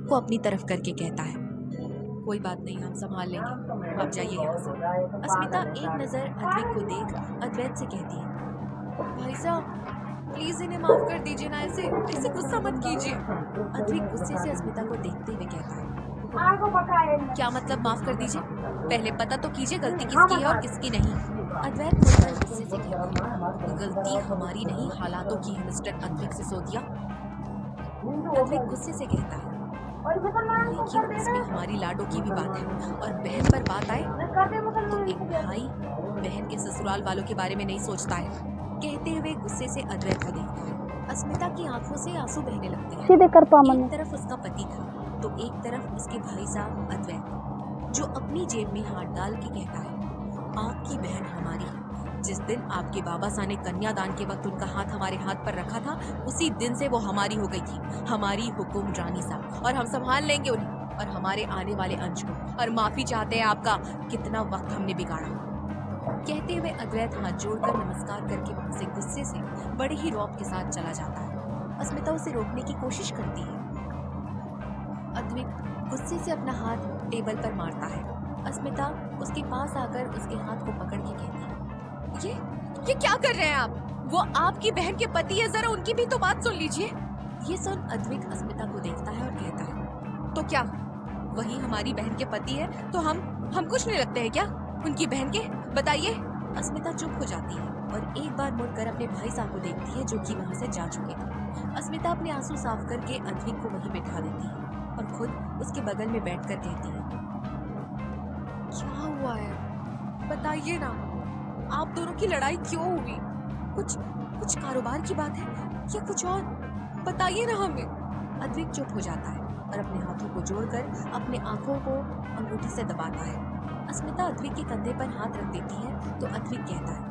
को अपनी तरफ करके कहता है, कोई बात नहीं, हम संभाल लेंगे, आप जाइए यहाँ से। अस्मिता एक नज़र अद्विक को देख अद्वैत से कहती है, भाई साहब प्लीज इन्हें माफ कर दीजिए ना, ऐसे ऐसे गुस्सा मत कीजिए। अद्विक गुस्से से अस्मिता को देखते हुए कहता है, क्या मतलब माफ कर दीजिए? पहले पता तो कीजिए गलती किसकी है और किसकी नहीं। अद्वैत मुड़कर गुस्से से कहता है, गलती हमारी नहीं हालातों की है मिस्टर अद्विक सिसोदिया। अद्विक गुस्से से कहता है, लेकिन इसमें हमारी लाडो की भी बात है, और बहन पर बात आए तो एक भाई बहन के ससुराल वालों के बारे में नहीं सोचता है। कहते हुए गुस्से से अद्वैत को देखता है। अस्मिता की आंखों से आंसू बहने लगते हैं। एक तरफ उसका पति था तो एक तरफ उसके भाई साहब अद्वैत, जो अपनी जेब में हाथ डाल के कहता है, आपकी बहन हमारी है। जिस दिन आपके बाबा साहब ने कन्यादान के वक्त उनका हाथ हमारे हाथ पर रखा था, उसी दिन से वो हमारी हो गई थी, हमारी हुकुम रानी साहब, और हम संभाल लेंगे उन्हें और हमारे आने वाले अंश को, और माफी चाहते हैं आपका, कितना वक्त हमने बिगाड़ा। कहते हुए अद्वैत हाथ जोड़कर नमस्कार करके वहां से गुस्से से बड़े ही रौब के साथ चला जाता है। अस्मिता उसे रोकने की कोशिश करती है। अद्विक गुस्से से अपना हाथ टेबल पर मारता है। अस्मिता उसके पास आकर उसके हाथ को पकड़ के कहती है, ये क्या कर रहे हैं आप? वो आपकी बहन के पति है, जरा उनकी भी तो बात सुन लीजिए। ये सुन अद्विक अस्मिता को देखता है और कहता है, तो क्या वही हमारी बहन के पति है तो हम कुछ नहीं लगते हैं क्या उनकी बहन के? बताइए। अस्मिता चुप हो जाती है और एक बार मुड़कर अपने भाई साहब को देखती है जो कि वहां से जा चुके थे। अस्मिता अपने आंसू साफ करके अद्विक को वहीं बैठा देती है और खुद उसके बगल में बैठकर कहती है, क्या हुआ है बताइए ना, आप दोनों की लड़ाई क्यों हुई? कुछ कारोबार की बात है या कुछ और? बताइए ना हमें। अद्विक चुप हो जाता है और अपने हाथों को जोड़कर अपने आंखों को अंगूठी से दबाता है। अस्मिता अद्विक के कंधे पर हाथ रख देती है तो अद्विक कहता है,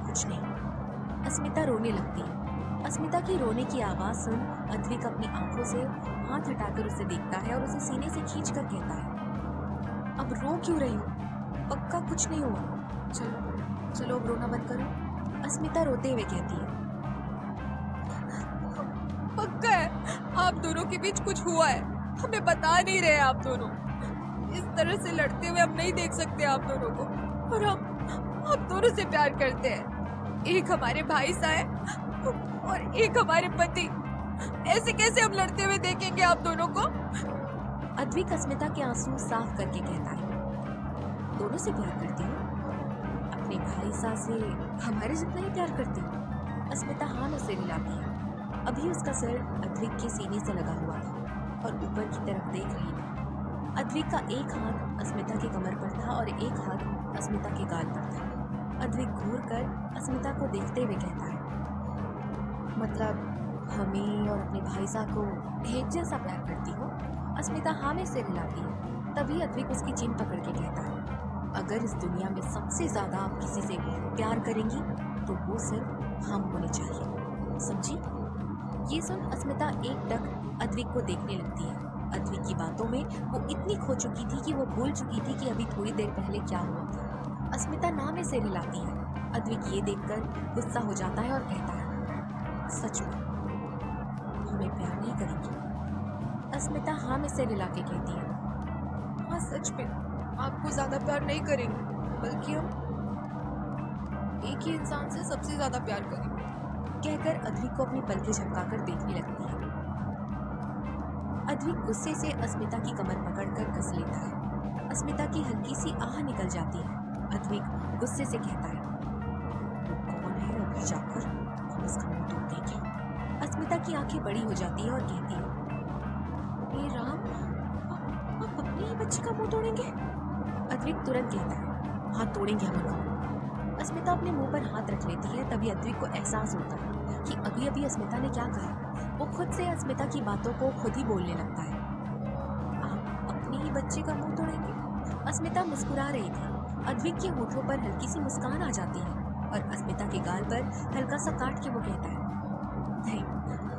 कुछ नहीं। अस्मिता रोने लगती है। अस्मिता की रोने की आवाज सुन अद्विक अपनी आंखों से हाथ हटाकर उसे देखता है और उसे सीने से खींचकर कहता है, अब रो क्यों रही हो? पक्का कुछ नहीं हुआ? चलो अब रोना बंद करो। अस्मिता रोते हुए कहती है, पक्का है आप दोनों के बीच कुछ हुआ है, हमें बता नहीं रहे आप दोनों। इस तरह से लड़ते हुए हम नहीं देख सकते आप दोनों को, और हम आप दोनों से प्यार करते हैं। एक हमारे भाई साहब और एक हमारे पति, ऐसे कैसे हम लड़ते हुए देखेंगे आप दोनों को? अद्विक अस्मिता के आंसू साफ करके कहता है, दोनों से प्यार करती हूँ, अपने भाई साहब से हमारे जितना ही प्यार करती हूँ। अस्मिता हाँ में सिर हिलाती है। अभी उसका सर अद्विक के सीने से लगा हुआ था और ऊपर की तरफ देख रही थी। अद्विक का एक हाथ अस्मिता के कमर पर था और एक हाथ अस्मिता के गाल पर था। अद्विक घूर कर अस्मिता को देखते हुए कहता है, मतलब हमें और अपने भाई साहब को एक जैसा प्यार करती हो? अस्मिता हाँ में सिर हिलाती है। तभी अद्विक उसकी चिन पकड़ के कहता है, अगर इस दुनिया में सबसे ज्यादा आप किसी से प्यार करेंगी तो वो सिर्फ हम होने चाहिए, समझी? ये सुन अस्मिता एकटक अद्विक को देखने लगती है। अद्विक की बातों में वो इतनी खो चुकी थी कि वो भूल चुकी थी कि अभी थोड़ी देर पहले क्या हुआ था। अस्मिता ना में सिर हिलाती है। अद्विक ये देखकर गुस्सा हो जाता है और कहता है, सच में हमें प्यार नहीं करेंगी? अस्मिता हाँ में सिर हिला के कहती है, हाँ सच में आपको ज्यादा प्यार नहीं करेंगे, बल्कि हम एक ही इंसान से सबसे ज्यादा प्यार करेंगे। कहकर अद्विक को अपनी पलकें झपकाकर देखने लगती है। अद्विक गुस्से से अस्मिता की कमर पकड़कर कस लेता है। अस्मिता की हल्की सी आह निकल जाती है। अद्विक गुस्से से कहता है, वो कौन है? अभी जाकर हम इसका मुंह तोड़ देंगे। अस्मिता की आंखें बड़ी हो जाती है और कहती है, हे राम, आप अपने ही बच्चे का मुंह तोड़ेंगे? अद्विक तुरंत कहता है, हाँ तोड़ेंगे हम उनका। अस्मिता अपने मुंह पर हाथ रख लेती है। तभी अद्विक को एहसास होता है कि अभी अभी अस्मिता ने क्या कहा। वो खुद से अस्मिता की बातों को खुद ही बोलने लगता है, आप अपने ही बच्चे का मुंह तोड़ेंगे? अस्मिता मुस्कुरा रही थी। अद्विक के होठों पर हल्की सी मुस्कान आ जाती है और अस्मिता के गाल पर हल्का सा काट के वो कहता है, नहीं,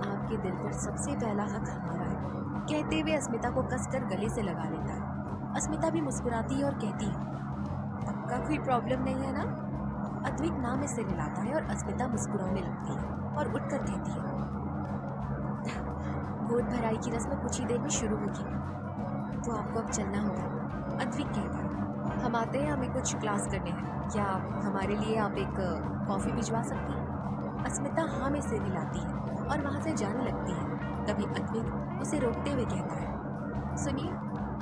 आपके दिल पर सबसे पहला हक हमारा है। कहते हुए अस्मिता को कसकर गले से लगा लेता है। अस्मिता भी मुस्कुराती है और कहती है, पक्का कोई प्रॉब्लम नहीं है ना? अद्विक ना में सिर हिलाता है और अस्मिता मुस्कुराने लगती है और उठकर कहती है, गोद भराई की रस्म कुछ ही देर में शुरू होगी, तो आपको अब चलना होगा। अद्विक कहता है, हम आते हैं, हमें कुछ क्लास करने हैं, क्या हमारे लिए आप एक कॉफ़ी भिजवा सकती हैं? अस्मिता हाँ में सिर हिलाती है और वहाँ से जाने लगती है। तभी अद्विक उसे रोकते हुए कहता है, सुनिए।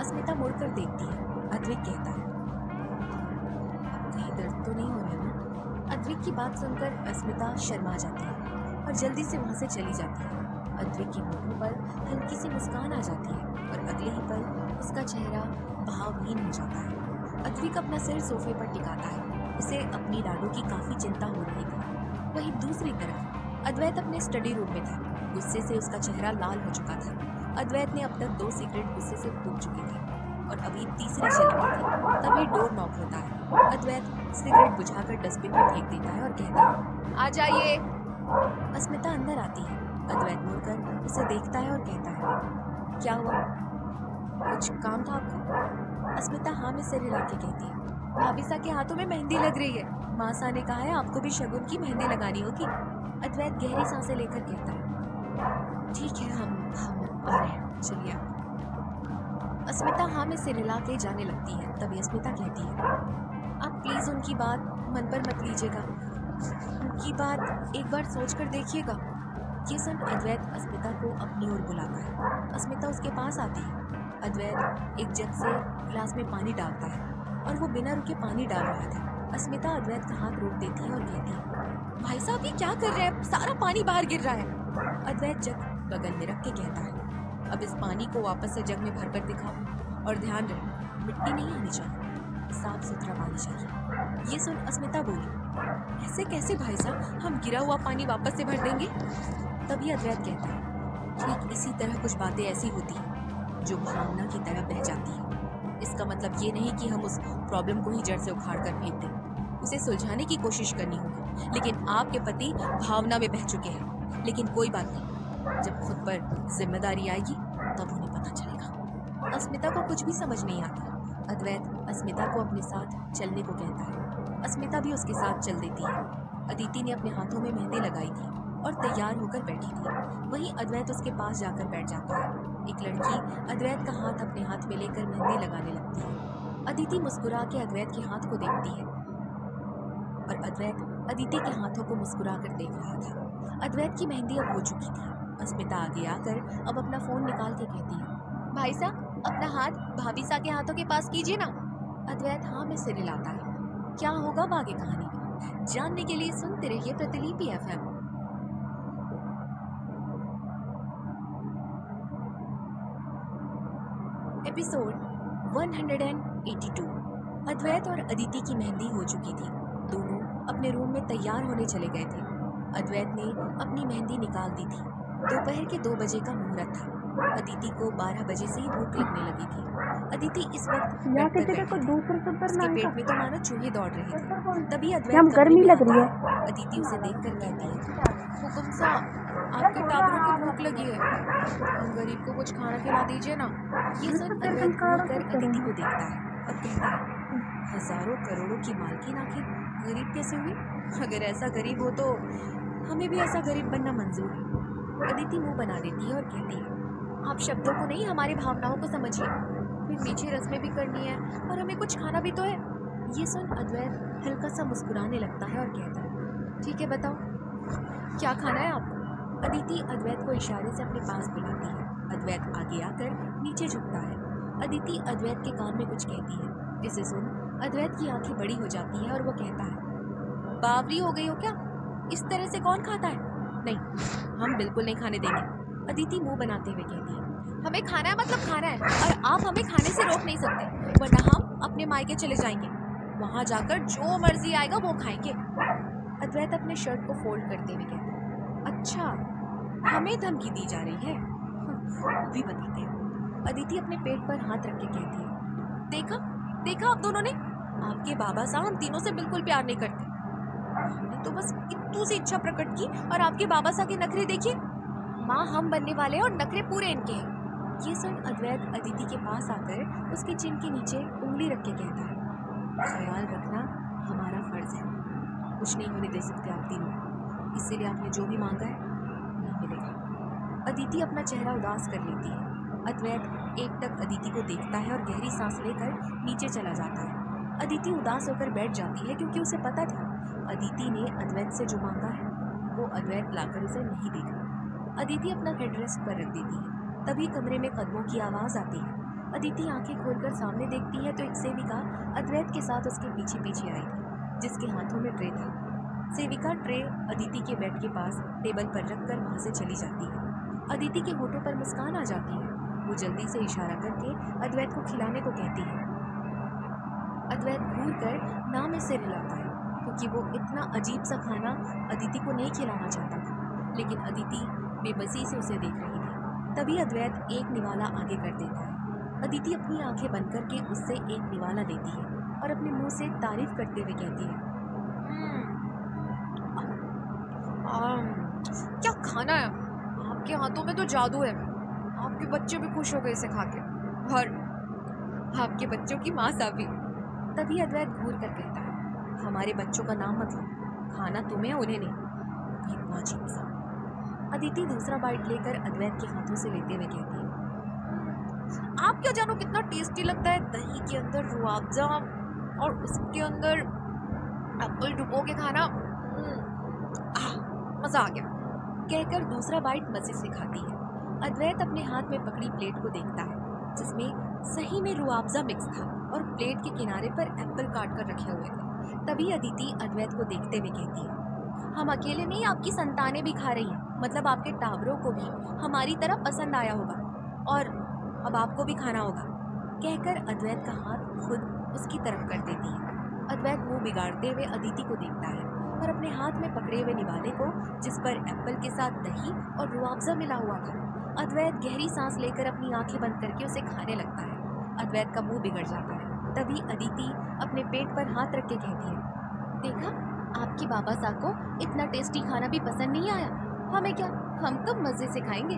अस्मिता मुड़कर देखती है। अद्विक कहता है, कहीं दर्द तो नहीं हो रहा ना? अद्विक की बात सुनकर अस्मिता शर्मा जाती है और जल्दी से वहाँ से चली जाती है। अद्विक की होठों पर हल्की सी मुस्कान आ जाती है और अगले ही पल उसका चेहरा भावहीन हो जाता है। अद्विक अपना सिर सोफे पर टिकाता है। उसे अपनी डालों की काफी चिंता हो रही थी। वहीं दूसरी तरफ अद्वैत अपने स्टडी रूम में था। गुस्से से उसका चेहरा लाल हो चुका था। अद्वैत ने अब तक 2 सिगरेट गुस्से से फूंक चुकी थी और अभी तीसरी चलनी थी। तभी डोर नॉक होता है। अद्वैत सिगरेट बुझाकर डस्टबिन में फेंक देता है और कहता है, आ जाइए। अस्मिता अंदर आती है। अद्वैत मुड़कर उसे देखता है और कहता है, क्या हुआ? कुछ काम था आपको? अस्मिता हाँ में सिर हिला के कहती है, भाभी सा के हाथों में मेहंदी लग रही है। माँ सा ने कहा है आपको भी शगुन की मेहंदी लगानी होगी। अद्वैत गहरी सांसें लेकर कहता है, ठीक है, हम आ रहे हैं, चलिए आप। अस्मिता हाँ में सिर हिला के जाने लगती है। तभी अस्मिता कहती है, आप प्लीज उनकी बात मन पर मत लीजिएगा, उनकी बात एक बार सोच कर देखिएगा। ये सुन अद्वैत अस्मिता को अपनी ओर बुलाता है। अस्मिता उसके पास आती है। अद्वैत एक जग से गिलास में पानी डालता है और वो बिना रुके पानी डाल रहा था। अस्मिता अद्वैत का हाथ रोक देती है और कहती है, भाई साहब ये क्या कर रहे हैं? सारा पानी बाहर गिर रहा है। अद्वैत जग बगल में रख के कहता है, अब इस पानी को वापस से जग में भर कर दिखाओ और ध्यान रहे मिट्टी नहीं आनी चाहिए, साफ सुथरा पानी चाहिए। ये सुन अस्मिता बोली, ऐसे कैसे भाई साहब, हम गिरा हुआ पानी वापस से भर देंगे? तभी अद्वैत कहता है, ठीक इसी तरह कुछ बातें ऐसी होती हैं जो भावना की तरह बह जाती है। इसका मतलब ये नहीं कि हम उस प्रॉब्लम को ही जड़ से उखाड़ कर फेंक दें, उसे सुलझाने की कोशिश करनी होगी। लेकिन आपके पति भावना में बह चुके हैं। लेकिन कोई बात नहीं, जब खुद पर जिम्मेदारी आएगी तब उन्हें पता चलेगा। अस्मिता को कुछ भी समझ नहीं आता। अद्वैत अस्मिता को अपने साथ चलने को कहता है। अस्मिता भी उसके साथ चल देती है। अदिति ने अपने हाथों में मेहंदी लगाई थी और तैयार होकर बैठी थी। वहीं अद्वैत उसके पास जाकर बैठ जाता है। एक लड़की अद्वैत का हाथ अपने हाथ में लेकर मेहंदी लगाने लगती है। अदिति मुस्कुरा के अद्वैत के हाथ को देखती है और अद्वैत अदिति के हाथों को मुस्कुरा कर देख रहा था। अद्वैत की मेहंदी अब हो चुकी थी। अस्मिता आगे आकर अब अपना फोन निकाल के कहती है, भाई साहब अपना हाथ भाभी सा के हाथों के पास कीजिए ना। अद्वैत हाँ में सिर हिलाता है। क्या होगा आगे कहानी में जानने के लिए सुनते रहिए प्रतिलिपि FM। एपिसोड 182। अद्वैत और अदिति की मेहंदी हो चुकी थी। दोनों अपने रूम में तैयार होने चले गए थे। अद्वैत ने अपनी मेहंदी निकाल दी थी। दोपहर के 2 बजे का मुहूर्त था। अदिति को 12 बजे से ही भूख लगने लगी थी। अदिति इस वक्त बेड पर बैठी थी। उसके पेट में तो मानो चूहे दौड़ रहे थे। तभी अद्वैत गर्मी लग रही है। अदिति उसे देखकर कहती है, हुकुम साहब आपके टाबरों को भूख लगी है, हम गरीब को कुछ खाना खिला दीजिए ना। ये सुन अद्वैत घूरकर अदिति को देखता है और कहता है, हजारों करोड़ों की मालकिन आखिर गरीब कैसे हुई? अगर ऐसा गरीब हो तो हमें भी ऐसा गरीब बनना मंजूर है। अदिति मुंह बना देती है और कहती है, आप शब्दों को नहीं हमारी भावनाओं को समझिए। फिर नीचे रस्में भी करनी है और हमें कुछ खाना भी तो है। ये सुन अद्वैत हल्का सा मुस्कुराने लगता है और कहता है, ठीक है बताओ क्या खाना है आपको? अदिति अद्वैत को इशारे से अपने पास बुलाती है। अद्वैत आगे आकर नीचे झुकता है। अदिति अद्वैत के कान में कुछ कहती है, जिसे सुन अद्वैत की आंखें बड़ी हो जाती हैं और वो कहता है, बावरी हो गई हो क्या? इस तरह से कौन खाता है? नहीं, हम बिल्कुल नहीं खाने देंगे। अदिति मुंह बनाते हुए कहती है, हमें खाना है मतलब खाना है और आप हमें खाने से रोक नहीं सकते, वरना हम अपने मायके चले जाएंगे। वहाँ जाकर जो मर्जी आएगा वो खाएंगे। अद्वैत अपने शर्ट को फोल्ड करते हुए कहता है, अच्छा हमें धमकी दी जा रही है, अभी बताते हैं। अदिति अपने पेट पर हाथ रख के कहती है, देखा देखा आप दोनों ने, आपके बाबा साहब हम तीनों से बिल्कुल प्यार नहीं करते। हमने तो बस इतनी सी इच्छा प्रकट की और आपके बाबा साहब के नखरे देखिए। माँ हम बनने वाले हैं और नखरे पूरे इनके हैं। ये सुन अद्वैत अदिति के पास आकर उसके चिन के नीचे उंगली रख के कहता है, ख्याल रखना हमारा फर्ज है, कुछ नहीं होने दे सकते आप तीनों, इसीलिए आपने जो भी मांगा है नहीं मिलेगा। अदिति अपना चेहरा उदास कर लेती है। अद्वैत एकटक अदिति को देखता है और गहरी सांस लेकर नीचे चला जाता है। अदिति उदास होकर बैठ जाती है क्योंकि उसे पता था अदिति ने अद्वैत से जो मांगा है वो अद्वैत लाकर उसे नहीं देगा। अदिति अपना हेडरेस्ट पर रख देती है। तभी कमरे में कदमों की आवाज़ आती है। अदिति आंखें खोलकर सामने देखती है तो एक सेविका अद्वैत के साथ उसके पीछे पीछे आई थी, जिसके हाथों में ट्रे था। सेविका ट्रे अदिति के बेड के पास टेबल पर रखकर वहां से चली जाती है। अदिति के होठों पर मुस्कान आ जाती है। वो जल्दी से इशारा करके अद्वैत को खिलाने को कहती है। अद्वैत घूर कर ना में सिर हिलाता है क्योंकि वो इतना अजीब सा खाना अदिति को नहीं खिलाना चाहता था, लेकिन अदिति बेबसी से उसे देख रही थी। तभी अद्वैत एक निवाला आगे कर देता है। अदिति अपनी आंखें बंद करके उससे एक निवाला लेती है और अपने मुंह से तारीफ करते हुए कहती है, क्या खाना है, आपके हाथों में तो जादू है। आपके बच्चे भी खुश हो गए इसे खा के, और आपके बच्चों की माँ साहब। तभी अद्वैत घूर कर कहता है, हमारे बच्चों का नाम मतलब खाना तुम्हें उन्हें नहीं। इतना अजीब सा। अदिति दूसरा बाइट लेकर अद्वैत के हाथों से लेते हुए कहती है, आप क्या जानो कितना टेस्टी लगता है दही के अंदर रुआवजा और उसके अंदर एप्पल डुबो के खाना। मजा आ गया। कहकर दूसरा बाइट मजे से खाती है। अद्वैत अपने हाथ में पकड़ी प्लेट को देखता है जिसमें सही में रुआवजा मिक्स था और प्लेट के किनारे पर एप्पल काट कर रखे हुए थे। तभी अदिति अद्वैत को देखते हुए कहती है, हम अकेले नहीं, आपकी संतानें भी खा रही हैं, मतलब आपके टावरों को भी हमारी तरह पसंद आया होगा और अब आपको भी खाना होगा। कहकर अद्वैत का हाथ खुद उसकी तरफ कर देती है। अद्वैत मुंह बिगाड़ते हुए अदिति को देखता है और अपने हाथ में पकड़े हुए निवाले को, जिस पर एप्पल के साथ दही और रुआवजा मिला हुआ था। अद्वैत गहरी सांस लेकर अपनी आंखें बंद करके उसे खाने लगता है। अद्वैत का मुंह बिगड़ जाता है। तभी अदिति अपने पेट पर हाथ रख के कहती है, देखा, आपके बाबा साहब को इतना टेस्टी खाना भी पसंद नहीं आया, हमें क्या, हम तो मजे से खाएंगे।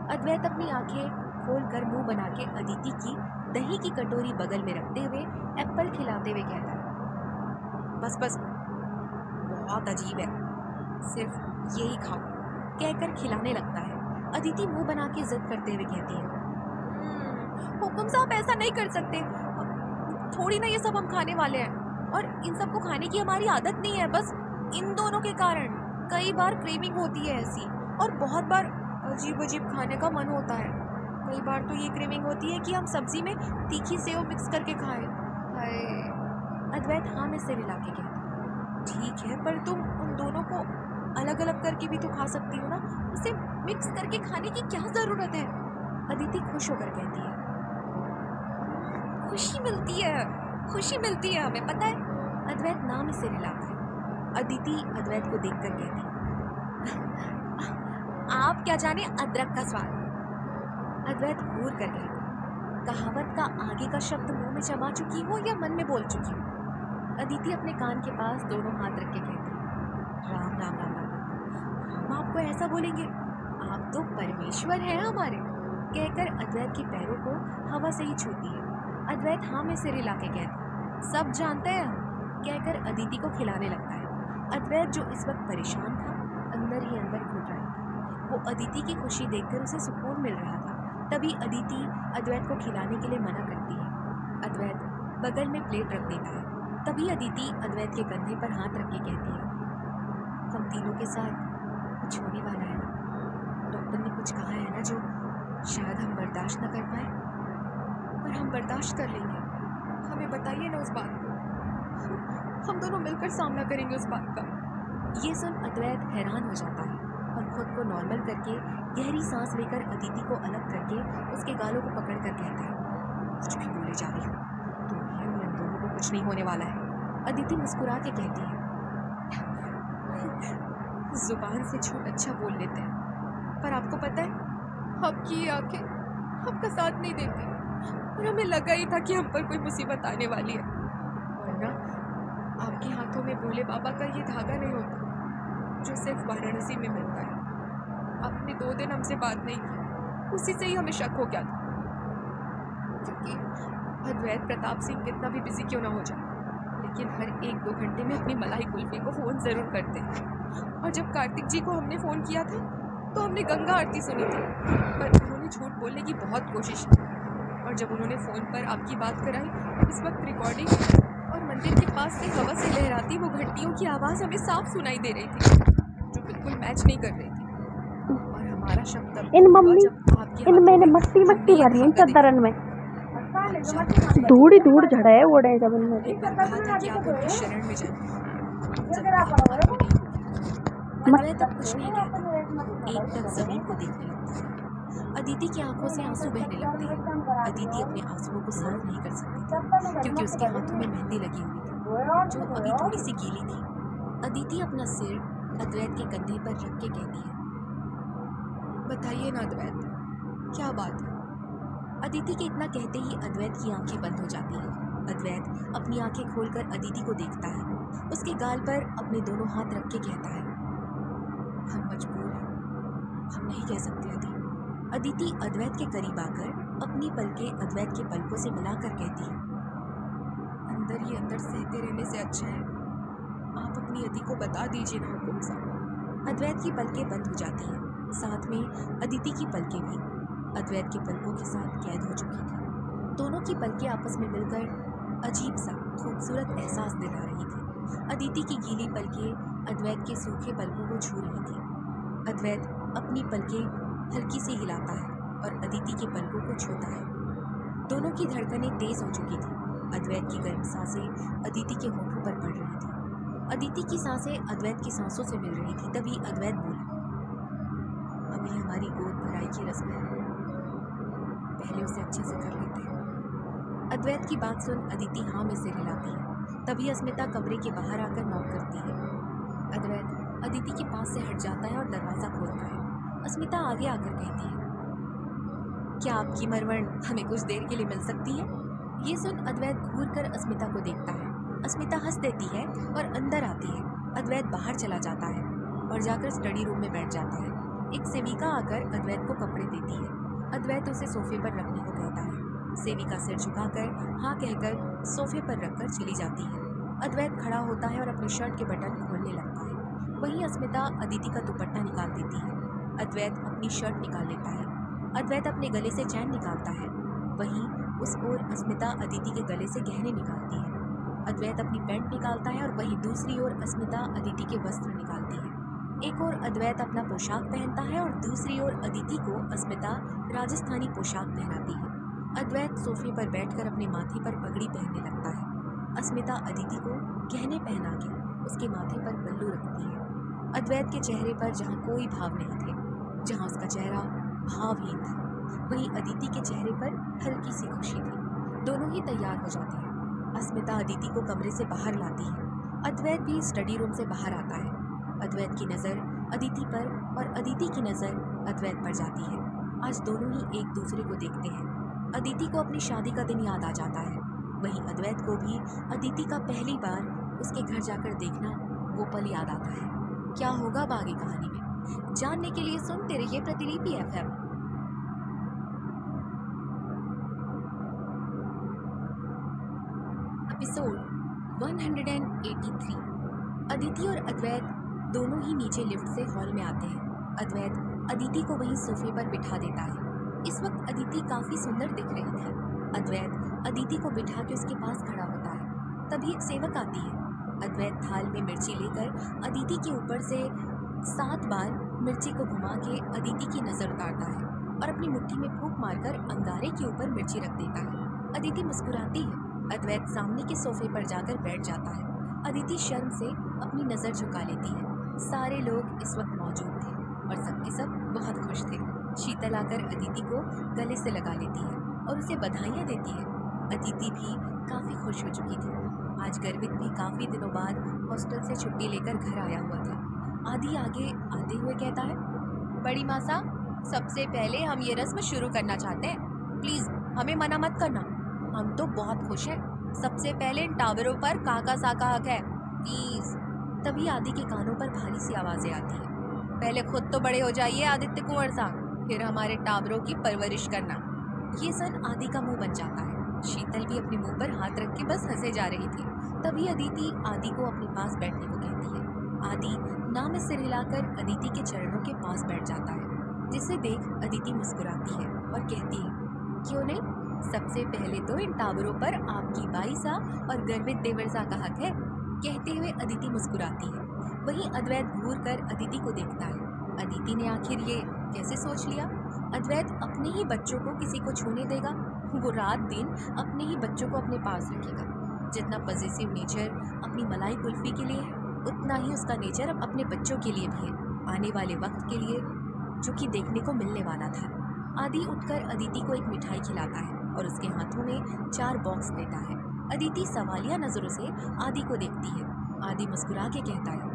अद्वैत अपनी आंखें खोलकर मुंह बना के अदिति की दही की कटोरी बगल में रखते हुए एप्पल खिलाते हुए कहता है, बस बस, बहुत अजीब है, सिर्फ यही खाओ। कहकर खिलाने लगता है। अदिति मुंह बना के जिद करते हुए कहती है, हुकुम साहब ऐसा नहीं कर सकते, थोड़ी ना ये सब हम खाने वाले हैं, और इन सब को खाने की हमारी आदत नहीं है, बस इन दोनों के कारण कई बार क्रेविंग होती है ऐसी, और बहुत बार अजीब अजीब खाने का मन होता है। कई बार तो ये क्रेविंग होती है कि हम सब्जी में तीखी सेव मिक्स करके खाएं। अद्वैत हाँ में सिर हिला के कहता है, ठीक है, पर तुम उन दोनों को अलग अलग करके भी तो खा सकती हो ना, उसे मिक्स करके खाने की क्या जरूरत है। अदिति खुश होकर कहती है, खुशी मिलती है हमें, पता है। अद्वैत नाम से हिलाता है। अदिति अद्वैत को देखकर कहती है, आप क्या जाने अदरक का स्वाद। अद्वैत घूर कर कहता है, कहावत का आगे का शब्द मुंह में चबा चुकी हो या मन में बोल चुकी हो। अदिति अपने कान के पास दोनों हाथ रख के कहती है, राम राम राम राम, हम आपको ऐसा बोलेंगे, आप तो परमेश्वर हैं हमारे। कहकर अद्वैत के पैरों को हवा से ही छूती है। अद्वैत हाँ में सिर हिला के कहता है, सब जानते हैं हम। कहकर अदिति को खिलाने लगता है। अद्वैत जो इस वक्त परेशान था, अंदर ही अंदर घुट रहा था। वो अदिति की खुशी देखकर उसे सुकून मिल रहा था। तभी अदिति अद्वैत को खिलाने के लिए मना करती है। अद्वैत बगल में प्लेट रख देता है। तभी अदिति अद्वैत के कंधे पर हाथ रख के कहती है, हम तीनों के साथ कुछ होने वाला है ना, डॉक्टर ने कुछ कहा है ना जो शायद हम बर्दाश्त न कर पाए, पर हम बर्दाश्त कर लेंगे। हमें बताइए ना उस बात को, हम दोनों मिलकर सामना करेंगे उस बात का। ये सुन अद्वैत हैरान हो जाता है और खुद को नॉर्मल करके गहरी सांस लेकर अदिति को अलग करके उसके गालों को पकड़ कर कहता है, कुछ भी बोले जा रही हो, तुम्हें और इन दोनों को कुछ नहीं होने वाला है। अदिति मुस्कुरा के कहती है, जुबान से झूठ अच्छा बोल लेते हैं, पर आपको पता है आपकी ये आंखें आपका साथ नहीं देती, और हमें लगा ही था कि हम पर कोई मुसीबत आने वाली है, वरना आपके हाथों में भोले बाबा का ये धागा नहीं होता जो सिर्फ वाराणसी में मिलता है। आपने 2 दिन हमसे बात नहीं की, उसी से ही हमें शक हो गया था, क्योंकि अद्वैत प्रताप सिंह कितना भी बिजी क्यों ना हो जाए, लेकिन हर 1-2 घंटे में अपनी मलाई कुल्फी को फ़ोन ज़रूर करते हैं। और जब कार्तिक जी को हमने फ़ोन किया था तो हमने गंगा आरती सुनी थी, पर उन्होंने झूठ बोलने की बहुत कोशिश की। और जब उन्होंने फ़ोन पर आपकी बात कराई, उस वक्त रिकॉर्डिंग और मंदिर के पास से हवा से लहराती वो घंटियों की आवाज़ हमें साफ सुनाई दे रही थी, जो बिल्कुल मैच नहीं कर रही थी। और हमारा शक तब इन हुआ मम्मी जब आपके इन हाथों मैंने में मट्टी हमने मट्टी ये भरी इन धागा देखा। चद्दरन में आप जादू धूड़ ही धूड़ झड़ा है ओढ़े जब इनमें एक बार कहा था कि आप उनकी शरण में जाएं, जब आप हाथ में नहीं होगी। अद्वैत अब कुछ नहीं कहता, एकदम जमीन को देखने लगता है। अदिति की आंखों से आंसू बहने लगते हैं। अदिति अपने आंसुओं को साफ नहीं कर सकती थी, क्योंकि उसके हाथों में मेहंदी लगी हुई थी, जो अभी थोड़ी सी गीली थी। अदिति अपना सिर अद्वैत के कंधे पर रख के कहती है, बताइए ना अद्वैत, क्या बात है? अदिति के इतना कहते ही अद्वैत की आंखें बंद हो जाती हैं। अद्वैत अपनी आंखें खोलकर अदिति को देखता है, उसके गाल पर अपने दोनों हाथ रख के कहता है, हम मजबूर हैं, हम नहीं कह सकते अदिति। अदिति अद्वैत के करीब आकर अपनी पलकें अद्वैत के पलकों से मिलाकर कहती है, अंदर ही अंदर सहते रहने से अच्छा है आप अपनी अदिति को बता दीजिए ना हुकुम साहब। अद्वैत की पलकें बंद हो जाती हैं, साथ में अदिति की पलकें भी अद्वैत के पलकों के साथ कैद हो चुकी थी। दोनों की पलकें आपस में मिलकर अजीब सा खूबसूरत एहसास दिला रही थी। अदिति की गीली पलकें अद्वैत के सूखे पलकों को छू रही थी। अद्वैत अपनी पलकें हल्की से हिलाता है और अदिति के पलकों को छूता है। दोनों की धड़कनें तेज हो चुकी थी। अद्वैत की गर्म सांसें अदिति के होठों पर पड़ रही थी। अदिति की सांसें अद्वैत की सांसों से मिल रही थी। तभी अद्वैत बोला, अभी हमारी गोद भराई की रस्म है, पहले उसे अच्छे से कर लेते हैं। अद्वैत की बात सुन अदिति हाँ में सिर हिलाती है। तभी अस्मिता कमरे के बाहर आकर नॉक करती है। अद्वैत अदिति के पास से हट जाता है और दरवाज़ा खोलता है। अस्मिता आगे आकर कहती है, क्या आपकी मरवण हमें कुछ देर के लिए मिल सकती है? ये सुन अद्वैत घूर कर अस्मिता को देखता है। अस्मिता हंस देती है और अंदर आती है। अद्वैत बाहर चला जाता है और जाकर स्टडी रूम में बैठ जाता है। एक सेविका आकर अद्वैत को कपड़े देती है। अद्वैत उसे सोफे पर रखने को कहता है। सेविका सिर झुकाकर हाँ कहकर सोफे पर रखकर चली जाती है। अद्वैत खड़ा होता है और अपनी शर्ट के बटन खोलने लगता है। वहीं अस्मिता अदिति का दुपट्टा निकाल देती है। अद्वैत अपनी शर्ट निकाल लेता है। अद्वैत अपने गले से चैन निकालता है। वहीं उस ओर अस्मिता अदिति के गले से गहने निकालती है। अद्वैत अपनी पैंट निकालता है और वहीं दूसरी ओर अस्मिता अदिति के वस्त्र निकालती है। एक ओर अद्वैत अपना पोशाक पहनता है और दूसरी ओर अदिति को अस्मिता राजस्थानी पोशाक पहनाती है। अद्वैत सोफे पर बैठकर अपने माथे पर पगड़ी पहनने लगता है। अस्मिता अदिति को गहने पहना के उसके माथे पर पल्लू रखती है। अद्वैत के चेहरे पर जहाँ कोई भाव नहीं थे, जहाँ उसका चेहरा भावहीन था, वहीं अदिति के चेहरे पर हल्की सी खुशी थी। दोनों ही तैयार हो जाते हैं। अस्मिता अदिति को कमरे से बाहर लाती है। अद्वैत भी स्टडी रूम से बाहर आता है। अद्वैत की नज़र अदिति पर और अदिति की नज़र अद्वैत पर जाती है। आज दोनों ही एक दूसरे को देखते हैं। अदिति को अपनी शादी का दिन याद आ जाता है। वहीं अद्वैत को भी अदिति का पहली बार उसके घर जाकर देखना वो पल याद आता है। क्या होगा अब आगे कहानी में, जानने के लिए सुनते रहिए प्रतिलिपि FM। एपिसोड 183। अदिति और अद्वैत दोनों ही नीचे लिफ्ट से हॉल में आते हैं। अद्वैत अदिति को वहीं सोफे पर बिठा देता है। इस वक्त अदिति काफ़ी सुंदर दिख रही थी। अद्वैत अदिति को बिठा के उसके पास खड़ा होता है। तभी एक सेवक आती है। अद्वैत थाल में मिर्ची लेकर अदिति के ऊपर से 7 बार मिर्ची को घुमा के अदिति की नज़र उतारता है और अपनी मुट्ठी में फूंक मारकर अंगारे के ऊपर मिर्ची रख देता है। अदिति मुस्कुराती है। अद्वैत सामने के सोफे पर जाकर बैठ जाता है। अदिति शर्म से अपनी नज़र झुका लेती है। सारे लोग इस वक्त मौजूद थे और सबके सब बहुत खुश थे। शीतल आकर अदिति को गले से लगा लेती है और उसे बधाइयाँ देती है। अदिति भी काफ़ी खुश हो चुकी थी। आज गर्वित भी काफ़ी दिनों बाद हॉस्टल से छुट्टी लेकर घर आया हुआ था। आदि आगे आते हुए कहता है, बड़ी मासा, सबसे पहले हम ये रस्म शुरू करना चाहते हैं। प्लीज़ हमें मना मत करना, हम तो बहुत खुश हैं। सबसे पहले इन टावरों पर काका सा का हक है, प्लीज़। तभी आदि के कानों पर भारी सी आवाज़ें आती हैं, पहले खुद तो बड़े हो जाइए आदित्य कुंवर सा, फिर हमारे टावरों की परवरिश करना। ये सुन आदि का मुंह बन जाता है। शीतल भी अपने मुंह पर हाथ रख के बस हंसे जा रही थी। तभी अदिति आदि को अपने पास बैठने को कहती है। आदि ना में सिर हिलाकर अदिति के चरणों के पास बैठ जाता है। जिसे देख अदिति मुस्कुराती है और कहती है, क्यों नहीं, सबसे पहले तो इन टावरों पर आपकी बाईसा और गर्वित देवरसा का हक है। कहते हुए अदिति मुस्कुराती है। वहीं अद्वैत घूर कर अदिति को देखता है। अदिति ने आखिर ये कैसे सोच लिया? अद्वैत अपने ही बच्चों को किसी को छूने देगा? वो रात दिन अपने ही बच्चों को अपने पास रखेगा। जितना पॉजिटिव नेचर अपनी मलाई कुल्फी के लिए है, उतना ही उसका नेचर अब अपने बच्चों के लिए भी है, आने वाले वक्त के लिए जो कि देखने को मिलने वाला था। आदि उठकर अदिति को एक मिठाई खिलाता है और उसके हाथों में 4 बॉक्स देता है। अदिति सवालिया नजरों से आदि को देखती है। आदि मुस्कुरा के कहता है,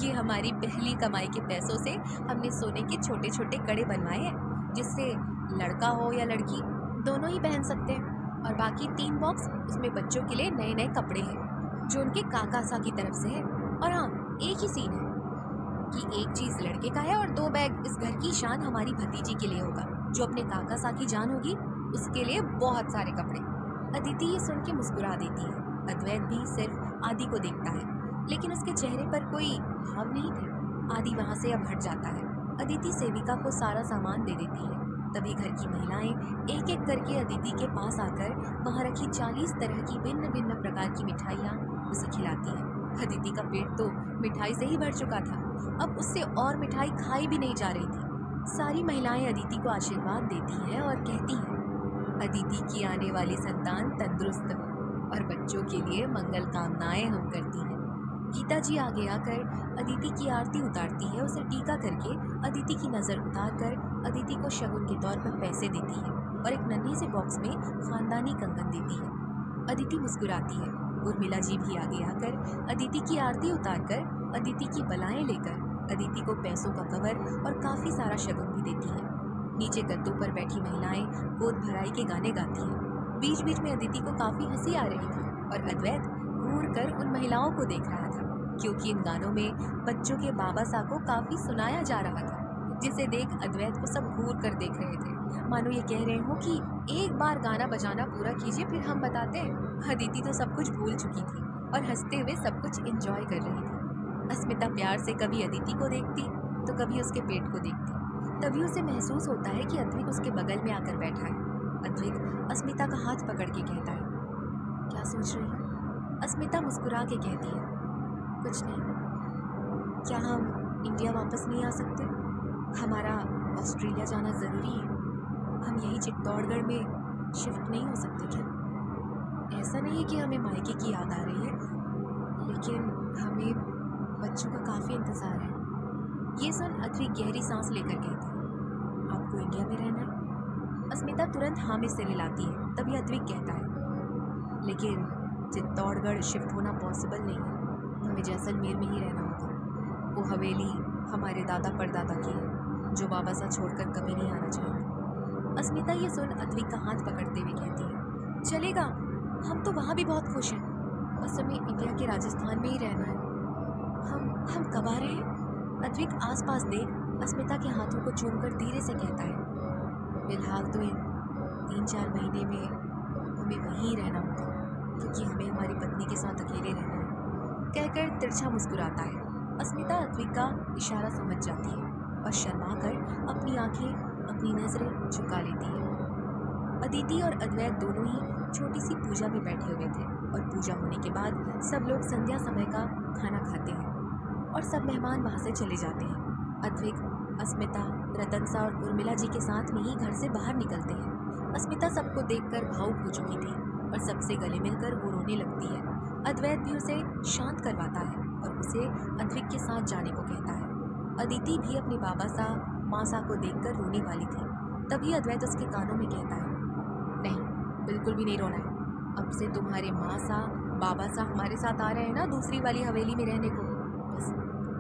ये हमारी पहली कमाई के पैसों से हमने सोने के छोटे छोटे कड़े बनवाए हैं, जिससे लड़का हो या लड़की दोनों ही पहन सकते हैं। और बाकी 3 बॉक्स उसमें बच्चों के लिए नए नए कपड़े हैं जो उनके काका सा की तरफ से है। और हाँ, एक ही सीन है कि एक चीज़ लड़के का है और 2 बैग इस घर की शान हमारी भतीजी के लिए होगा, जो अपने काका सा की जान होगी उसके लिए बहुत सारे कपड़े। अदिति ये सुन के मुस्कुरा देती है। अद्वैत भी सिर्फ आदि को देखता है, लेकिन उसके चेहरे पर कोई भाव नहीं थे। आदि वहाँ से अब हट जाता है। अदिति सेविका को सारा सामान दे देती है। तभी घर की महिलाएं एक एक करके अदिति के पास आकर वहाँ रखी 40 तरह की भिन्न भिन्न प्रकार की मिठाइयाँ उसे खिलाती हैं। अदिति का पेट तो मिठाई से ही भर चुका था, अब उससे और मिठाई खाई भी नहीं जा रही थी। सारी महिलाएं अदिति को आशीर्वाद देती हैं और कहती हैं, अदिति की आने वाली संतान तंदुरुस्त हो और बच्चों के लिए मंगल कामनाएं हम करती हैं। गीता जी आगे आकर अदिति की आरती उतारती है। उसे टीका करके अदिति की नज़र उतार कर अदिति को शगुन के तौर पर पैसे देती है और एक नन्हे से बॉक्स में खानदानी कंगन देती है। अदिति मुस्कुराती है। उर्मिला जी भी आगे आकर अदिति की आरती उतार कर अदिति की बलाएं लेकर अदिति को पैसों का कवर और काफ़ी सारा शगुन भी देती है। नीचे गद्दों पर बैठी महिलाएं गोद भराई के गाने गाती हैं। बीच बीच में अदिति को काफ़ी हंसी आ रही थी और अद्वैत घूर कर उन महिलाओं को देख रहा था, क्योंकि इन गानों में बच्चों के बाबा सा को काफ़ी सुनाया जा रहा था, जिसे देख अद्वैत को सब घूर कर देख रहे थे, मानो ये कह रहे हो कि एक बार गाना बजाना पूरा कीजिए फिर हम बताते हैं। अदिति तो सब कुछ भूल चुकी थी और हंसते हुए सब कुछ एंजॉय कर रही थी। अस्मिता प्यार से कभी अदिति को देखती तो कभी उसके पेट को देखती। तभी उसे महसूस होता है कि अद्विक उसके बगल में आकर बैठा है। अद्विक अस्मिता का हाथ पकड़ के कहता है, क्या सोच रही है? अस्मिता मुस्कुरा के कहती है, कुछ नहीं। क्या हम इंडिया वापस नहीं आ सकते? हमारा ऑस्ट्रेलिया जाना ज़रूरी है। हम यही चित्तौड़गढ़ में शिफ्ट नहीं हो सकते क्या? ऐसा नहीं है कि हमें मायके की याद आ रही है, लेकिन हमें बच्चों का काफ़ी इंतज़ार है। ये सुन अद्विक गहरी सांस लेकर कहती है, आपको इंडिया में रहना है? अस्मिता तुरंत हाँ में सिर हिलाती है। तभी अद्विक कहता है, लेकिन चित्तौड़गढ़ शिफ्ट होना पॉसिबल नहीं है, हमें जैसलमेर में ही रहना होगा। वो हवेली हमारे दादा परदादा की है, जो बाबा सा छोड़कर कभी नहीं आना चाहेंगे। अस्मिता ये सुन अद्विक का हाथ पकड़ते हुए कहती है, चलेगा, हम तो वहाँ भी बहुत खुश हैं, बस हमें इंडिया के राजस्थान में ही रहना है। हम कब आ रहे हैं? अद्विक आसपास देख अस्मिता के हाथों को चूमकर धीरे से कहता है, फिलहाल तो इन 3-4 महीने में हमें वहीं रहना होगा, क्योंकि हमें हमारी पत्नी के साथ अकेले रहना है। कहकर तिरछा मुस्कुराता है। अस्मिता अद्विक का इशारा समझ जाती है और शर्मा कर अपनी आंखें अपनी नज़रें झुका लेती है। अदिति और अद्वैत दोनों ही छोटी सी पूजा में बैठे हुए थे और पूजा होने के बाद सब लोग संध्या समय का खाना खाते हैं और सब मेहमान वहाँ से चले जाते हैं। अद्विक, अस्मिता, रतन सा और उर्मिला जी के साथ में ही घर से बाहर निकलते हैं। अस्मिता सबको देखकर भावुक हो चुकी थी और सबसे गले मिलकर वो रोने लगती है। अद्वैत भी उसे शांत करवाता है और उसे अद्विक के साथ जाने को कहता है। अदिति भी अपने बाबा सा, माँ सा को देखकर रोने वाली थी। तभी अद्वैत उसके कानों में कहता है, नहीं, बिल्कुल भी नहीं रोना है। अब से तुम्हारे माँ सा, बाबा सा हमारे साथ आ रहे हैं ना दूसरी वाली हवेली में रहने को। बस।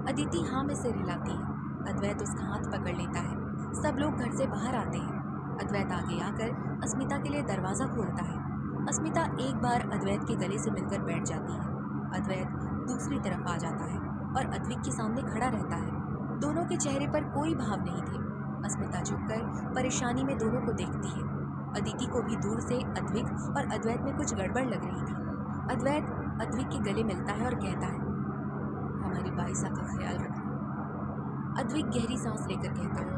अदिति हाँ में सिर हिलाती है। अद्वैत उसका हाथ पकड़ लेता है। सब लोग घर से बाहर आते हैं। अद्वैत आगे आकर अस्मिता के लिए दरवाज़ा खोलता है। अस्मिता एक बार अद्वैत के गले से मिलकर बैठ जाती है। अद्वैत दूसरी तरफ आ जाता है और अद्विक के सामने खड़ा रहता है। दोनों के चेहरे पर कोई भाव नहीं थे। अस्मिता झुककर परेशानी में दोनों को देखती है। अदिति को भी दूर से अद्विक और अद्वैत में कुछ गड़बड़ लग रही थी। अद्वैत अद्विक के गले मिलता है और कहता है, हमारी बाईसा का ख्याल रखना। अद्विक गहरी सांस लेकर कहता है,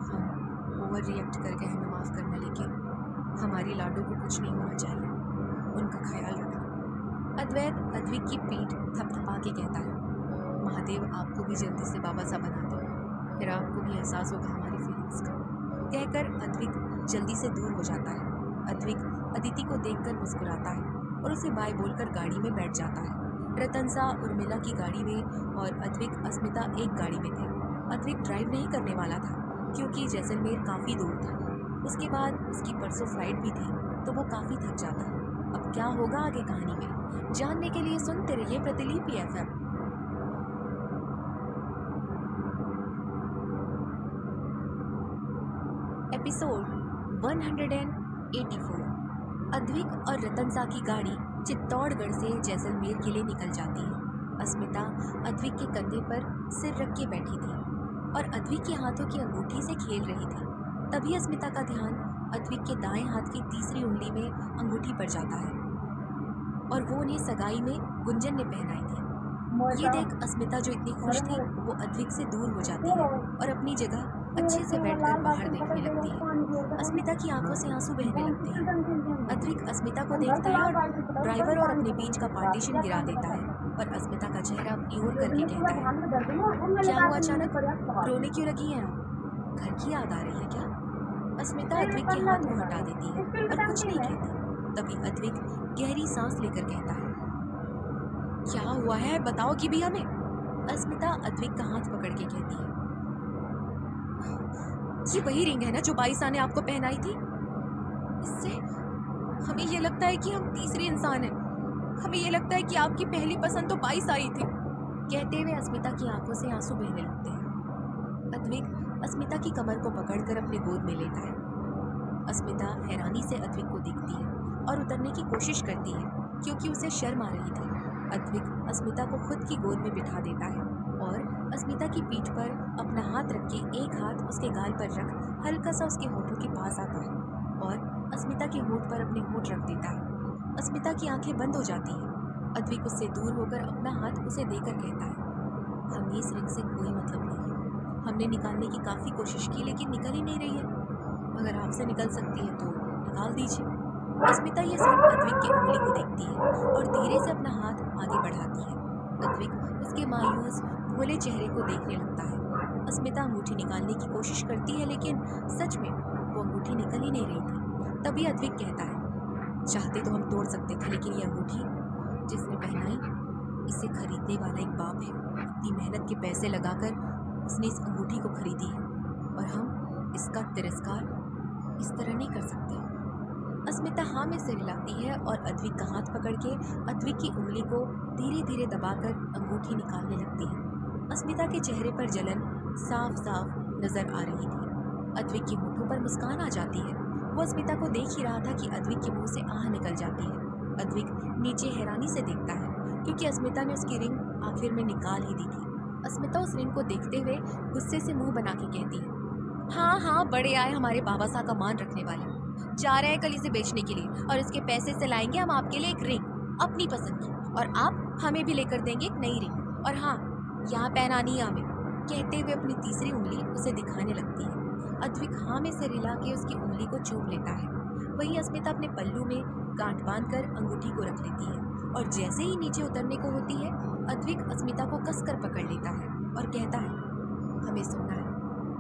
हम ओवर रिएक्ट कर गए, हमें माफ़ करना, लेकिन हमारी लाडो को कुछ नहीं होना चाहिए, उनका ख्याल रखना। अद्वैत अद्विक की पीठ थपथपा के कहता है, महादेव आपको भी जल्दी से बाबा सा बना दे, फिर आपको भी एहसास होगा हमारी फीलिंग्स का। कहकर अद्विक जल्दी से दूर हो जाता है। अद्विक अदिति को देखकर मुस्कुराता है और उसे बाय बोलकर गाड़ी में बैठ जाता है। रतनसा उर्मिला की गाड़ी में और अद्विक अस्मिता एक गाड़ी में थे। अद्विक ड्राइव नहीं करने वाला था क्योंकि जैसलमेर काफ़ी दूर था। उसके बाद उसकी परसों फ्लाइट भी थी, तो वो काफ़ी थक जाता। अब क्या होगा आगे कहानी में, जानने के लिए सुनते रहिए प्रतिलिपि FM। एपिसोड 184। अद्विक और रतनसा की गाड़ी चित्तौड़गढ़ से जैसलमेर के लिए निकल जाती है। अस्मिता अद्विक के कंधे पर सिर रख के बैठी थी और अद्विक के हाथों की अंगूठी से खेल रही थी। तभी अस्मिता का ध्यान अद्विक के दाएं हाथ की तीसरी उंगली में अंगूठी पड़ जाता है और वो उन्हें सगाई में गुंजन ने पहनाई थी। ये देख अस्मिता जो इतनी खुश थी, वो अद्विक से दूर हो जाती है और अपनी जगह अच्छे से बैठकर बाहर देखने लगती है। अस्मिता की आंखों से आंसू बहने लगते हैं। अद्विक अस्मिता को देखता है और ड्राइवर और अपने बीच का पार्टीशन गिरा देता है और अस्मिता का चेहरा अपनी ओर करके कहता है, क्या हुआ अचानक, रोने क्यों लगी हैं आप? घर की याद आ रही है क्या? अस्मिता अद्विक के हाथ को हटा देती है और कुछ नहीं कहती। तभी अद्विक गहरी सांस लेकर कहता है, क्या हुआ है बताओ कि भी हमें। अस्मिता अद्विक का हाथ पकड़ के कहती है, ये वही रिंग है ना जो बाईसा ने आपको पहनाई थी। इससे हमें ये लगता है कि हम तीसरी इंसान हैं। हमें ये लगता है कि आपकी पहली पसंद तो बाईसा ही थी। कहते हुए अस्मिता की आंखों से आंसू बहने लगते हैं। अद्विक अस्मिता की कमर को पकड़कर अपने गोद में लेता है। अस्मिता हैरानी से अद्विक को देखती है और उतरने की कोशिश करती है क्योंकि उसे शर्म आ रही थी। अद्विक अस्मिता को खुद की गोद में बिठा देता है और अस्मिता की पीठ पर अपना हाथ रख के एक हाथ उसके गाल पर रख हल्का सा उसके होठों के पास आता है और अस्मिता के होठ पर अपने होठ रख देता है। अस्मिता की आंखें बंद हो जाती हैं। अद्विक उससे दूर होकर अपना हाथ उसे देकर कहता है, हमें इस रिंग से कोई मतलब नहीं है। हमने निकालने की काफ़ी कोशिश की लेकिन निकल ही नहीं रही है। अगर आपसे निकल सकती है तो निकाल दीजिए। अस्मिता ये सुन अद्विक की उंगली को देखती है और धीरे से अपना हाथ आगे बढ़ाती है। अद्विक उसके मायूस भोले चेहरे को देखने लगता है। अस्मिता अंगूठी निकालने की कोशिश करती है लेकिन सच में वो अंगूठी निकल ही नहीं रही थी। तभी अद्विक कहता है, चाहते तो हम तोड़ सकते थे, लेकिन ये अंगूठी जिसने पहनाई, इसे खरीदने वाला एक बाप है। अपनी मेहनत के पैसे लगाकर उसने इस अंगूठी को खरीदी है और हम इसका तिरस्कार इस तरह नहीं कर सकते। अस्मिता हाँ में सिर हिलाती है और अद्विक का हाथ पकड़ के अद्विक की उंगली को धीरे धीरे दबाकर अंगूठी निकालने लगती है। अस्मिता के चेहरे पर जलन साफ साफ नजर आ रही थी। अद्विक के होठों पर मुस्कान आ जाती है। वो अस्मिता को देख ही रहा था कि अद्विक के मुंह से आह निकल जाती है। अद्विक नीचे हैरानी से देखता है क्योंकि अस्मिता ने उसकी रिंग आखिर में निकाल ही दी थी। अस्मिता उस रिंग को देखते हुए गुस्से से मुंह बना के कहती है, हाँ हाँ, बड़े आए हमारे बाबा सा का मान रखने वाले, जा रहे हैं कल इसे बेचने के लिए और इसके पैसे से लाएंगे हम आपके लिए एक रिंग अपनी पसंद की, और आप हमें भी लेकर देंगे एक नई रिंग, और हाँ, यहाँ पहनानी है हमें। कहते हुए अपनी तीसरी उंगली उसे दिखाने लगती है। अद्विक हाँ में सिर हिला के उसकी उंगली को चूम लेता है। वहीं अस्मिता अपने पल्लू में गांठ बांधकर अंगूठी को रख लेती है और जैसे ही नीचे उतरने को होती है, अद्विक अस्मिता को कसकर पकड़ लेता है और कहता है, हमें सोना है,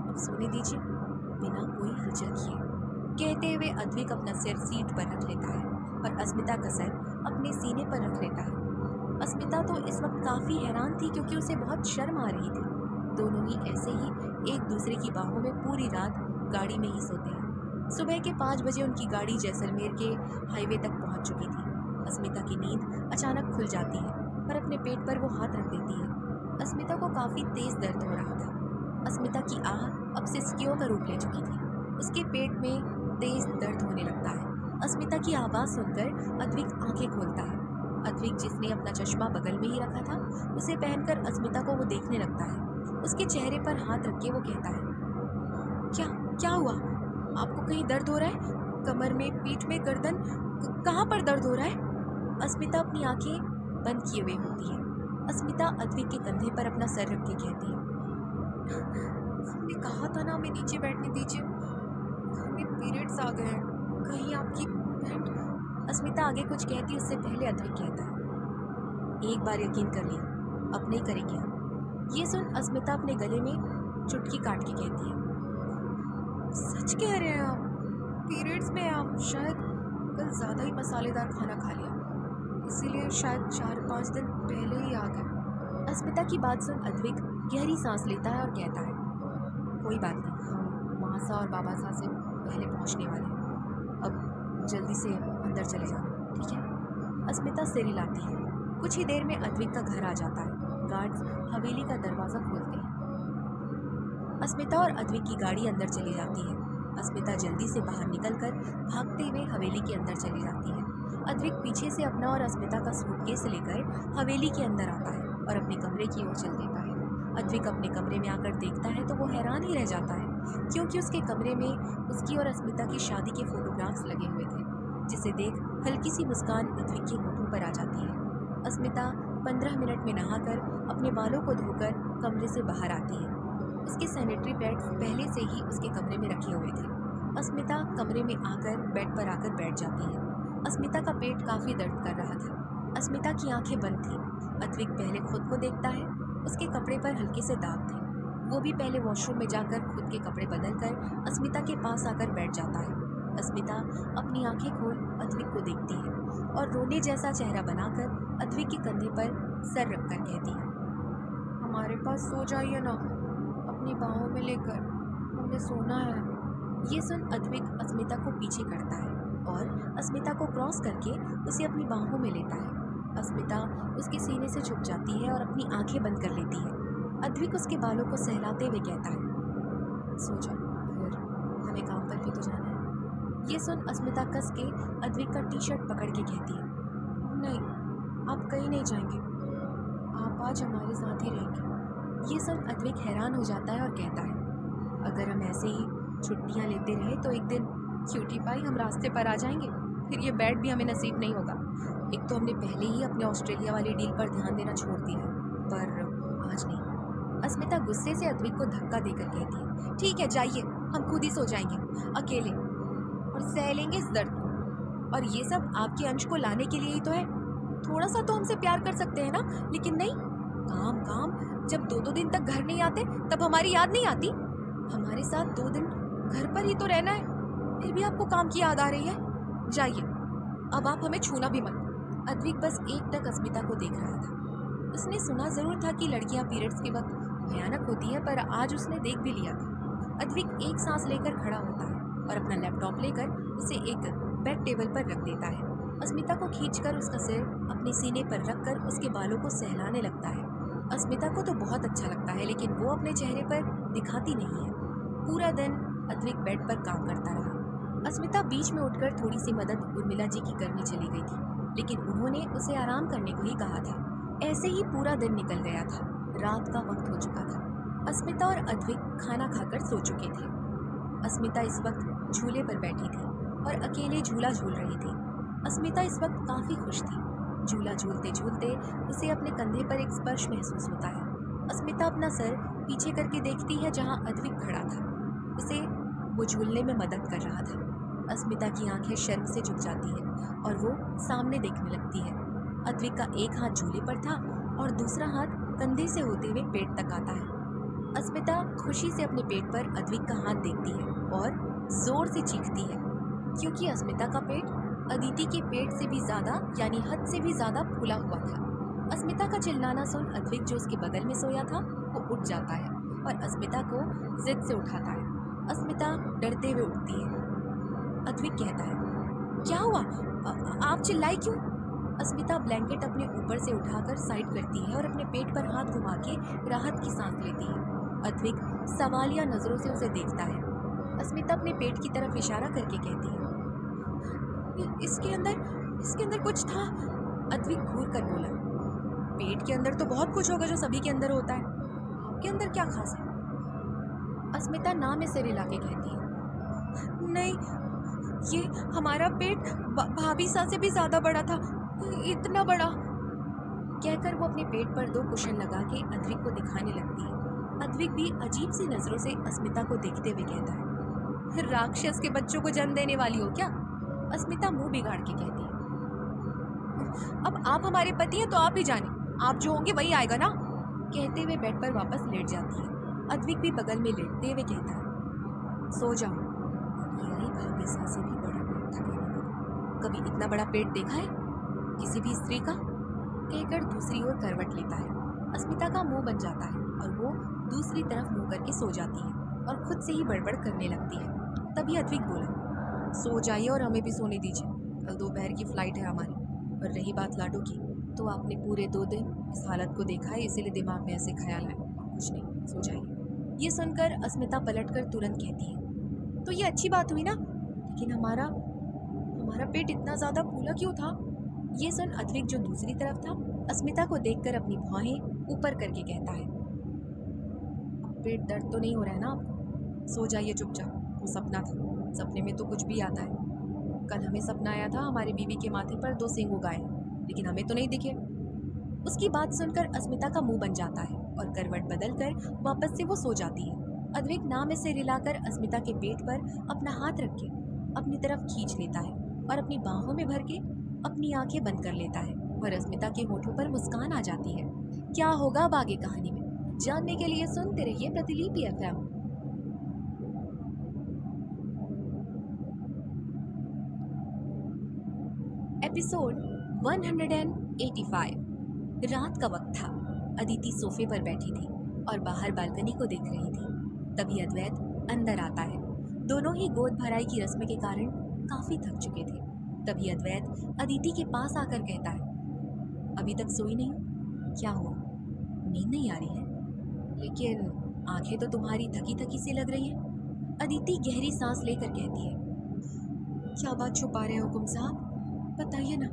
अब सोने दीजिए बिना कोई हलचल किए। कहते हुए अद्विक अपना सिर सीट पर रख लेता है और अस्मिता का सर अपने सीने पर रख लेता है। अस्मिता तो इस वक्त काफ़ी हैरान थी क्योंकि उसे बहुत शर्म आ रही थी। दोनों ही ऐसे ही एक दूसरे की बाहों में पूरी रात गाड़ी में ही सोते हैं। सुबह के 5 बजे उनकी गाड़ी जैसलमेर के हाईवे तक पहुंच चुकी थी। अस्मिता की नींद अचानक खुल जाती है और अपने पेट पर वो हाथ रख देती है। अस्मिता को काफ़ी तेज़ दर्द हो रहा था। अस्मिता की आह अब सिसकियों का रूप ले चुकी थी। उसके पेट में तेज़ दर्द होने लगता है। अस्मिता की आवाज़ सुनकर अद्विक आंखें खोलता है। अद्विक, जिसने अपना चश्मा बगल में ही रखा था, उसे पहनकर अस्मिता को वो देखने लगता है। उसके चेहरे पर हाथ रख के वो कहता है, क्या हुआ? आपको कहीं दर्द हो रहा है? कमर में, पीठ में, गर्दन, कहाँ पर दर्द हो रहा है? अस्मिता अपनी आंखें बंद किए हुए होती है। अस्मिता अद्विक के कंधे पर अपना सर रख के कहती है, हमने कहा था ना हमें नीचे बैठने दीजिए। हमें पीरियड्स आ गए हैं। कहीं आपकी पैंट। अस्मिता आगे कुछ कहती उससे पहले अद्विक कहता है, एक बार यकीन कर लिया, अब नहीं करेंगे हम। ये सुन अस्मिता अपने गले में चुटकी काट के कहती है, सच कह रहे हैं आप? पीरियड्स में आप शायद कल ज़्यादा ही मसालेदार खाना खा लिया, इसीलिए शायद 4-5 दिन पहले ही आ गए। अस्मिता की बात सुन अद्विक गहरी सांस लेता है और कहता है, कोई बात नहीं, हम महासा और बाबा सा से पहले पहुंचने वाले हैं, अब जल्दी से अंदर चले जाना, ठीक है? अस्मिता सिर हिलाती है। कुछ ही देर में अद्विक का घर आ जाता है। गार्ड्स हवेली का दरवाज़ा खोलते हैं। अस्मिता और अद्विक की गाड़ी अंदर चली जाती है। अस्मिता जल्दी से बाहर निकलकर भागते हुए हवेली के अंदर चली जाती है। अद्विक पीछे से अपना और अस्मिता का सूटकेस लेकर हवेली के अंदर आता है और अपने कमरे की ओर चल देता है। अद्विक अपने कमरे में आकर देखता है तो वो हैरान ही रह जाता है, क्योंकि उसके कमरे में उसकी और अस्मिता की शादी के फोटोग्राफ्स लगे हुए थे, जिसे देख हल्की सी मुस्कान अद्विक के होठों पर आ जाती है। अस्मिता 15 मिनट में नहाकर अपने बालों को धोकर कमरे से बाहर आती है। उसके सैनिटरी पैड्स पहले से ही उसके कमरे में रखे हुए थे। अस्मिता कमरे में आकर बेड पर आकर बैठ जाती है। अस्मिता का पेट काफ़ी दर्द कर रहा था। अस्मिता की आंखें बंद थीं। अद्विक पहले खुद को देखता है। उसके कपड़े पर हल्के से दाग थे। वो भी पहले वॉशरूम में जाकर खुद के कपड़े बदलकर अस्मिता के पास आकर बैठ जाता है। अस्मिता अपनी आंखें खोल अद्विक को देखती है और रोने जैसा चेहरा बनाकर अद्विक के कंधे पर सर रखकर कहती है, हमारे पास सो जाइए ना, अपनी बाहों में लेकर, हमें सोना है। ये सुन अद्विक अस्मिता को पीछे करता है और अस्मिता को क्रॉस करके उसे अपनी बाहों में लेता है। अस्मिता उसके सीने से छुप जाती है और अपनी आंखें बंद कर लेती है। अद्विक उसके बालों को सहलाते हुए कहता है, सो जाओ, फिर हमें काम पर भी तो जाना है। ये सुन अस्मिता कस के अद्विक का टी-शर्ट पकड़ के कहती है, नहीं, आप कहीं नहीं जाएंगे, आप आज हमारे साथ ही रहेंगे। ये सुन अद्विक हैरान हो जाता है और कहता है, अगर हम ऐसे ही छुट्टियां लेते रहे तो एक दिन क्यूटी पाई हम रास्ते पर आ जाएंगे, फिर ये बेड भी हमें नसीब नहीं होगा। एक तो हमने पहले ही अपने ऑस्ट्रेलिया वाली डील पर ध्यान देना छोड़ दिया है, पर आज नहीं। अस्मिता गुस्से से अद्विक को धक्का देकर कहती है, ठीक है जाइए, हम खुद ही सो जाएंगे अकेले और सह लेंगे इस दर्द को। और ये सब आपके अंश को लाने के लिए ही तो है। थोड़ा सा तो हमसे प्यार कर सकते हैं ना, लेकिन नहीं, काम काम। जब 2-2 दिन तक घर नहीं आते तब हमारी याद नहीं आती। हमारे साथ 2 दिन घर पर ही तो रहना है, फिर भी आपको काम की याद आ रही है। जाइए, अब आप हमें छूना भी मत। अद्विक बस एकटक अस्मिता को देख रहा था। उसने सुना जरूर था कि लड़कियां पीरियड्स के वक्त भयानक होती है, पर आज उसने देख भी लिया था। अद्विक एक सांस लेकर खड़ा होता है और अपना लैपटॉप लेकर उसे एक बेड टेबल पर रख देता है। अस्मिता को खींचकर उसका सिर अपने सीने पर रखकर उसके बालों को सहलाने लगता है। अस्मिता को तो बहुत अच्छा लगता है, लेकिन वो अपने चेहरे पर दिखाती नहीं है। पूरा दिन अद्विक बेड पर काम करता रहा। अस्मिता बीच में उठकर थोड़ी सी मदद उर्मिला जी की करने चली गई थी, लेकिन उन्होंने उसे आराम करने को ही कहा था। ऐसे ही पूरा दिन निकल गया था। रात का वक्त हो चुका था। अस्मिता और अद्विक खाना खाकर सो चुके थे। अस्मिता इस वक्त झूले पर बैठी थी और अकेले झूला झूल रही थी। अस्मिता इस वक्त काफ़ी खुश थी। झूला झूलते झूलते उसे अपने कंधे पर एक स्पर्श महसूस होता है। अस्मिता अपना सर पीछे करके देखती है जहाँ अद्विक खड़ा था। उसे वो झूलने में मदद कर रहा था। अस्मिता की आंखें शर्म से झुक जाती है और वो सामने देखने लगती है। अद्विक का एक हाथ झूले पर था और दूसरा हाथ कंधे से होते हुए पेट तक आता है। अस्मिता खुशी से अपने पेट पर अद्विक का हाथ देखती है और जोर से चीखती है, क्योंकि अस्मिता का पेट अदिति के पेट से भी ज़्यादा, यानी हद से भी ज़्यादा फूला हुआ था। अस्मिता का चिल्लाना सुन अद्विक, जो उसके बगल में सोया था, वो उठ जाता है और अस्मिता को जिद से उठाता है। अस्मिता डरते हुए उठती है। अद्विक कहता है, क्या हुआ, आप चिल्लाई क्यों? अस्मिता ब्लैंकेट अपने ऊपर से उठाकर साइड करती है और अपने पेट पर हाथ घुमा के राहत की सांस लेती है। अद्विक सवालिया नज़रों से उसे देखता है। अस्मिता अपने पेट की तरफ इशारा करके कहती है, इसके अंदर कुछ था। अद्विक घूर कर बोला, पेट के अंदर तो बहुत कुछ होगा जो सभी के अंदर होता है, आपके अंदर क्या खास है? अस्मिता ना में सिर हिला के कहती है, नहीं, ये हमारा पेट भाभी सा से भी ज़्यादा बड़ा था, इतना बड़ा। कहकर वो अपने पेट पर 2 कुशन लगा के अद्विक को दिखाने लगती है। अद्विक भी अजीब सी नजरों से अस्मिता को देखते हुए कहता है, राक्षस के बच्चों को जन्म देने वाली हो क्या? अस्मिता मुंह बिगाड़ के कहती है, अब आप हमारे पति हैं तो आप ही जाने, आप जो होंगे वही आएगा ना। कहते हुए बेड पर वापस लेट जाती है। अद्विक भी बगल में लेटते हुए कहता है, सो जाओ। यही भाग्यसा से भी बड़ा पेट था कहने लगा। कभी इतना बड़ा पेट देखा है किसी भी स्त्री का? कहकर दूसरी ओर करवट लेता है। अस्मिता का मुंह बन जाता है और वो दूसरी तरफ मुंह करके सो जाती है और खुद से ही बड़बड़ करने लगती है। तभी अद्विक बोला, सो जाइए और हमें भी सोने दीजिए, कल दोपहर की फ्लाइट है हमारी। और रही बात लाडू की, तो आपने पूरे 2 दिन इस हालत को देखा है, इसीलिए दिमाग में ऐसे ख्याल आए, और कुछ नहीं, सो जाइए। ये सुनकर अस्मिता पलटकर तुरंत कहती है, तो ये अच्छी बात हुई ना, लेकिन हमारा पेट इतना ज़्यादा फूला क्यों था? ये सुन अद्विक जो दूसरी तरफ था, अस्मिता को देखकर अपनी भौहें ऊपर करके कहता है, पेट दर्द तो नहीं हो रहा है ना आपको? सो जाइए चुपचाप, वो सपना था, सपने में तो कुछ भी आता है। कल हमें सपना आया था हमारी बीवी के माथे पर 2 सींग उगाए, लेकिन हमें तो नहीं दिखे। उसकी बात सुनकर अस्मिता का मुंह बन जाता है और करवट बदलकर वापस से वो सो जाती है। अद्विक नाम में सिर हिलाकर अस्मिता के पेट पर अपना हाथ रख के अपनी तरफ खींच लेता है और अपनी बाहों में भर के अपनी आंखें बंद कर लेता है और अस्मिता के होठों पर मुस्कान आ जाती है। क्या होगा अब आगे कहानी में, जानने के लिए सुनते रहिए प्रतिलिपि FM। एपिसोड 185। रात का वक्त था। अदिति सोफे पर बैठी थी और बाहर बालकनी को देख रही थी। तभी अद्वैत अंदर आता है। दोनों ही गोद भराई की रस्म के कारण काफी थक चुके थे। तभी अद्वैत अदिति के पास आकर कहता है, अभी तक सोई नहीं हो? क्या हुआ, नींद नहीं आ रही है? लेकिन आंखें तो तुम्हारी थकी थकी सी लग रही है। अदिति गहरी सांस लेकर कहती है, क्या बात छुपा रहे हो हुकुम साहब, बताइए ना।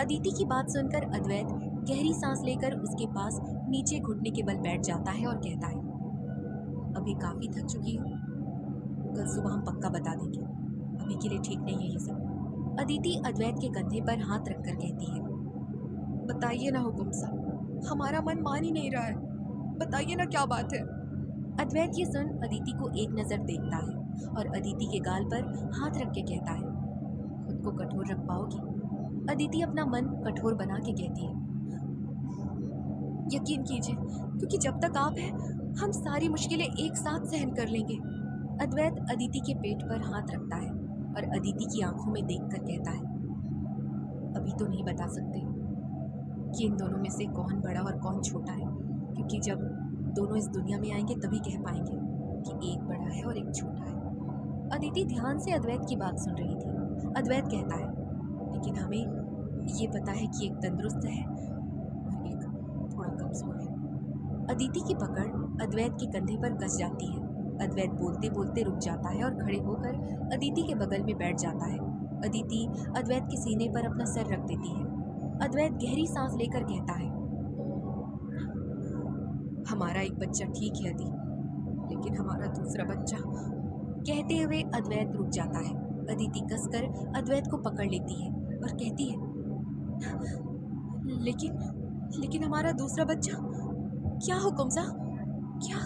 अदिति की बात सुनकर अद्वैत गहरी सांस लेकर उसके पास नीचे घुटने के बल बैठ जाता है और कहता है, अभी काफी थक चुकी हो, कल सुबह हम पक्का बता देंगे, अभी के लिए ठीक नहीं है ये सब। अदिति अद्वैत के कंधे पर हाथ रखकर कहती है, बताइए ना हुकुम साहब, हमारा मन मान ही नहीं रहा है, बताइए ना क्या बात है। अद्वैत ये सुन अदिति को एक नजर देखता है और अदिति के गाल पर हाथ रख के कहता है, खुद को कठोर रख पाओगी? अदिति अपना मन कठोर बना के कहती है, यकीन कीजिए, क्योंकि जब तक आप हैं हम सारी मुश्किलें एक साथ सहन कर लेंगे। अद्वैत अदिति के पेट पर हाथ रखता है और अदिति की आंखों में देखकर कहता है, अभी तो नहीं बता सकते कि इन दोनों में से कौन बड़ा और कौन छोटा है, क्योंकि जब दोनों इस दुनिया में आएंगे तभी कह पाएंगे कि एक बड़ा है और एक छोटा है। अदिति ध्यान से अद्वैत की बात सुन रही थी। अद्वैत कहता है, लेकिन हमें ये पता है कि एक तंदुरुस्त है और एक थोड़ा कमजोर है। अदिति की पकड़ अद्वैत के कंधे पर कस जाती है। अद्वैत बोलते बोलते रुक जाता है और खड़े होकर अदिति के बगल में बैठ जाता है। अदिति अद्वैत के सीने पर अपना सर रख देती है। अद्वैत गहरी सांस लेकर कहता है, हमारा एक बच्चा ठीक है अदी, लेकिन हमारा दूसरा बच्चा। कहते हुए अद्वैत रुक जाता है। अदिति कसकर अद्वैत को पकड़ लेती है और कहती है, लेकिन हमारा दूसरा बच्चा क्या हुकुम साहब, क्या?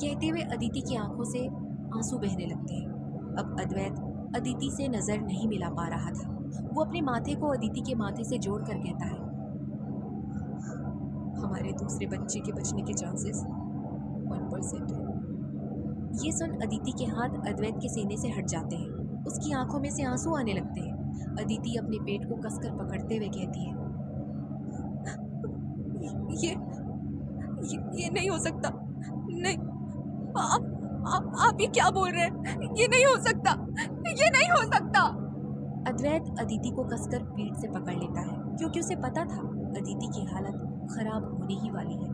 कहते हुए अदिति की आंखों से आंसू बहने लगते हैं। अब अद्वैत अदिति से नजर नहीं मिला पा रहा था। वो अपने माथे को अदिति के माथे से जोड़कर कहता है, हमारे दूसरे बच्चे के बचने के चांसेस 1% है। ये सुन अदिति के हाथ अद्वैत के सीने से हट जाते हैं। उसकी आंखों में से आंसू आने लगते हैं। अदिति अपने पेट को कसकर पकड़ते हुए कहती है, ये नहीं हो सकता, नहीं, आप ये क्या बोल रहे हैं? ये नहीं हो सकता, ये नहीं हो सकता। अद्वैत अदिति को कसकर पीठ से पकड़ लेता है, क्योंकि उसे पता था अदिति की हालत खराब होने ही वाली है।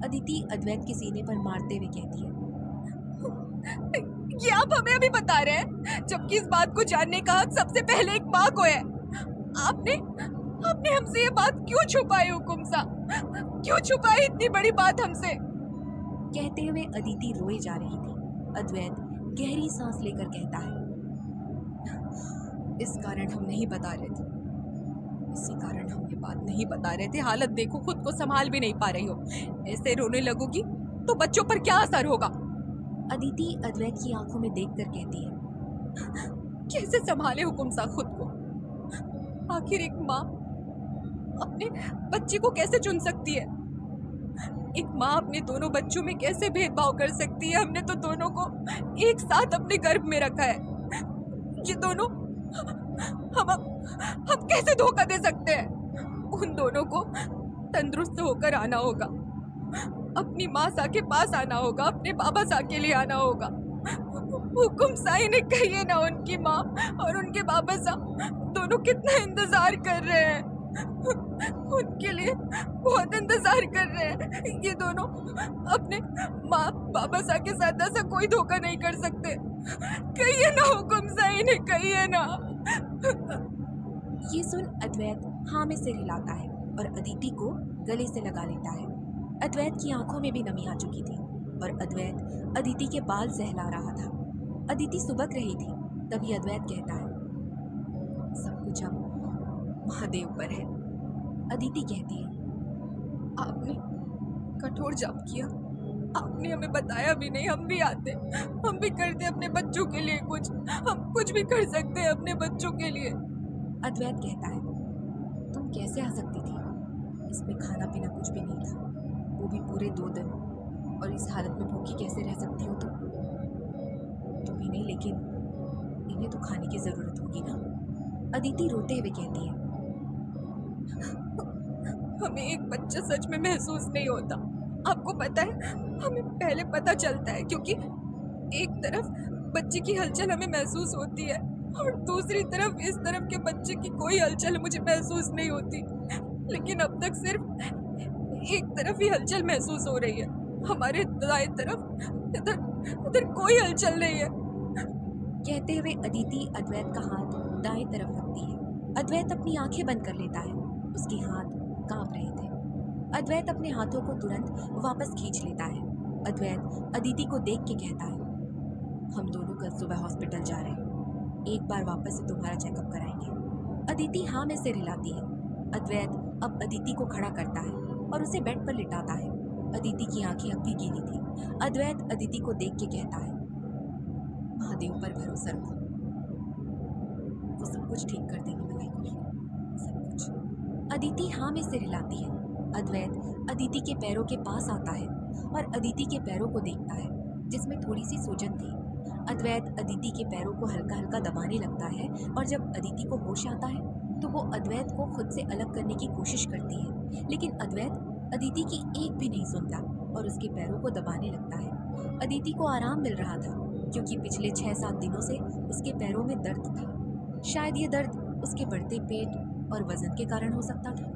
अदिति अद्वैत के सीने पर मारते हुए कहती है, ये आप हमें अभी बता रहे हैं, जबकि इस बात को जानने का हक सबसे पहले एक माँ को है। आपने हमसे ये बात क्यों छुपाई हुकुम साहब, क्यों छुपाई इतनी बड़ी बात हमसे? कहते हुए अदिति रोए जा रही थी। अद्वैत गहरी सांस लेकर कहता है, इस कारण हम नहीं बता रहे थे, इसी कारण हम ये बात नहीं बता रहे थे। हालत देखो, खुद को संभाल भी नहीं पा रही हो, ऐसे रोने लगोगी तो बच्चों पर क्या असर होगा? अदिति अद्वैत की आंखों में देखकर कहती है, कैसे संभाले हुकुम सा खुद को? आखिर एक माँ अपने बच्चे को कैसे चुन सकती है? एक माँ अपने दोनों बच्चों में कैसे भेदभाव कर सकती है? हमने तो दोनों को एक साथ अपने गर्भ में रखा है। ये दोनों हम कैसे धोखा दे सकते हैं? उन दोनों को तंदुरुस्त होकर आना होगा, अपनी माँ सा के पास आना होगा, अपने बाबा सा के लिए आना होगा। हुकुम साई ने कहिए ना, उनकी माँ और उनके बाबा सा दोनों कितना इंतजार कर रहे हैं, उनके लिए बहुत इंतजार कर रहे हैं। ये दोनों अपने माँ बाबा सा के साथ ऐसा कोई धोखा नहीं कर सकते। कहिए ना हुकुम साई ने, कहिए ना। ये सुन अद्वैत हाँ में सिर हिलाता है और अदिति को गले से लगा लेता है। अद्वैत की आंखों में भी नमी आ चुकी थी और अद्वैत अदिति के बाल सहला रहा था। अदिति सुबक रही थी। तभी अद्वैत कहता है, सब कुछ अब महादेव पर है। अदिति कहती है, आपने कठोर जाप किया, आपने हमें बताया भी नहीं। हम भी आते, हम भी करते अपने बच्चों के लिए कुछ, हम कुछ भी कर सकते हैं अपने बच्चों के लिए। अद्वैत कहता है, तुम कैसे आ सकती थी? इसमें खाना पीना कुछ भी नहीं था, वो भी पूरे 2 दिन, और इस हालत में भूखी कैसे रह सकती हो तुम? तुम ही नहीं, लेकिन इन्हें तो खाने की जरूरत होगी ना। अदिति रोते हुए कहती है, हमें एक बच्चा सच में महसूस नहीं होता। आपको पता है, हमें पहले पता चलता है, क्योंकि एक तरफ बच्चे की हलचल हमें महसूस होती है और दूसरी तरफ इस तरफ के बच्चे की कोई हलचल मुझे महसूस नहीं होती। लेकिन अब तक सिर्फ एक तरफ ही हलचल महसूस हो रही है, हमारे दाएं तरफ इधर कोई हलचल नहीं है। कहते हुए अदिति अद्वैत का हाथ दाएं तरफ रखती है। अद्वैत अपनी आंखें बंद कर लेता है, उसके हाथ कांप रहे थे। अद्वैत अपने हाथों को तुरंत वापस खींच लेता है। अद्वैत अदिति को देख के कहता है, हम दोनों कल सुबह हॉस्पिटल जा रहे हैं, एक बार वापस से तुम्हारा चेकअप कराएंगे। अदिति हाँ में सिर हिलाती है। अद्वैत अब अदिति को खड़ा करता है और उसे बेड पर लिटाता है। अदिति की आंखें अब भी गीली थी। अद्वैत अदिति को देख के कहता है, महादेव पर भरोसा रखो, वो सब कुछ ठीक कर देंगे मलाई को, सब कुछ। अदिति हाँ में सिर हिलाती है। अद्वैत अदिति के पैरों के पास आता है और अदिति के पैरों को देखता है, जिसमें थोड़ी सी सूजन थी। अद्वैत अदिति के पैरों को हल्का हल्का दबाने लगता है और जब अदिति को होश आता है तो वो अद्वैत को खुद से अलग करने की कोशिश करती है, लेकिन अद्वैत अदिति की एक भी नहीं सुनता और उसके पैरों को दबाने लगता है। अदिति को आराम मिल रहा था, क्योंकि पिछले 6-7 दिनों से उसके पैरों में दर्द था। शायद ये दर्द उसके बढ़ते पेट और वजन के कारण हो सकता था।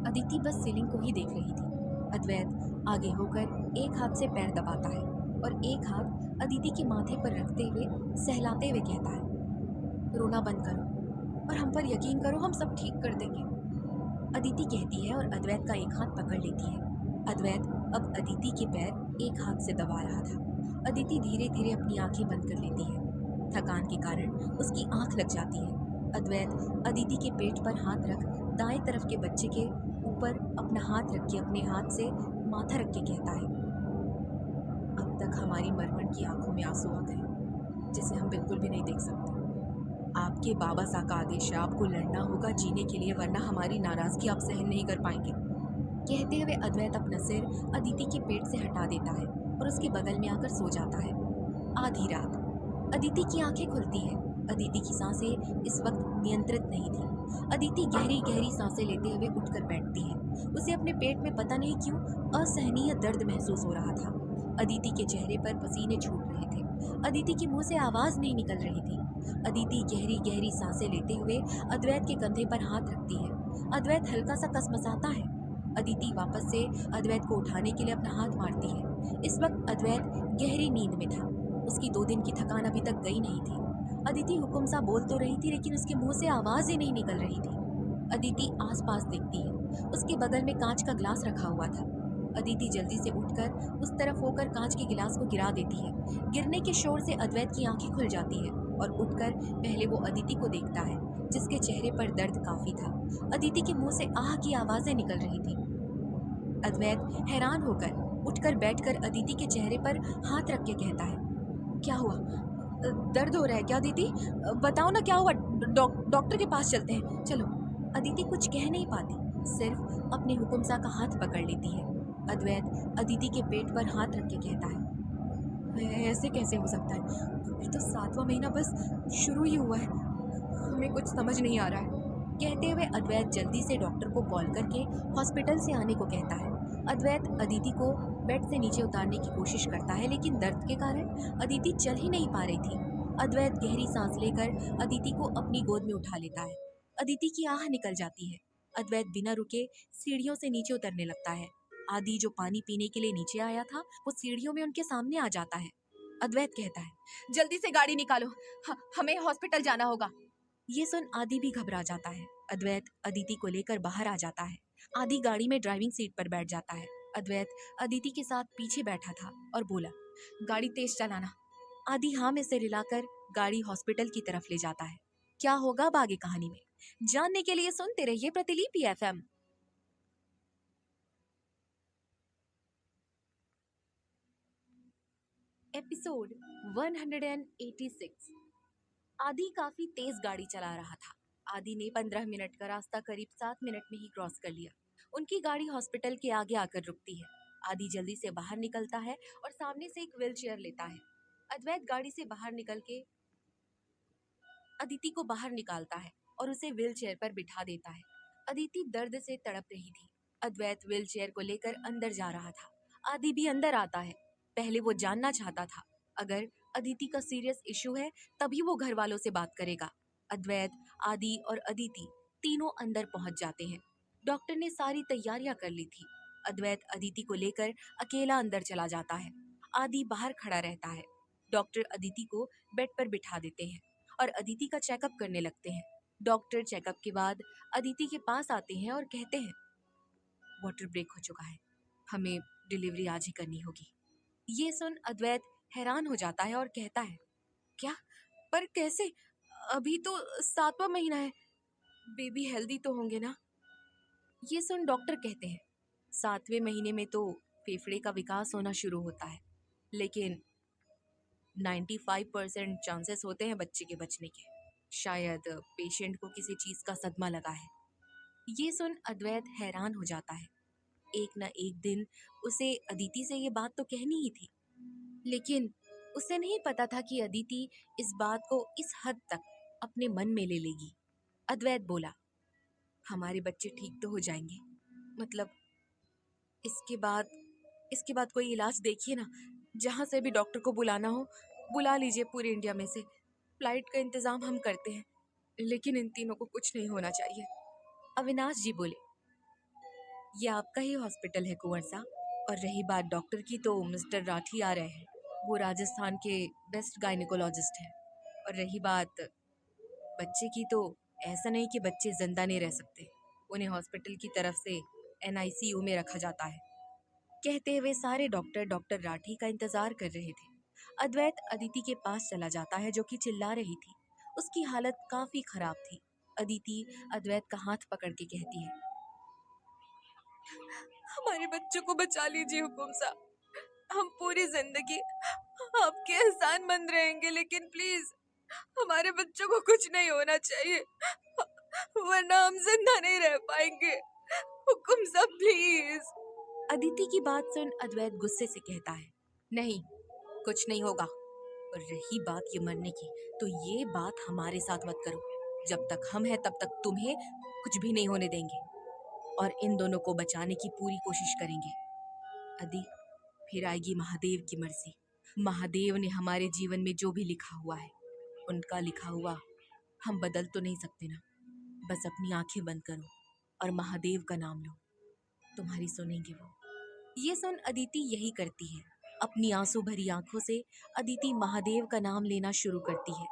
अदिति बस सीलिंग को ही देख रही थी। अद्वैत आगे होकर एक हाथ से पैर दबाता है और एक हाथ अदिति के माथे पर रखते हुए सहलाते हुए कहता है, रोना बंद करो और हम पर यकीन करो, हम सब ठीक कर देंगे। अदिति कहती है और अद्वैत का एक हाथ पकड़ लेती है। अद्वैत अब अदिति के पैर एक हाथ से दबा रहा था। अदिति धीरे धीरे अपनी आंखें बंद कर लेती है। थकान के कारण उसकी आंख लग जाती है। अद्वैत अदिति के पेट पर हाथ रख दाएं तरफ के बच्चे के ऊपर अपना हाथ रख के अपने हाथ से माथा रख के कहता है, अब तक हमारी मरमन की आंखों में आंसू आ गए, जिसे हम बिल्कुल भी नहीं देख सकते। आपके बाबा सा का आदेश है, आपको लड़ना होगा जीने के लिए, वरना हमारी नाराजगी आप सहन नहीं कर पाएंगे। कहते हुए अद्वैत अपना सिर अदिति के पेट से हटा देता है और उसके बगल में आकर सो जाता है। आधी रात अदिति की आंखें खुलती है। अदिति की सांसें इस वक्त नियंत्रित नहीं थी। अदिति गहरी गहरी सांसें लेते हुए उठकर बैठती है। उसे अपने पेट में पता नहीं क्यों असहनीय दर्द महसूस हो रहा था। अदिति के चेहरे पर पसीने छूट रहे थे। अदिति के मुंह से आवाज नहीं निकल रही थी। अदिति गहरी गहरी सांसें लेते हुए अद्वैत के कंधे पर हाथ रखती है। अद्वैत हल्का सा कसमसाता है। अदिति वापस से अद्वैत को उठाने के लिए अपना हाथ मारती है। इस वक्त अद्वैत गहरी नींद में था। उसकी 2 दिन की थकान अभी तक गई नहीं थी। अदिति हुक्म सा बोल तो रही थी, लेकिन उसके मुंह से आवाज ही नहीं निकल रही थी। अदिति आसपास देखती है। उसके बगल में कांच का गिलास रखा हुआ था। अदिति जल्दी से उठकर उस तरफ होकर कांच के गिलास को गिरा देती है। गिरने के शोर से अद्वैत की आंखें खुल जाती है और उठकर पहले वो अदिति को देखता है, जिसके चेहरे पर दर्द काफी था। अदिति के मुंह से आह की आवाजें निकल रही थी। अद्वैत हैरान होकर उठकर बैठकर अदिति के चेहरे पर हाथ रख के कहता है, क्या हुआ? दर्द हो रहा है क्या अदिति? बताओ ना क्या हुआ? डॉक्टर के पास चलते हैं, चलो। अदिति कुछ कह नहीं पाती, सिर्फ अपने हुकुमसा का हाथ पकड़ लेती है। अद्वैत अदिति के पेट पर हाथ रख के कहता है, ऐसे कैसे हो सकता है? अभी तो 7वां महीना बस शुरू ही हुआ है, हमें कुछ समझ नहीं आ रहा है। कहते हुए अद्वैत जल्दी से डॉक्टर को कॉल करके हॉस्पिटल से आने को कहता है। अद्वैत अदिति को बेड से नीचे उतारने की कोशिश करता है, लेकिन दर्द के कारण अदिति चल ही नहीं पा रही थी। अद्वैत गहरी सांस लेकर अदिति को अपनी गोद में उठा लेता है। अदिति की आह निकल जाती है। अद्वैत बिना रुके सीढ़ियों से नीचे उतरने लगता है। आदि जो पानी पीने के लिए नीचे आया था, वो सीढ़ियों में उनके सामने आ जाता है। अद्वैत कहता है, जल्दी से गाड़ी निकालो, हमें हॉस्पिटल जाना होगा। ये सुन आदि भी घबरा जाता है। अद्वैत अदिति को लेकर बाहर आ जाता है। आदि गाड़ी में ड्राइविंग सीट पर बैठ जाता है। अद्वैत अदिति के साथ पीछे बैठा था और बोला, गाड़ी तेज चलाना। आदि हाँ में सिर हिलाकर गाड़ी हॉस्पिटल की तरफ ले जाता है। क्या होगा अब आगे कहानी में, जानने के लिए सुनते रहिए प्रतिलिपि FM। एपिसोड 186। आदि काफी तेज गाड़ी चला रहा था। आदि ने 15 मिनट का रास्ता करीब 7 मिनट में ही क्रॉस कर लिया। उनकी गाड़ी हॉस्पिटल के आगे आकर रुकती है। आदि जल्दी से बाहर निकलता है और सामने से एक व्हील चेयर लेता है। अद्वैत गाड़ी से बाहर निकल के अदिति को बाहर निकालता है और उसे व्हील चेयर पर बिठा देता है। अदिति दर्द से तड़प रही थी। अद्वैत व्हील चेयर को लेकर अंदर जा रहा था। आदि भी अंदर आता है। पहले वो जानना चाहता था, अगर अदिति का सीरियस इशू है तभी वो घर वालों से बात करेगा। अद्वैत, आदि और अदिति तीनों अंदर पहुंच जाते हैं। डॉक्टर ने सारी तैयारियां कर ली थी। अद्वैत अदिति को लेकर अकेला अंदर चला जाता है। आदि बाहर खड़ा रहता है। डॉक्टर अदिति को बेड पर बिठा देते हैं और अदिति का चेकअप करने लगते हैं। डॉक्टर चेकअप के बाद अदिति के पास आते हैं और कहते हैं, वाटर ब्रेक हो चुका है, हमें डिलीवरी आज ही करनी होगी। ये सुन अद्वैत हैरान हो जाता है और कहता है, क्या? पर कैसे? अभी तो 7वां महीना है, बेबी हेल्दी तो होंगे ना? ये सुन डॉक्टर कहते हैं, 7वें महीने में तो फेफड़े का विकास होना शुरू होता है, लेकिन 95% चांसेस होते हैं बच्चे के बचने के। शायद पेशेंट को किसी चीज का सदमा लगा है। ये सुन अद्वैत हैरान हो जाता है। एक न एक दिन उसे अदिति से ये बात तो कहनी ही थी, लेकिन उसे नहीं पता था कि अदिति इस बात को इस हद तक अपने मन में ले लेगी। अद्वैत बोला, हमारे बच्चे ठीक तो हो जाएंगे, मतलब इसके बाद कोई इलाज देखिए ना, जहाँ से भी डॉक्टर को बुलाना हो बुला लीजिए, पूरे इंडिया में से फ्लाइट का इंतजाम हम करते हैं, लेकिन इन तीनों को कुछ नहीं होना चाहिए। अविनाश जी बोले, ये आपका ही हॉस्पिटल है कुंवर साहब, और रही बात डॉक्टर की तो मिस्टर राठी आ रहे हैं, वो राजस्थान के बेस्ट गायनिकोलॉजिस्ट हैं। और रही बात बच्चे की, तो ऐसा नहीं कि बच्चे जिंदा नहीं रह सकते, उन्हें हॉस्पिटल की तरफ से NICU में रखा जाता है। कहते हुए सारे डॉक्टर राठी का इंतजार कर रहे थे। अद्वैत अदिति के पास चला जाता है, जो कि चिल्ला रही थी। उसकी हालत काफी खराब थी। अदिति अद्वैत का हाथ पकड़ के कहती है, हमारे बच्चों को बचा लीजिए हुकुम साहब, हम पूरी जिंदगी आपके एहसानमंद रहेंगे, लेकिन प्लीज हमारे बच्चों को कुछ नहीं होना चाहिए, वरना हम जिंदा नहीं रह पाएंगे, हुकुम साहब प्लीज। अदिति की बात सुन अद्वैत गुस्से से कहता है, नहीं, कुछ नहीं होगा। और रही बात ये मरने की, तो ये बात हमारे साथ मत करो, जब तक हम हैं तब तक तुम्हें कुछ भी नहीं होने देंगे, और इन दोनों को बचाने की पूरी कोशिश करेंगे। अदी, फिर आएगी महादेव की मर्जी। महादेव ने हमारे जीवन में जो भी लिखा हुआ है, उनका लिखा हुआ हम बदल तो नहीं सकते ना। बस अपनी आंखें बंद करो और महादेव का नाम लो, तुम्हारी सुनेंगे वो। ये सुन अदिति यही करती है। अपनी आंसू भरी आंखों से अदिति महादेव का नाम लेना शुरू करती है।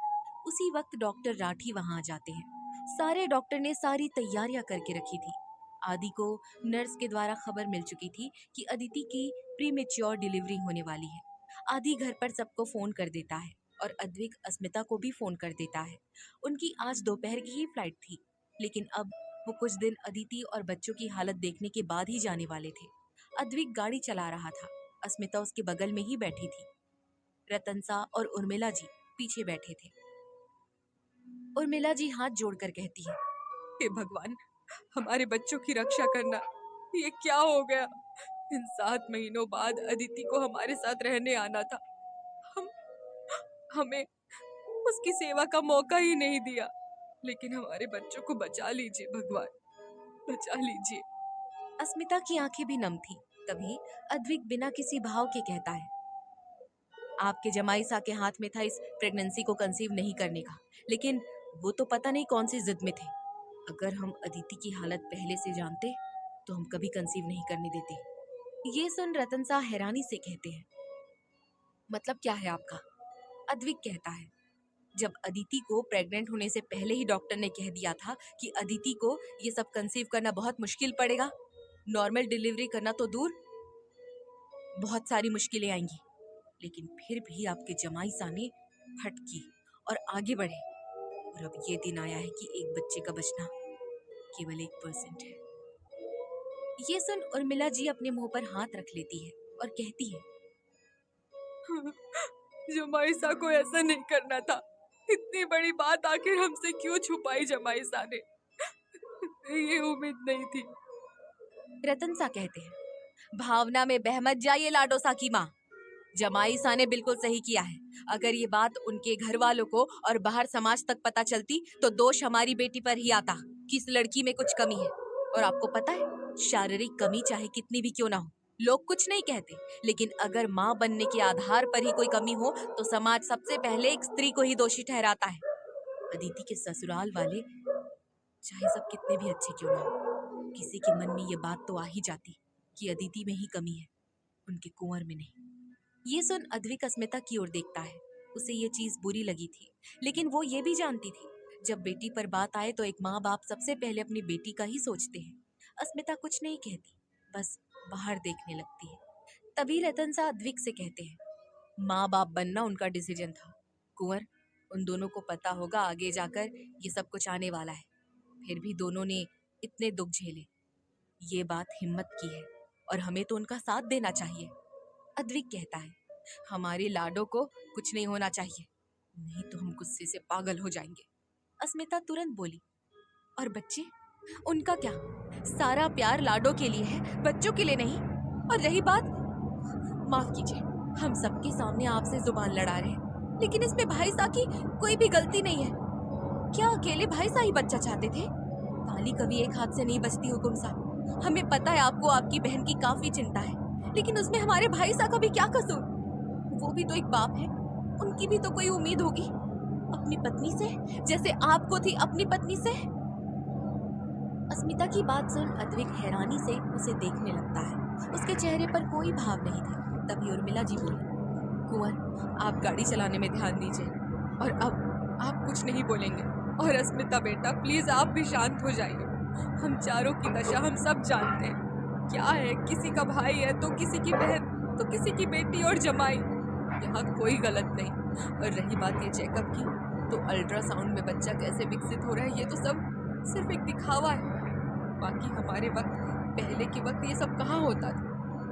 उसी वक्त डॉक्टर राठी वहां आ जाते हैं। सारे डॉक्टर ने सारी तैयारियां करके रखी थी। आदि को नर्स के द्वारा खबर मिल चुकी थी कि अदिति की प्रीमेच्योर डिलीवरी होने वाली है। आदि घर पर सबको फोन कर देता है और अद्विक अस्मिता को भी फोन कर देता है। उनकी आज दोपहर की ही फ्लाइट थी, लेकिन अब वो कुछ दिन अदिति और बच्चों की हालत देखने के बाद ही जाने वाले थे। अद्विक गाड़ी चला रहा था। अस्मिता उसके बगल में ही बैठी थी। रतनसा और उर्मिला जी पीछे बैठे थे। उर्मिला जी हाथ जोड़कर कहती है, हे भगवान, हमारे बच्चों की रक्षा करना। ये क्या हो गया? इन 7 महीनों बाद अदिति को हमारे साथ रहने आना था। हम हमें उसकी सेवा का मौका ही नहीं दिया। लेकिन हमारे बच्चों को बचा लीजिए भगवान, बचा लीजिए। अस्मिता की आंखें भी नम थी। तभी अद्विक बिना किसी भाव के कहता है, आपके जमाई सा के हाथ में था इस प्रेगनेंसी को कंसीव नहीं करने का, लेकिन वो तो पता नहीं कौन सी जिद में थे। अगर हम अदिति की हालत पहले से जानते तो हम कभी कंसीव नहीं करने देते। ये सुन रतन सा हैरानी से कहते हैं, मतलब क्या है आपका? अद्विक कहता है, जब अदिति को प्रेग्नेंट होने से पहले ही डॉक्टर ने कह दिया था कि अदिति को ये सब कंसीव करना बहुत मुश्किल पड़ेगा, नॉर्मल डिलीवरी करना तो दूर, बहुत सारी मुश्किलें आएंगी। लेकिन फिर भी आपके जमाई साने हट की और आगे बढ़े, और अब ये दिन आया है कि एक बच्चे का बचना केवल 1% है। ये सुन उर्मिला जी अपने मुंह पर हाथ रख लेती है और कहती है, जमाई सा को ऐसा नहीं करना था। इतनी बड़ी बात आखिर हमसे क्यों छुपाई जमाई सा ने? ये उम्मीद नहीं थी। रतन सा कहते हैं, भावना में बह मत जाइए लाडोसा की माँ, जमाई सा ने बिल्कुल सही किया है। अगर ये बात उनके घर वालों को और बाहर समाज तक पता चलती तो दोष हमारी बेटी पर ही आता कि इस लड़की में कुछ कमी है। और आपको पता है, शारीरिक कमी चाहे कितनी भी क्यों ना हो, लोग कुछ नहीं कहते, लेकिन अगर माँ बनने के आधार पर ही कोई कमी हो तो समाज सबसे पहले एक स्त्री को ही दोषी ठहराता है। अदिति के ससुराल वाले चाहे सब कितने भी अच्छे क्यों ना हो, किसी के मन में ये बात तो आ ही जाती कि अदिति में ही कमी है, उनके कुंवर में नहीं। ये सुन अद्विक अस्मिता की ओर देखता है। उसे ये चीज बुरी लगी थी, लेकिन वो ये भी जानती थी, जब बेटी पर बात आए तो एक माँ बाप सबसे पहले अपनी बेटी का ही सोचते हैं। अस्मिता कुछ नहीं कहती, बस बाहर देखने लगती है। तभी रतन सा अद्विक से कहते हैं, माँ बाप बनना उनका डिसीजन था कुंवर, उन दोनों को पता होगा आगे जाकर ये सब कुछ आने वाला है। फिर भी दोनों ने इतने दुख झेले, ये बात हिम्मत की है और हमें तो उनका साथ देना चाहिए। अद्विक कहता है, हमारे लाडो को कुछ नहीं होना चाहिए, नहीं तो हम गुस्से से पागल हो जाएंगे। अस्मिता तुरंत बोली, और बच्चे, उनका क्या? सारा प्यार लाडो के लिए है, बच्चों के लिए नहीं। और रही बात, माफ कीजिए, हम सबके सामने आपसे जुबान लड़ा रहे हैं, लेकिन इसमें भाई सा की कोई भी गलती नहीं है। क्या अकेले भाई सा ही बच्चा चाहते थे? ताली कभी एक हाथ से नहीं बजती हुकुम साहब। हमें पता है आपको आपकी बहन की काफी चिंता है, लेकिन उसमें हमारे भाई सा का भी क्या कसूर? वो भी तो एक बाप है, उनकी भी तो कोई उम्मीद होगी अपनी पत्नी से, जैसे आपको थी अपनी पत्नी से। अस्मिता की बात सुन अद्विक हैरानी से उसे देखने लगता है। उसके चेहरे पर कोई भाव नहीं थे। तभी उर्मिला जी बोली, कुंवर, आप गाड़ी चलाने में ध्यान दीजिए, और अब आप कुछ नहीं बोलेंगे। और अस्मिता बेटा, प्लीज आप भी शांत हो जाइए। हम चारों की दशा हम सब जानते हैं। क्या है, किसी का भाई है तो किसी की बहन, तो किसी की बेटी और जमाई, यहाँ कोई गलत नहीं। और रही बात ये चेकअप की, तो अल्ट्रासाउंड में बच्चा कैसे विकसित हो रहा है ये तो सब सिर्फ एक दिखावा है। बाकी हमारे वक्त, पहले के वक्त ये सब कहाँ होता था?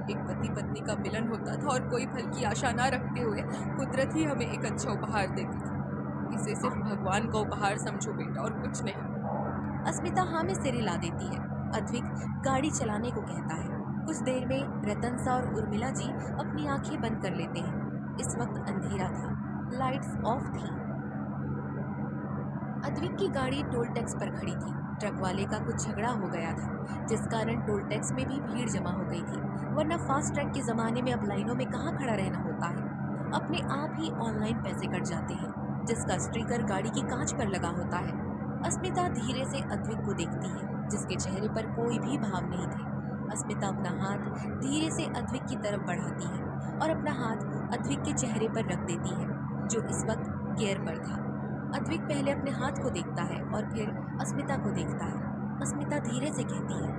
एक पति पत्नी का मिलन होता था और कोई फल की आशा ना रखते हुए कुदरत ही हमें एक अच्छा उपहार देती थी। इसे सिर्फ भगवान का उपहार समझो बेटा, और कुछ नहीं। अस्मिता हाँ में सिर हिला देती है। अद्विक गाड़ी चलाने को कहता है। कुछ देर में रतन सा और उर्मिला जी अपनी आंखें बंद कर लेते हैं। इस वक्त अंधेरा था, लाइट्स ऑफ थी। अद्विक की गाड़ी टोल टैक्स पर खड़ी थी। ट्रक वाले का कुछ झगड़ा हो गया था, जिस कारण टोल टैक्स में भी भीड़ जमा हो गई थी, वरना फास्ट ट्रैक के जमाने में अब लाइनों में कहाँ खड़ा रहना होता है। अपने आप ही ऑनलाइन पैसे कट जाते हैं, जिसका स्टिकर गाड़ी की कांच पर लगा होता है। अस्मिता धीरे से अद्विक को देखती है, जिसके चेहरे पर कोई भी भाव नहीं थे। अस्मिता अपना हाथ धीरे से अद्विक की तरफ बढ़ाती है और अपना हाथ अद्विक के चेहरे पर रख देती है, जो इस वक्त गियर पर था। अद्विक पहले अपने हाथ को देखता है और फिर अस्मिता को देखता है। अस्मिता धीरे से कहती है,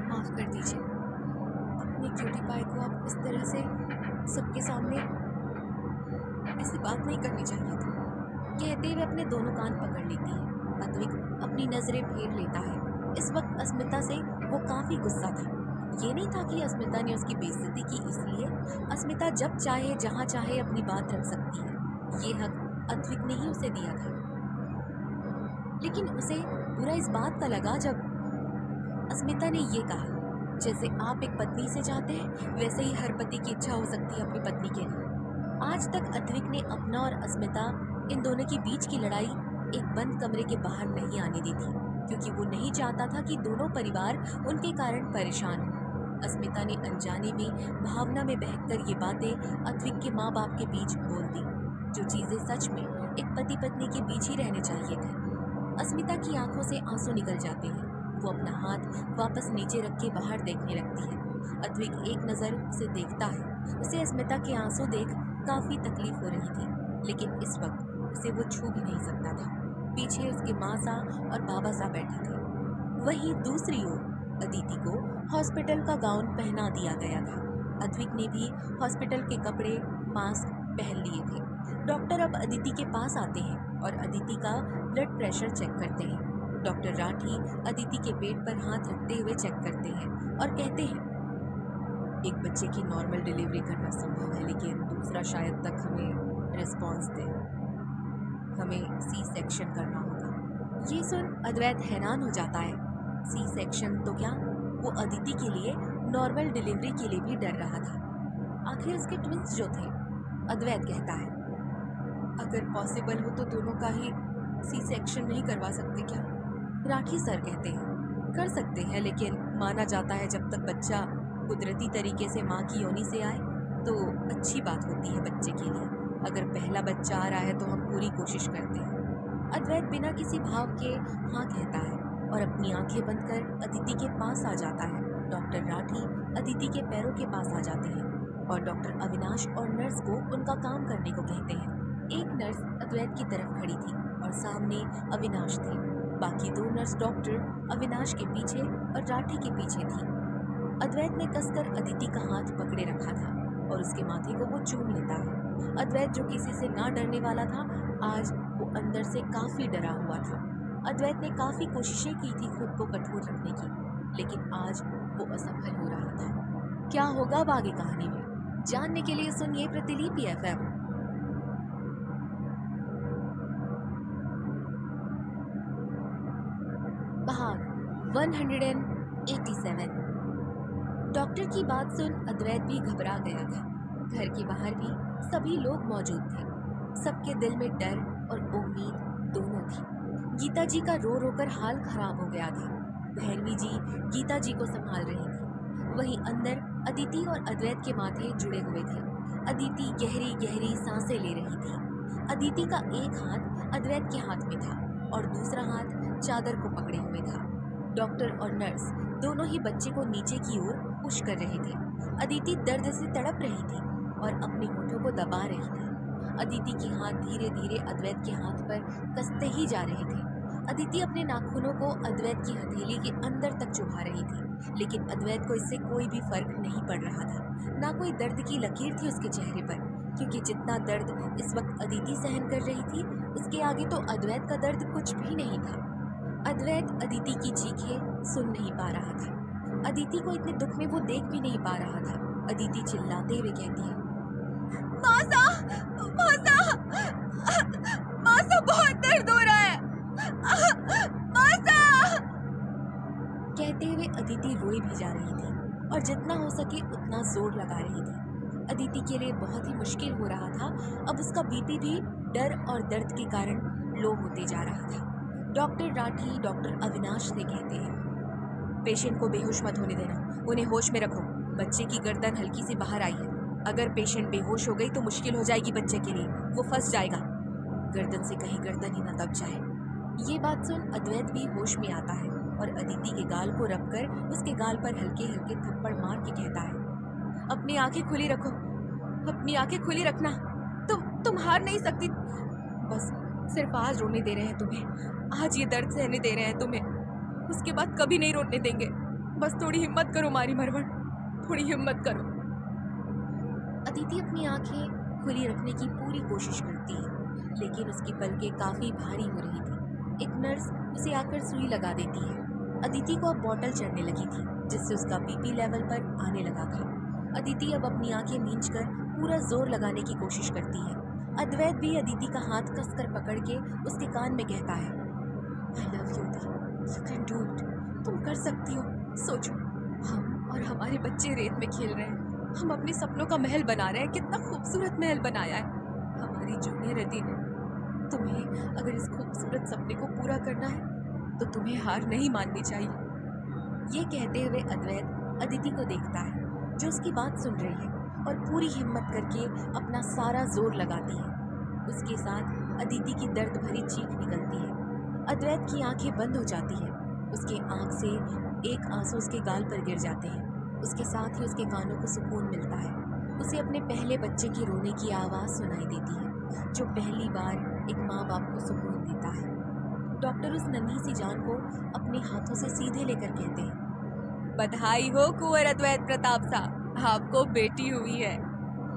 माफ कर दीजिए, अपनी क्यूटी पाई को आप इस तरह से सबके सामने ऐसी बात नहीं करनी चाहिए थी। कहते हुए अपने दोनों कान पकड़ लेती है। अद्विक अपनी नजरें फेर लेता है। इस वक्त अस्मिता से वो काफी गुस्सा था। ये नहीं था कि अस्मिता ने उसकी बेइज्जती की इसलिए। अस्मिता जब चाहे जहाँ चाहे अपनी बात रख सकती है, ये हक अद्विक ने ही उसे दिया था। लेकिन उसे बुरा इस बात का लगा जब अस्मिता ने ये कहा, जैसे आप एक पत्नी से चाहते हैं वैसे ही हर पति की इच्छा हो सकती है अपनी पत्नी के लिए। आज तक अद्विक ने अपना और अस्मिता इन दोनों के बीच की लड़ाई एक बंद कमरे के बाहर नहीं आने दी थी, क्योंकि वो नहीं चाहता था कि दोनों परिवार उनके कारण परेशान हो। अस्मिता ने अनजाने में भावना में बहकर ये बातें अद्विक के माँ बाप के बीच बोल दी, जो चीजें सच में एक पति पत्नी के बीच ही रहने चाहिए थे। अस्मिता की आंखों से आंसू निकल जाते हैं। वो अपना हाथ वापस नीचे रख के बाहर देखने लगती है। अद्विक एक नज़र उसे देखता है। उसे अस्मिता के आंसू देख काफ़ी तकलीफ हो रही थी, लेकिन इस वक्त उसे वो छू भी नहीं सकता था। पीछे उसके माँ सा और बाबा सा बैठे थे। वहीं दूसरी ओर अदिति को हॉस्पिटल का गाउन पहना दिया गया था। अद्विक ने भी हॉस्पिटल के कपड़े, मास्क पहन लिए थे। डॉक्टर अब अदिति के पास आते हैं और अदिति का ब्लड प्रेशर चेक करते हैं। डॉक्टर राठी अदिति के पेट पर हाथ रखते हुए चेक करते हैं और कहते हैं, एक बच्चे की नॉर्मल डिलीवरी करना संभव है, लेकिन दूसरा शायद तक हमें रिस्पॉन्स दे, हमें सी सेक्शन करना होगा। ये सुन अद्वैत हैरान हो जाता है। सी सेक्शन तो क्या, वो अदिति के लिए नॉर्मल डिलीवरी के लिए भी डर रहा था। आखिर उसके ट्विंस जो थे। अद्वैत कहता है, अगर पॉसिबल हो तो दोनों का ही सी सेक्शन नहीं करवा सकते क्या? राठी सर कहते हैं, कर सकते हैं, लेकिन माना जाता है जब तक बच्चा कुदरती तरीके से माँ की योनि से आए तो अच्छी बात होती है बच्चे के लिए। अगर पहला बच्चा आ रहा है तो हम पूरी कोशिश करते हैं। अद्वैत बिना किसी भाव के हाँ कहता है और अपनी आंखें बंद कर अदिति के पास आ जाता है। डॉक्टर राठी अदिति के पैरों के पास आ जाते हैं और डॉक्टर अविनाश और नर्स को उनका काम करने को कहते हैं। एक नर्स अद्वैत की तरफ खड़ी थी और सामने अविनाश थे। बाकी दो नर्स डॉक्टर अविनाश के पीछे और राठी के पीछे थी। अद्वैत ने कसकर अदिति का हाथ पकड़े रखा था और उसके माथे को वो चूम लेता है। अद्वैत जो किसी से ना डरने वाला था, आज वो अंदर से काफी डरा हुआ था। अद्वैत ने काफी कोशिशें की थी खुद को कठोर रखने की, लेकिन आज वो असफल हो रहा था। क्या होगा अब आगे कहानी में, जानने के लिए सुनिए प्रतिलिपि FM। भाग 187। डॉक्टर की बात सुन अद्वैत भी घबरा गया था। घर के बाहर भी सभी लोग मौजूद थे। सबके दिल में डर और उम्मीद दोनों थी। गीता जी का रो रो कर हाल खराब हो गया था। भैरवी जी गीता जी को संभाल रही थी। वहीं अंदर अदिति और अद्वैत के माथे जुड़े हुए थे। अदिति गहरी गहरी सांसें ले रही थी। अदिति का एक हाथ अद्वैत के हाथ में था और दूसरा हाथ चादर को पकड़े हुए था। डॉक्टर और नर्स दोनों ही बच्चे को नीचे की ओर पुश कर रहे थे। अदिति दर्द से तड़प रही थी और अपने होठों को दबा रही थी। अदिति के हाथ धीरे धीरे अद्वैत के हाथ पर कसते ही जा रहे थे। अदिति अपने नाखूनों को अद्वैत की हथेली के अंदर तक चुभा रही थी, लेकिन अद्वैत को इससे कोई भी फर्क नहीं पड़ रहा था। ना कोई दर्द की लकीर थी उसके चेहरे पर, क्योंकि जितना दर्द इस वक्त अदिति सहन कर रही थी, उसके आगे तो अद्वैत का दर्द कुछ भी नहीं था। अद्वैत अदिति की चीखें सुन नहीं पा रहा था। अदिति को इतने दुख में वो देख भी नहीं पा रहा था। अदिति चिल्लाते हुए कहती है, मासा, मासा, मासा, बहुत दर्द हो रहा है, मासा। कहते हुए अदिति रोई भी जा रही थी और जितना हो सके उतना जोर लगा रही थी। अदिति के लिए बहुत ही मुश्किल हो रहा था। अब उसका बीपी भी डर और दर्द के कारण लो होते जा रहा था। डॉक्टर राठी डॉक्टर अविनाश से कहते हैं, पेशेंट को बेहोश मत होने देना, उन्हें होश में रखो। बच्चे की गर्दन हल्की सी बाहर आई है। अगर पेशेंट बेहोश हो गई तो मुश्किल हो जाएगी बच्चे के लिए, वो फंस जाएगा। गर्दन से कहीं गर्दन ही न दब जाए। ये बात सुन अद्वैत भी होश में आता है और अदिति के गाल को रखकर उसके गाल पर हल्के हल्के थप्पड़ मार के कहता है, अपनी आंखें खुली रखो, अपनी आंखें खुली रखना। तुम हार नहीं सकती। बस सिर्फ आज रोने दे रहे हैं तुम्हें, आज ये दर्द सहने दे रहे हैं तुम्हें, उसके बाद कभी नहीं रोने देंगे। बस थोड़ी हिम्मत करो मारी मरवण, थोड़ी हिम्मत करो। अदिति अपनी आंखें खुली रखने की पूरी कोशिश करती है, लेकिन उसकी पलकें काफी भारी हो रही थी। एक नर्स उसे आकर सुई लगा देती है। अदिति को अब बॉटल चढ़ने लगी थी। जिससे उसका बीपी लेवल पर आने लगा था। अदिति अब अपनी आंखें मींचकर पूरा जोर लगाने की कोशिश करती है। अद्वैत भी अदिति का हाथ कसकर पकड़ के उसके कान में कहता है, I love you the, you can do it, तुम कर सकती हो। सोचो, हम और हमारे बच्चे रेत में खेल रहे हैं, हम अपने सपनों का महल बना रहे हैं। कितना खूबसूरत महल बनाया है हमारी जूनियर अदिति ने। तुम्हें अगर इस खूबसूरत सपने को पूरा करना है तो तुम्हें हार नहीं माननी चाहिए। ये कहते हुए अद्वैत अदिति को देखता है, जो उसकी बात सुन रही है, और पूरी हिम्मत करके अपना सारा जोर लगाती है। उसके साथ अदिति की दर्द भरी चीख निकलती है। अद्वैत की आंखें बंद हो जाती है। उसके आंख से एक आंसू उसके गाल पर गिर जाते हैं। उसके साथ ही उसके कानों को सुकून मिलता है। उसे अपने पहले बच्चे के रोने की आवाज़ सुनाई देती है, जो पहली बार एक माँ बाप को सुकून देता है। डॉक्टर उस नन्ही सी जान को अपने हाथों से सीधे लेकर कहते हैं, बधाई हो कुंवर अद्वैत प्रताप साहब, आपको बेटी हुई है।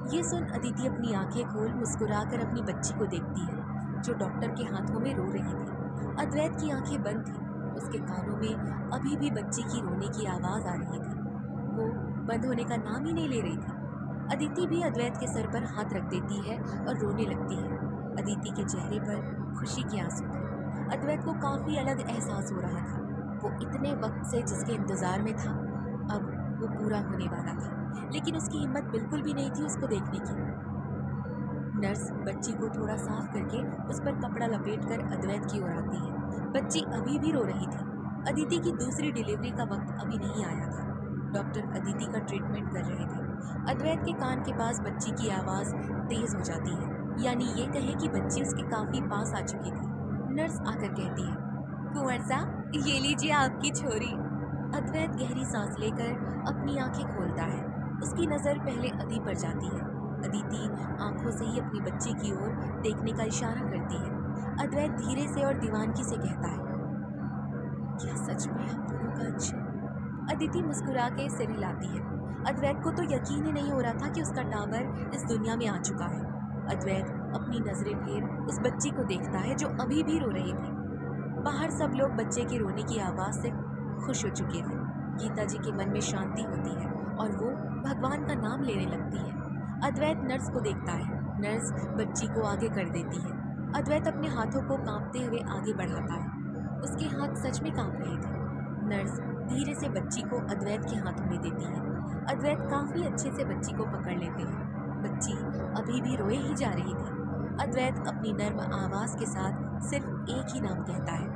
ये सुन अदिति अपनी आंखें खोल मुस्कुराकर अपनी बच्ची को देखती है, जो डॉक्टर के हाथों में रो रही थी। अद्वैत की आंखें बंद थी। उसके कानों में अभी भी बच्ची की रोने की आवाज़ आ रही थी। वो बंद होने का नाम ही नहीं ले रही थी। अदिति भी अद्वैत के सर पर हाथ रख देती है और रोने लगती है। अदिति के चेहरे पर खुशी के आंसू थे। अद्वैत को काफ़ी अलग एहसास हो रहा था। वो इतने वक्त से जिसके इंतज़ार में था, अब वो पूरा होने वाला था, लेकिन उसकी हिम्मत बिल्कुल भी नहीं थी उसको देखने की। नर्स बच्ची को थोड़ा साफ करके उस पर कपड़ा लपेटकर अद्वैत की ओर आती है। बच्ची अभी भी रो रही थी। अदिति की दूसरी डिलीवरी का वक्त अभी नहीं आया था। डॉक्टर अदिति का ट्रीटमेंट कर रहे थे। अद्वैत के कान के पास बच्ची की आवाज़ तेज हो जाती है, यानी ये कहे कि बच्ची उसके काफ़ी पास आ चुकी थी। नर्स आकर कहती है, कुंवर साहब, ये लीजिए आपकी छोरी। अद्वैत गहरी सांस लेकर अपनी आंखें खोलता है। उसकी नज़र पहले अदि पर जाती है। अदिति आंखों से ही अपनी बच्ची की ओर देखने का इशारा करती है। अद्वैत धीरे से और दीवानगी से कहता है, क्या सच में हम दोनों का अंश है? अदिति मुस्कुरा के सिर हिलाती है। अद्वैत को तो यकीन ही नहीं हो रहा था कि उसका टावर इस दुनिया में आ चुका है। अद्वैत अपनी नजरें फेर उस बच्ची को देखता है, जो अभी भी रो रही थी। बाहर सब लोग बच्चे के रोने की आवाज़ से खुश हो चुके थे। गीता जी के मन में शांति होती है और वो भगवान का नाम लेने लगती है। अद्वैत नर्स को देखता है। नर्स बच्ची को आगे कर देती है। अद्वैत अपने हाथों को कांपते हुए आगे बढ़ाता है। उसके हाथ सच में कांप रहे थे। नर्स धीरे से बच्ची को अद्वैत के हाथों में देती है। अद्वैत काफ़ी अच्छे से बच्ची को पकड़ लेते हैं। बच्ची अभी भी रोए ही जा रही थी। अद्वैत अपनी नर्म आवाज़ के साथ सिर्फ एक ही नाम कहता है,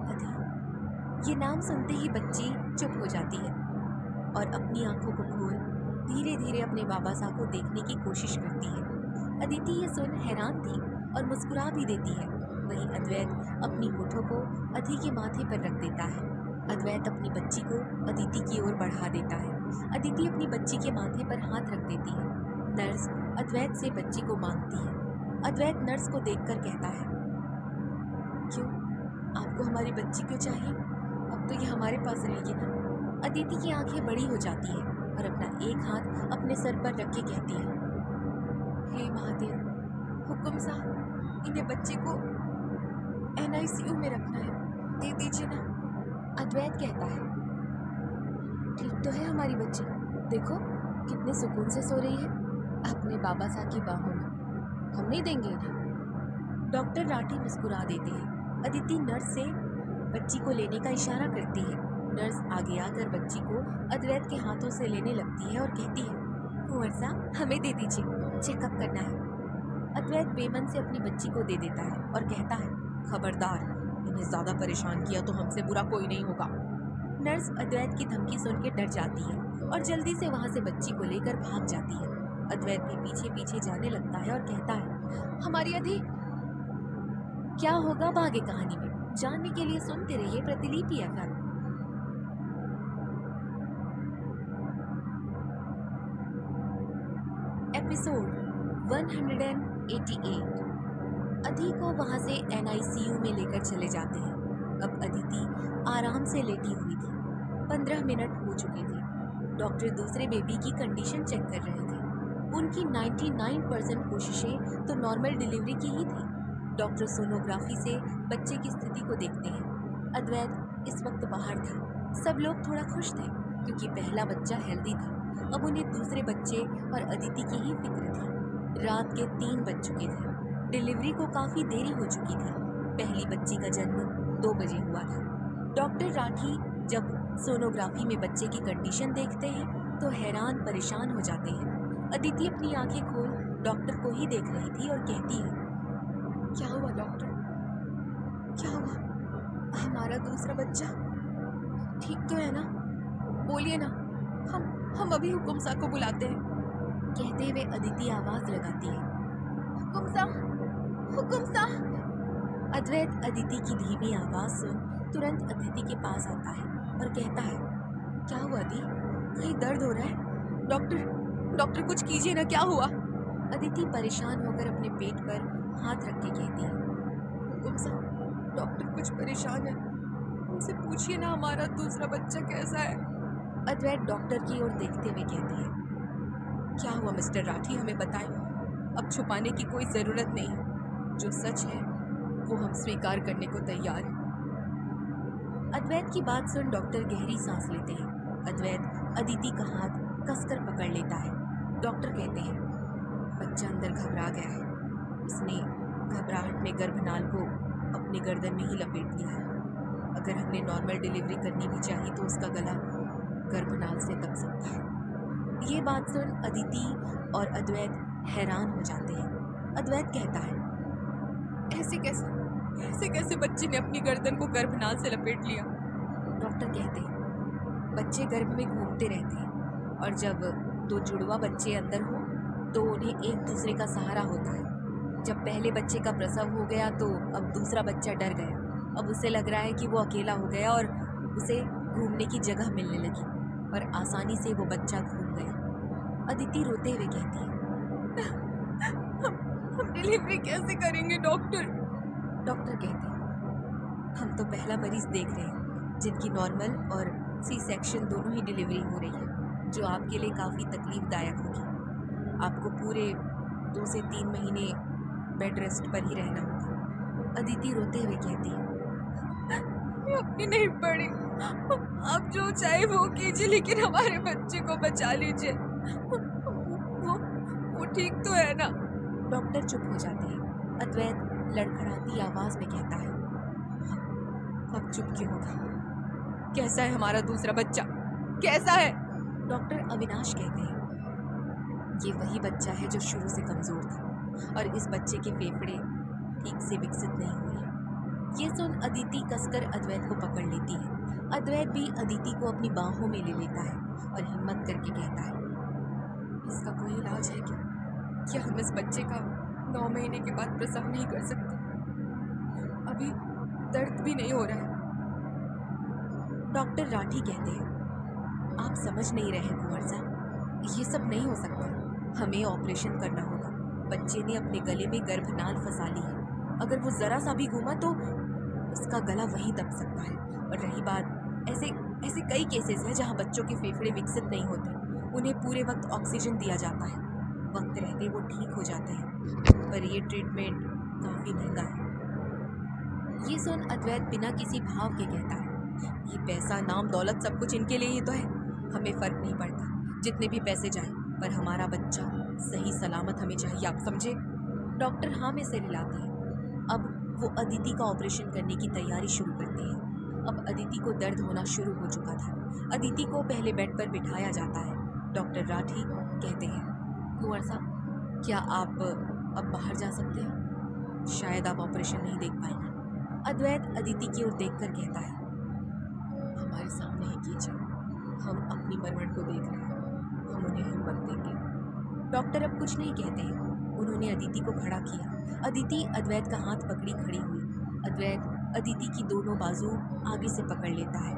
अदि। ये नाम सुनते ही बच्ची चुप हो जाती है और अपनी आंखों को खोल धीरे धीरे अपने बाबा साहब को देखने की कोशिश करती है। अदिति ये सुन हैरान थी और मुस्कुरा भी देती है। वहीं अद्वैत अपनी होठों को अदि के माथे पर रख देता है। अद्वैत अपनी बच्ची को अदिति की ओर बढ़ा देता है। अदिति अपनी बच्ची के माथे पर हाथ रख देती है। नर्स अद्वैत से बच्ची को मांगती है। अद्वैत नर्स को देखकर कहता है, क्यों, आपको हमारी बच्ची क्यों चाहिए? अब तो ये हमारे पास रहेगी ना। अदिति की आंखें बड़ी हो जाती है और अपना एक हाथ अपने सर पर रख के कहती है, हे महादेव, हुक्म साहब, इन्हें बच्चे को NICU में रखना है, दे दीजिए ना। अद्वैत कहता है, ठीक तो है हमारी बच्ची, देखो कितने सुकून से सो रही है अपने बाबा साहब की बाहों में, हम नहीं देंगे इन्हें। डॉक्टर राठी मुस्कुरा देते हैं। अदिति नर्स से बच्ची को लेने का इशारा करती है। नर्स आगे आकर बच्ची को अद्वैत के हाथों से लेने लगती है और कहती है, कुंवर साहब, हमें दे दीजिए, चेकअप करना है। अद्वैत बेमन से अपनी बच्ची को दे देता है और कहता है, खबरदार, इन्हें ज़्यादा परेशान किया तो हमसे बुरा कोई नहीं होगा। नर्स अद्वैत की धमकी सुन के डर जाती है और जल्दी से वहाँ से बच्ची को लेकर भाग जाती है। अद्वैत भी पीछे पीछे जाने लगता है और कहता है, हमारी अधि। क्या होगा आगे कहानी में जानने के लिए सुनते रहिए प्रतिलिपि FM। एपिसोड 188। अधि को वहां से NICU में लेकर चले जाते हैं। अब अदिति आराम से लेटी हुई थी। 15 मिनट हो चुके थे। डॉक्टर दूसरे बेबी की कंडीशन चेक कर रहे थे। उनकी 99% कोशिशें तो नॉर्मल डिलीवरी की ही थी। डॉक्टर सोनोग्राफी से बच्चे की स्थिति को देखते हैं। अद्वैत इस वक्त बाहर था। सब लोग थोड़ा खुश थे क्योंकि पहला बच्चा हेल्दी था। अब उन्हें दूसरे बच्चे और अदिति की ही फिक्र थी। रात के 3 बज चुके थे। डिलीवरी को काफ़ी देरी हो चुकी थी। पहली बच्ची का जन्म 2 बजे हुआ था। डॉक्टर राठी जब सोनोग्राफी में बच्चे की कंडीशन देखते हैं तो हैरान परेशान हो जाते हैं। अदिति अपनी आंखें खोल डॉक्टर को ही देख रही थी और कहती है, क्या हुआ डॉक्टर? क्या हुआ? हमारा दूसरा बच्चा ठीक तो है ना? बोलिए ना, हम अभी हुकुम सा को बुलाते हैं। कहते हुए अदिति आवाज लगाती है, हुकुम सा, हुकुम सा। अद्वैत अदिति की धीमी आवाज सुन तुरंत अदिति के पास आता है और कहता है, क्या हुआ दी? कहीं दर्द हो रहा है? डॉक्टर कुछ कीजिए ना, क्या हुआ? अदिति परेशान होकर अपने पेट पर हाथ रख के कहती है, हुकुम सा, डॉक्टर कुछ परेशान है, उनसे पूछिए ना हमारा दूसरा बच्चा कैसा है। अद्वैत डॉक्टर की ओर देखते हुए कहते हैं, क्या हुआ मिस्टर राठी, हमें बताएं। अब छुपाने की कोई ज़रूरत नहीं है, जो सच है वो हम स्वीकार करने को तैयार हैं। अद्वैत की बात सुन डॉक्टर गहरी सांस लेते हैं। अद्वैत अदिति का हाथ कसकर पकड़ लेता है। डॉक्टर कहते हैं, बच्चा अंदर घबरा गया है। उसने घबराहट में गर्भनाल को अपने गर्दन में ही लपेट लिया है। अगर हमने नॉर्मल डिलीवरी करनी भी चाहिए तो उसका गला गर्भनाल से दब सकता है। ये बात सुन अदिति और अद्वैत हैरान हो जाते हैं। अद्वैत कहता है, ऐसे कैसे बच्चे ने अपनी गर्दन को गर्भनाल से लपेट लिया? डॉक्टर कहते हैं, बच्चे गर्भ में घूमते रहते हैं और जब 2 जुड़वा बच्चे अंदर हो तो उन्हें एक दूसरे का सहारा होता है। जब पहले बच्चे का प्रसव हो गया तो अब दूसरा बच्चा डर गया। अब उसे लग रहा है कि वो अकेला हो गया और उसे घूमने की जगह मिलने लगी और आसानी से वो बच्चा घूम गया। अदिति रोते हुए कहती है, हम डिलीवरी कैसे करेंगे डॉक्टर? डॉक्टर कहते हैं, हम तो पहला मरीज देख रहे हैं जिनकी नॉर्मल और सी सेक्शन दोनों ही डिलीवरी हो रही है, जो आपके लिए काफ़ी तकलीफदायक होगी। आपको पूरे 2 से 3 महीने बेड रेस्ट पर ही रहना होगा। अदिति रोते हुए कहती है, मैं अपनी नहीं पड़ी, आप जो चाहे वो कीजिए लेकिन हमारे बच्चे को बचा लीजिए। वो ठीक तो है ना? डॉक्टर चुप हो जाते हैं। अद्वैत लड़खड़ाती आवाज में कहता है, अब चुप क्यों होगा? कैसा है हमारा दूसरा बच्चा, कैसा है? डॉक्टर अविनाश कहते हैं, ये वही बच्चा है जो शुरू से कमजोर था और इस बच्चे के फेफड़े ठीक से विकसित नहीं हुए हैं। ये सुन अदिति कसकर अद्वैत को पकड़ लेती है। अद्वैत भी अदिति को अपनी बाहों में ले लेता है और हिम्मत करके कहता है, इसका कोई इलाज है क्या? क्या हम इस बच्चे का 9 महीने के बाद प्रसव नहीं कर सकते? अभी दर्द भी नहीं हो रहा है। डॉक्टर राठी कहते हैं, आप समझ नहीं रहे हैं कुंवर साहब, ये सब नहीं हो सकता। हमें ऑपरेशन करना होगा। बच्चे ने अपने गले में गर्भनाल फंसा ली है। अगर वो ज़रा सा भी घूमा तो उसका गला वहीं दब सकता है। और रही बात, ऐसे कई केसेस हैं जहाँ बच्चों के फेफड़े विकसित नहीं होते, उन्हें पूरे वक्त ऑक्सीजन दिया जाता है, वक्त रहते वो ठीक हो जाते हैं, पर ये ट्रीटमेंट काफ़ी महंगा है। ये सुन अद्वैत बिना किसी भाव के कहता है, ये पैसा, नाम, दौलत सब कुछ इनके लिए ही तो है, हमें फ़र्क नहीं पड़ता जितने भी पैसे जाएं, पर हमारा बच्चा सही सलामत हमें चाहिए, आप समझे? डॉक्टर हाँ में सिर हिलाते हैं। अब वो अदिति का ऑपरेशन करने की तैयारी शुरू करते हैं। अब अदिति को दर्द होना शुरू हो चुका था। अदिति को पहले बेड पर बिठाया जाता है। डॉक्टर राठी कहते हैं, कुंवर साहब, क्या आप अब बाहर जा सकते हैं? शायद आप ऑपरेशन नहीं देख पाएंगे। अद्वैत अदिति की ओर देखकर कहता है, हमारे सामने ही कीजिए, हम अपनी मरमट को देख रहे हैं, हम उन्हें हिम्मत देंगे। डॉक्टर अब कुछ नहीं कहते हैं। उन्होंने अदिति को खड़ा किया। अदिति अद्वैत का हाथ पकड़ी खड़ी हुई। अद्वैत अदिति की दोनों बाजू आगे से पकड़ लेता है।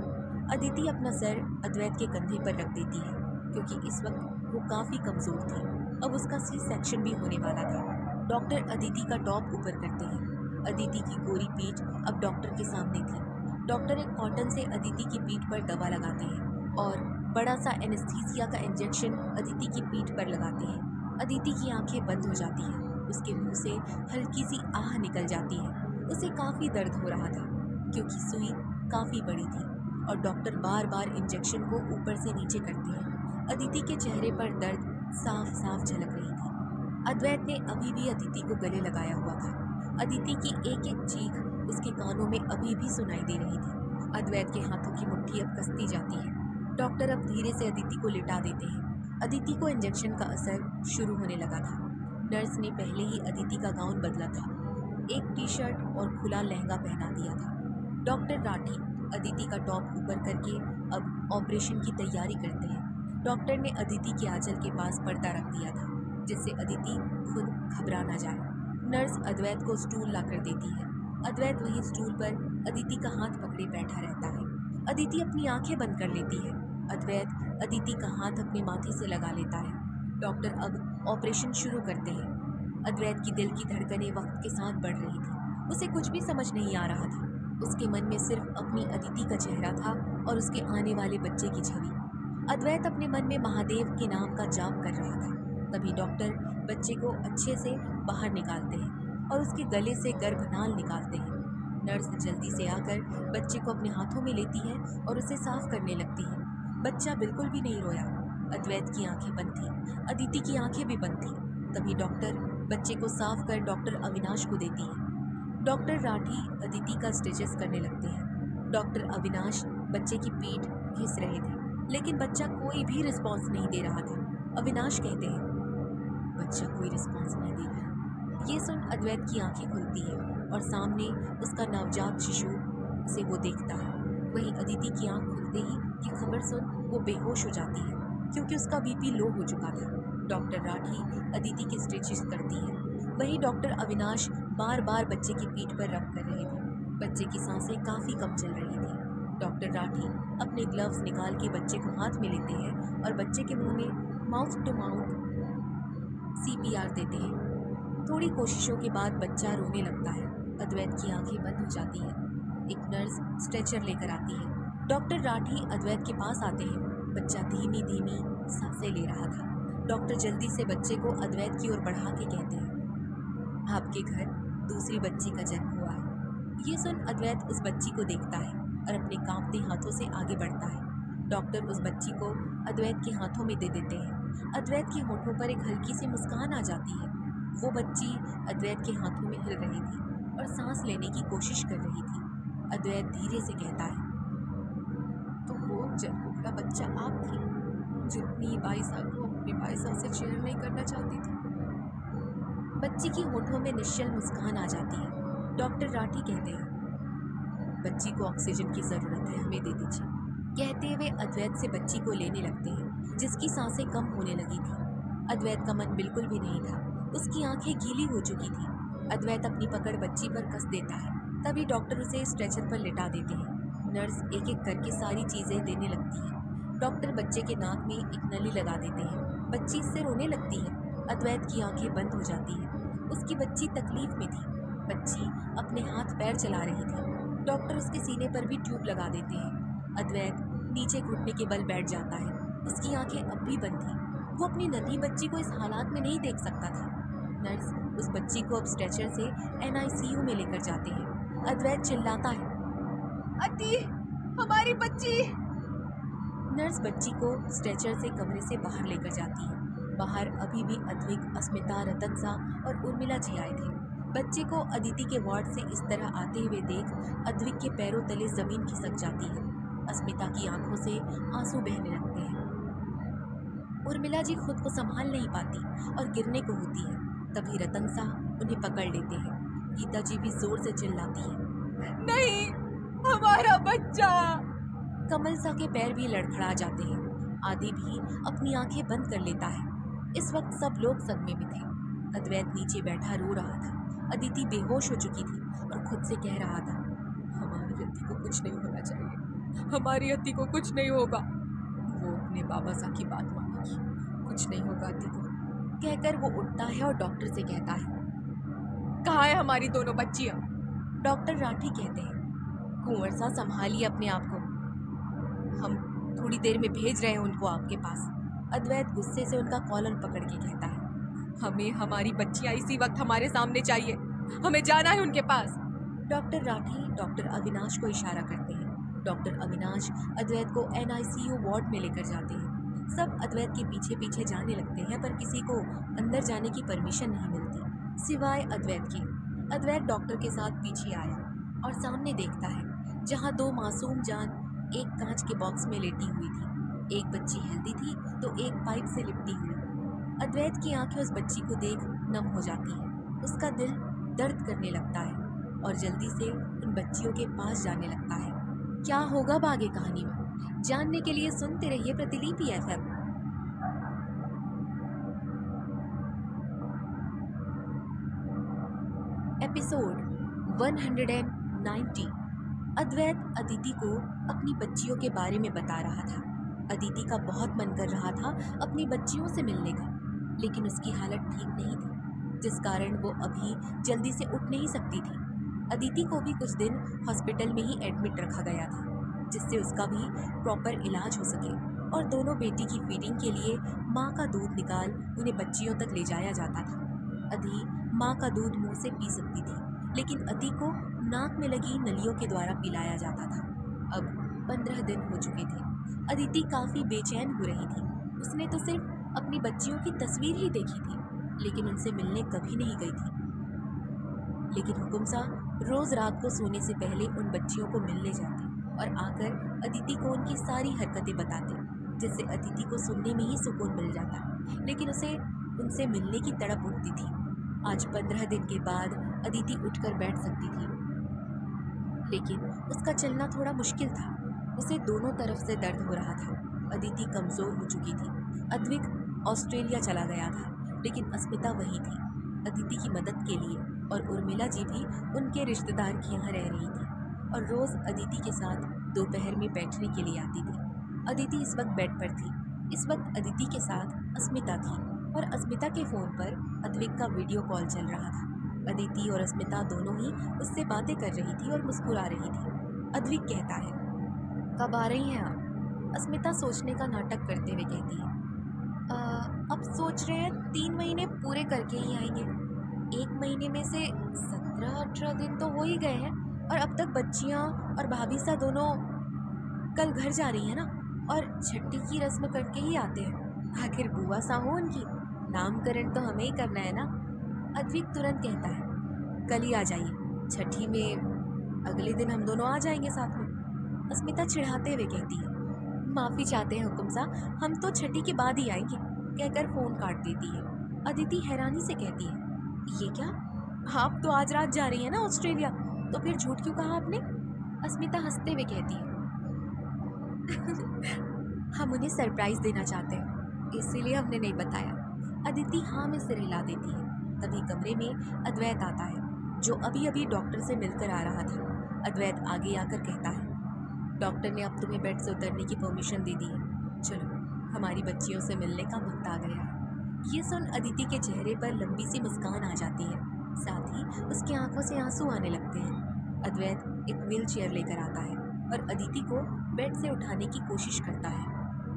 अदिति अपना सर अद्वैत के कंधे पर रख देती है क्योंकि इस वक्त वो काफ़ी कमज़ोर थी। अब उसका सी सेक्शन भी होने वाला था। डॉक्टर अदिति का टॉप ऊपर करते हैं। अदिति की गोरी पीठ अब डॉक्टर के सामने थी। डॉक्टर एक कॉटन से अदिति की पीठ पर दवा लगाते हैं और बड़ा सा एनेस्थीसिया का इंजेक्शन अदिति की पीठ पर लगाते हैं। अदिति की आंखें बंद हो जाती हैं। उसके मुंह से हल्की सी आह निकल जाती है। उसे काफ़ी दर्द हो रहा था क्योंकि सुई काफ़ी बड़ी थी। और डॉक्टर बार बार इंजेक्शन को ऊपर से नीचे करते हैं। अदिति के चेहरे पर दर्द साफ साफ झलक रही थी। अद्वैत ने अभी भी अदिति को गले लगाया हुआ था। अदिति की एक एक चीख उसके कानों में अभी भी सुनाई दे रही थी। अद्वैत के हाथों की मुट्ठी अब कसती जाती है। डॉक्टर अब धीरे से अदिति को लिटा देते हैं। अदिति को इंजेक्शन का असर शुरू होने लगा था। नर्स ने पहले ही अदिति का गाउन बदला था, एक टी शर्ट और खुला लहंगा पहना दिया था। डॉक्टर राठी अदिति का टॉप ऊपर करके अब ऑपरेशन की तैयारी करते हैं। डॉक्टर ने अदिति के आंचल के पास पर्दा रख दिया था, जिससे अदिति खुद घबरा ना जाए। नर्स अद्वैत को स्टूल लाकर देती है। अद्वैत वहीं स्टूल पर अदिति का हाथ पकड़े बैठा रहता है। अदिति अपनी आंखें बंद कर लेती है। अद्वैत अदिति का हाथ अपने माथे से लगा लेता है। डॉक्टर अब ऑपरेशन शुरू करते हैं। अद्वैत की दिल की धड़कनें वक्त के साथ बढ़ रही थी। उसे कुछ भी समझ नहीं आ रहा था। उसके मन में सिर्फ अपनी अदिति का चेहरा था और उसके आने वाले बच्चे की छवि। अद्वैत अपने मन में महादेव के नाम का जाप कर रहा था। तभी डॉक्टर बच्चे को अच्छे से बाहर निकालते हैं और उसके गले से गर्भनाल निकालते हैं। नर्स जल्दी से आकर बच्चे को अपने हाथों में लेती है और उसे साफ करने लगती है। बच्चा बिल्कुल भी नहीं रोया। अद्वैत की आंखें बंद थीं, अदिति की आंखें भी बंद थीं। तभी डॉक्टर बच्चे को साफ कर डॉक्टर अविनाश को देती है। डॉक्टर राठी अदिति का स्टिचेस करने लगते हैं। डॉक्टर अविनाश बच्चे की पीठ घिस रहे थे, लेकिन बच्चा कोई भी रिस्पॉन्स नहीं दे रहा था। अविनाश कहते हैं, बच्चा कोई रिस्पॉन्स नहीं दे रहा। ये सुन अद्वैत की आंखें खुलती है और सामने उसका नवजात शिशु से वो देखता है। वहीं अदिति की आंख खुलते ही ये खबर सुन वो बेहोश हो जाती है, क्योंकि उसका बीपी लो हो चुका था। डॉक्टर राठी अदिति के स्टिचेस करती है। वहीं डॉक्टर अविनाश बार बार बच्चे की पीठ पर रब कर रहे थे। बच्चे की सांसें काफ़ी कम चल रही थी। डॉक्टर राठी अपने ग्लव्स निकाल के बच्चे को हाथ में लेते हैं और बच्चे के मुंह में माउथ टू माउथ CPR देते हैं। थोड़ी कोशिशों के बाद बच्चा रोने लगता है। अद्वैत की आंखें बंद हो जाती हैं। एक नर्स स्ट्रेचर लेकर आती है। डॉक्टर राठी अद्वैत के पास आते हैं। बच्चा धीमी धीमी सांसें ले रहा था। डॉक्टर जल्दी से बच्चे को अद्वैत की ओर बढ़ा के कहते हैं, आपके घर दूसरी बच्ची का जन्म हुआ है। ये सुन अद्वैत उस बच्ची को देखता है और अपने कांपते हाथों से आगे बढ़ता है। डॉक्टर उस बच्ची को अद्वैत के हाथों में दे देते हैं। अद्वैत के होठों पर एक हल्की सी मुस्कान आ जाती है। वो बच्ची अद्वैत के हाथों में हिल रही थी और सांस लेने की कोशिश कर रही थी। अद्वैत धीरे से कहता है, तो वो जन्मों बच्चा आप थी जो अपनी बाईसा को अपने बाईसा से शेयर नहीं करना चाहती थी। बच्ची की होठों में निश्चल मुस्कान आ जाती है। डॉक्टर राठी कहते हैं, बच्ची को ऑक्सीजन की ज़रूरत है, हमें दे दीजिए। कहते हुए अद्वैत से बच्ची को लेने लगते हैं, जिसकी सांसें कम होने लगी थी। अद्वैत का मन बिल्कुल भी नहीं था। उसकी आंखें गीली हो चुकी थी। अद्वैत अपनी पकड़ बच्ची पर कस देता है। तभी डॉक्टर उसे स्ट्रेचर पर लिटा देते हैं। नर्स एक एक करके सारी चीज़ें देने लगती है। डॉक्टर बच्चे के नाक में एक नली लगा देते हैं। बच्ची इससे रोने लगती है। अद्वैत की आंखें बंद हो जाती हैं। उसकी बच्ची तकलीफ में थी। बच्ची अपने हाथ पैर चला रही थी। डॉक्टर उसके सीने पर भी ट्यूब लगा देते हैं। अद्वैत नीचे घुटने के बल बैठ जाता है। उसकी आंखें अब भी बंद थीं। वो अपनी नन्ही बच्ची को इस हालात में नहीं देख सकता था। नर्स उस बच्ची को अब स्ट्रेचर से NICU में लेकर जाते हैं। अद्वैत चिल्लाता है, अति, हमारी बच्ची। नर्स बच्ची को स्ट्रेचर से कमरे से बाहर लेकर जाती है। बाहर अभी भी अद्विक, अस्मिता, रतन सा और उर्मिला जी आए थे। बच्चे को अदिति के वार्ड से इस तरह आते हुए देख अद्विक के पैरों तले जमीन खिसक जाती है। अस्मिता की आंखों से आंसू बहने लगते हैं। उर्मिला जी खुद को संभाल नहीं पाती और गिरने को होती है। तभी रतन सा उन्हें पकड़ लेते हैं। गीता जी भी जोर से चिल्लाती है, नहीं, हमारा बच्चा। कमल सा के पैर भी लड़खड़ा जाते हैं। आदि भी अपनी आंखें बंद कर लेता है। इस वक्त सब लोग सदमे में थे। अद्वैत नीचे बैठा रो रहा था। अदिति बेहोश हो चुकी थी और खुद से कह रहा था, हमारी अति को कुछ नहीं होना चाहिए, हमारी अति को कुछ नहीं होगा। वो अपने बाबा सा की बात मानेगी, कुछ नहीं होगा अति को। कहकर वो उठता है और डॉक्टर से कहता है, कहाँ है हमारी दोनों बच्चियाँ? डॉक्टर राठी कहते हैं, कुंवर सा संभालिए अपने आप को, हम थोड़ी देर में भेज रहे हैं उनको आपके पास। अद्वैत गुस्से से उनका कॉलर पकड़ के कहता है, हमें हमारी बच्चियाँ इसी वक्त हमारे सामने चाहिए, हमें जाना है उनके पास। डॉक्टर राठी डॉक्टर अविनाश को इशारा करते हैं। डॉक्टर अविनाश अद्वैत को NICU वार्ड में लेकर जाते हैं। सब अद्वैत के पीछे पीछे जाने लगते हैं, पर किसी को अंदर जाने की परमिशन नहीं मिलती सिवाय अद्वैत की। अद्वैत डॉक्टर के साथ पीछे आया और सामने देखता है जहाँ 2 मासूम जान एक कांच के बॉक्स में लेटी हुई थी। एक बच्ची हेल्दी थी तो एक पाइप से लिपटी हुई। अद्वैत की आंखें उस बच्ची को देख नम हो जाती हैं। उसका दिल दर्द करने लगता है और जल्दी से उन बच्चियों के पास जाने लगता है। क्या होगा आगे कहानी में, जानने के लिए सुनते रहिए प्रतिलिपि FM। एपिसोड 190। अद्वैत अदिति को अपनी बच्चियों के बारे में बता रहा था। अदिति का बहुत मन कर रहा था अपनी बच्चियों से मिलने का, लेकिन उसकी हालत ठीक नहीं थी, जिस कारण वो अभी जल्दी से उठ नहीं सकती थी। अदिति को भी कुछ दिन हॉस्पिटल में ही एडमिट रखा गया था, जिससे उसका भी प्रॉपर इलाज हो सके और दोनों बेटी की फीडिंग के लिए माँ का दूध निकाल उन्हें बच्चियों तक ले जाया जाता था। अदी माँ का दूध मुंह से पी सकती थी, लेकिन अदी को नाक में लगी नलियों के द्वारा पिलाया जाता था। अब 15 दिन हो चुके थे। अदिति काफ़ी बेचैन हो रही थी। उसने तो सिर्फ अपनी बच्चियों की तस्वीर ही देखी थी, लेकिन उनसे मिलने कभी नहीं गई थी। लेकिन हुकुम सा रोज़ रात को सोने से पहले उन बच्चियों को मिलने जाते और आकर अदिति को उनकी सारी हरकतें बताते, जिससे अदिति को सुनने में ही सुकून मिल जाता, लेकिन उसे उनसे मिलने की तड़प उठती थी। आज 15 दिन के बाद अदिति उठकर बैठ सकती थी, लेकिन उसका चलना थोड़ा मुश्किल था। उसे दोनों तरफ से दर्द हो रहा था। अदिति कमज़ोर हो चुकी थी। अद्विक ऑस्ट्रेलिया चला गया था, लेकिन अस्मिता वहीं थी अदिति की मदद के लिए, और उर्मिला जी भी उनके रिश्तेदार की यहाँ रह रही थी और रोज़ अदिति के साथ दोपहर में बैठने के लिए आती थी। अदिति इस वक्त बेड पर थी। इस वक्त अदिति के साथ अस्मिता थी और अस्मिता के फ़ोन पर अद्विक का वीडियो कॉल चल रहा था। अदिति और अस्मिता दोनों ही उससे बातें कर रही थी और मुस्कुरा रही थी। अद्विक कहता है, कब आ रही हैं आप? अस्मिता सोचने का नाटक करते हुए कहती है, अब सोच रहे हैं 3 महीने पूरे करके ही आएंगे। 1 महीने में से 17-18 दिन तो हो ही गए हैं, और अब तक बच्चियाँ और भाभी सा दोनों कल घर जा रही हैं ना, और छठी की रस्म करके ही आते हैं। आखिर बुआ सा हो उनकी, नामकरण तो हमें ही करना है ना। अद्विक तुरंत कहता है, कल ही आ जाइए, छठी में अगले दिन हम दोनों आ जाएंगे साथ में। अस्मिता चिढ़ाते हुए कहती है, माफ़ी चाहते हैं हुकुम सा, हम तो छठी के बाद ही आएंगे, कहकर फ़ोन काट देती है। अदिति हैरानी से कहती है, ये क्या, आप तो आज रात जा रही हैं ना ऑस्ट्रेलिया, तो फिर झूठ क्यों कहा आपने? अस्मिता हंसते हुए कहती है, हम उन्हें सरप्राइज़ देना चाहते हैं, इसीलिए हमने नहीं बताया। अदिति हाँ में सिर हिला देती है। तभी कमरे में अद्वैत आता है, जो अभी अभी डॉक्टर से मिलकर आ रहा था। अद्वैत आगे आकर कहता है, डॉक्टर ने अब तुम्हें बेड से उतरने की परमिशन दे दी है, चलो हमारी बच्चियों से मिलने का वक्त आ गया है। ये सुन अदिति के चेहरे पर लंबी सी मुस्कान आ जाती है, साथ ही उसकी आंखों से आंसू आने लगते हैं। अद्वैत एक व्हील चेयर लेकर आता है और अदिति को बेड से उठाने की कोशिश करता है।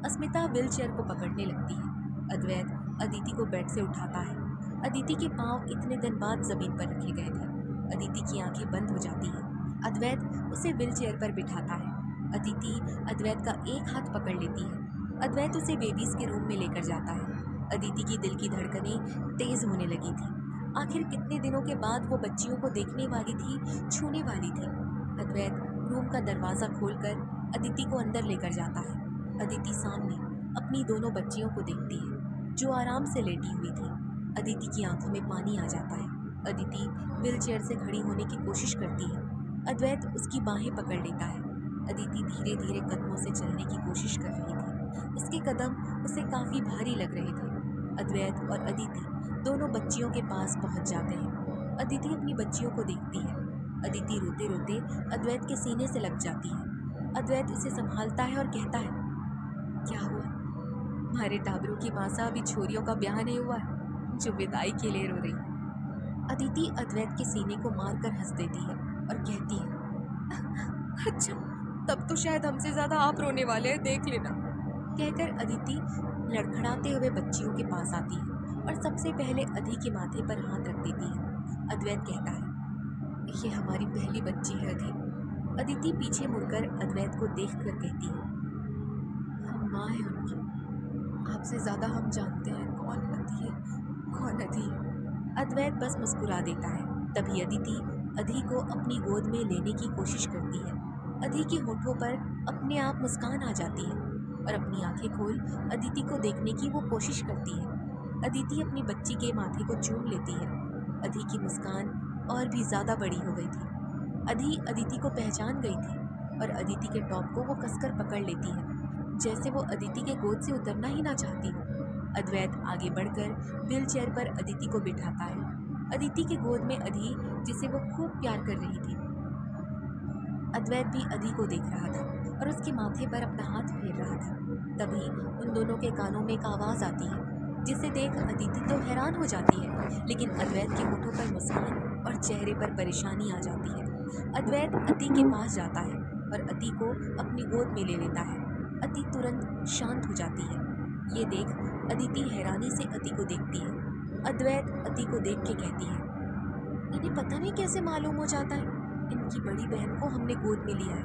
अस्मिता व्हील चेयर को पकड़ने लगती है। अद्वैत अदिति को बेड से उठाता है। अदिति के पाँव इतने दिन बाद ज़मीन पर रखे गए थे। अदिति की आंखें बंद हो जाती हैं। अद्वैत उसे व्हील चेयर पर बिठाता है। अदिति अद्वैत का एक हाथ पकड़ लेती है। अद्वैत उसे बेबीज़ के रूम में लेकर जाता है। अदिति की दिल की धड़कनें तेज़ होने लगी थी। आखिर कितने दिनों के बाद वो बच्चियों को देखने वाली थी, छूने वाली थी। अद्वैत रूम का दरवाज़ा खोलकर अदिति को अंदर लेकर जाता है। अदिति सामने अपनी दोनों बच्चियों को देखती है, जो आराम से लेटी हुई थी। अदिति की आंखों में पानी आ जाता है। अदिति व्हील चेयर से खड़ी होने की कोशिश करती है। अद्वैत उसकी बाहें पकड़ लेता है। अदिति धीरे धीरे कदमों से चलने की कोशिश कर रही थी। उसके कदम उसे काफ़ी भारी लग रहे थे। अद्वैत और अदिति दोनों बच्चियों के पास पहुंच जाते हैं। अदिति अपनी बच्चियों को देखती है। अदिति रोते रोते अद्वैत के सीने से लग जाती है। अद्वैत उसे संभालता है और कहता है, क्या हुआ? हमारे टाबरों की माँ सा अभी छोरियों का ब्याह नहीं हुआ है, जो विदाई के लिए रो रही है। अदिति अद्वैत के सीने को मारकर हंस देती है और कहती है, अच्छा तब तो शायद हमसे ज़्यादा आप रोने वाले हैं, देख लेना। कहकर अदिति लड़खड़ाते हुए बच्चियों के पास आती है और सबसे पहले अदी के माथे पर हाथ रख देती है। अद्वैत कहता है, ये हमारी पहली बच्ची है अदी, अदिति पीछे मुड़कर अद्वैत को देखकर कहती है, हम माँ हैं उनकी। आपसे ज्यादा हम जानते हैं कौन अति है, कौन अधी है। अद्वैत बस मुस्कुरा देता है। तभी अदिति अधी को अपनी गोद में लेने की कोशिश करती है। अधी के होठों पर अपने आप मुस्कान आ जाती है और अपनी आंखें खोल अदिति को देखने की वो कोशिश करती है। अदिति अपनी बच्ची के माथे को चूम लेती है। अधी की मुस्कान और भी ज्यादा बड़ी हो गई थी। अधी अदिति को पहचान गई थी और अदिति के टॉप को वो कसकर पकड़ लेती है, जैसे वो अदिति के गोद से उतरना ही ना चाहती हो। अद्वैत आगे बढ़कर व्हील चेयर पर अदिति को बिठाता है। अदिति के गोद में अधी, जिसे वो खूब प्यार कर रही थी। अद्वैत भी अधी को देख रहा था और उसके माथे पर अपना हाथ फेर रहा था। तभी उन दोनों के कानों में एक आवाज़ आती है, जिसे देख अदिति तो हैरान हो जाती है, लेकिन अद्वैत के होठों पर मुस्कान और चेहरे पर परेशानी आ जाती है। अद्वैत अति के पास जाता है और अति को अपनी गोद में ले लेता है। अति तुरंत शांत हो जाती है। ये देख अदिति हैरानी से अति को देखती है। अद्वैत अति को देख के कहती है, इन्हें पता नहीं कैसे मालूम हो जाता है, इनकी बड़ी बहन को हमने गोद में लिया है।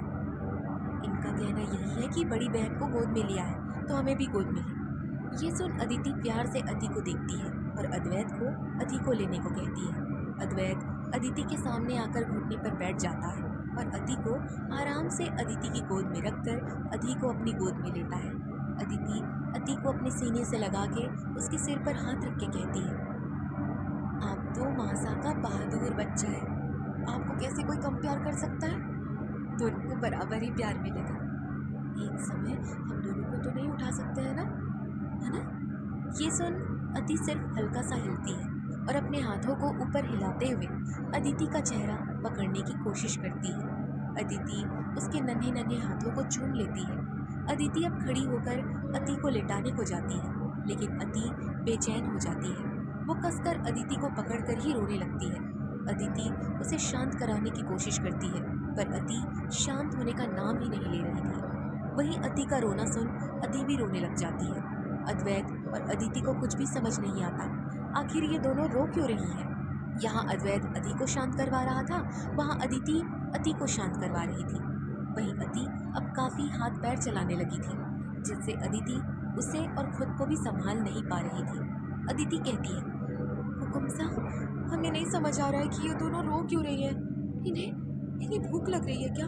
इनका कहना यही है कि बड़ी बहन को गोद में लिया है तो हमें भी गोद में ले। ये सुन अदिति प्यार से अति को देखती है और अद्वैत को अति को लेने को कहती है। अद्वैत अदिति के सामने आकर घुटने पर बैठ जाता है और अति को आराम से अदिति की गोद में रखकर अति को अपनी गोद में लेता है। अदिति अति को अपने सीने से लगा के उसके सिर पर हाथ रख के कहती है, आप तो मासा का बहादुर बच्चा है, आपको कैसे कोई कम प्यार कर सकता है? दोनों को बराबर ही प्यार मिलेगा। एक समय हम दोनों को तो नहीं उठा सकते हैं ना, है ना? ये सुन अति सिर्फ हल्का सा हिलती है और अपने हाथों को ऊपर हिलाते हुए अदिति का चेहरा पकड़ने की कोशिश करती है। अदिति उसके नन्हे नन्हे हाथों को चूम लेती है। अदिति अब खड़ी होकर अति को लेटाने को जाती है, लेकिन अति बेचैन हो जाती है। वो कसकर अदिति को पकड़कर ही रोने लगती है। अदिति उसे शांत कराने की कोशिश करती है, पर अति शांत होने का नाम ही नहीं ले रही थी। वहीं अति का रोना सुन अति भी रोने लग जाती है। अद्वैत और अदिति को कुछ भी समझ नहीं आता, आखिर ये दोनों रो क्यों रही हैं? यहाँ अद्वैत अति को शांत करवा रहा था, वहाँ अदिति अति को शांत करवा रही थी। वहीं अति अब काफी हाथ पैर चलाने लगी थी, जिससे अदिति उसे और खुद को भी संभाल नहीं पा रही थी। अदिति कहती है, हुकुम साहब, हमें नहीं समझ आ रहा है कि ये दोनों रो क्यों रही है। इन्हें भूख लग रही है क्या?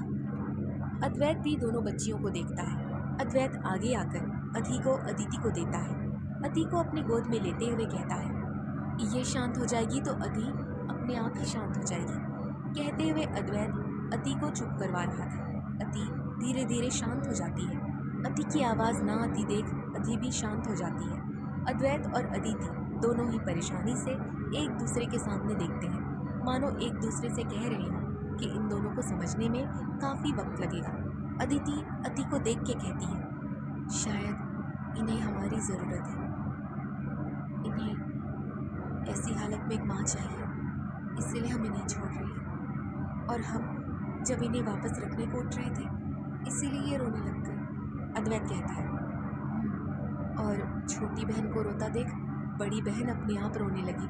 अद्वैत भी दोनों बच्चियों को देखता है। अद्वैत आगे आकर अति को अदिति को देता है। अति को अपनी गोद में लेते हुए कहता है, ये शांत हो जाएगी तो अति अपने आप ही शांत हो जाएगी। कहते हुए अद्वैत अति को चुप करवा रहा था। अति धीरे धीरे शांत हो जाती है। अति की आवाज़ ना आती देख अति भी शांत हो जाती है। अद्वैत और अदिति दोनों ही परेशानी से एक दूसरे के सामने देखते हैं, मानो एक दूसरे से कह रहे हों कि इन दोनों को समझने में काफ़ी वक्त लगेगा। अदिति अति को देख के कहती है, शायद इन्हें हमारी ज़रूरत है। इन्हें ऐसी हालत में एक माँ चाहिए, इसीलिए हमें नहीं छोड़ रही है। और हम जब इन्हें वापस रखने को उठ रहे थे, इसीलिए ये रोने लग गए। अद्वैत कहता है, और छोटी बहन को रोता देख बड़ी बहन अपने आप रोने लगी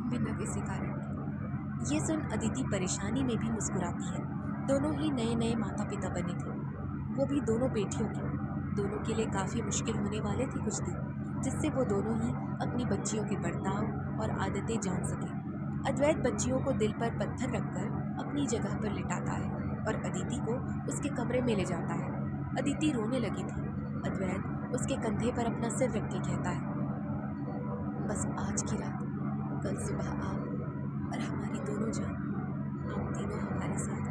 बिना किसी कारण के। ये सुन अदिति परेशानी में भी मुस्कुराती है। दोनों ही नए नए माता पिता बने थे, वो भी दोनों बेटियों के। दोनों के लिए काफ़ी मुश्किल होने वाले थे कुछ दिन, जिससे वो दोनों ही अपनी बच्चियों के बर्ताव और आदतें जान सके। अद्वैत बच्चियों को दिल पर पत्थर रखकर अपनी जगह पर लिटाता है और अदिति को उसके कमरे में ले जाता है। अदिति रोने लगी थी। अद्वैत उसके कंधे पर अपना सिर रख के कहता है, बस आज की रात, कल सुबह आप और हमारी दोनों जान, आप तीनों हमारे साथ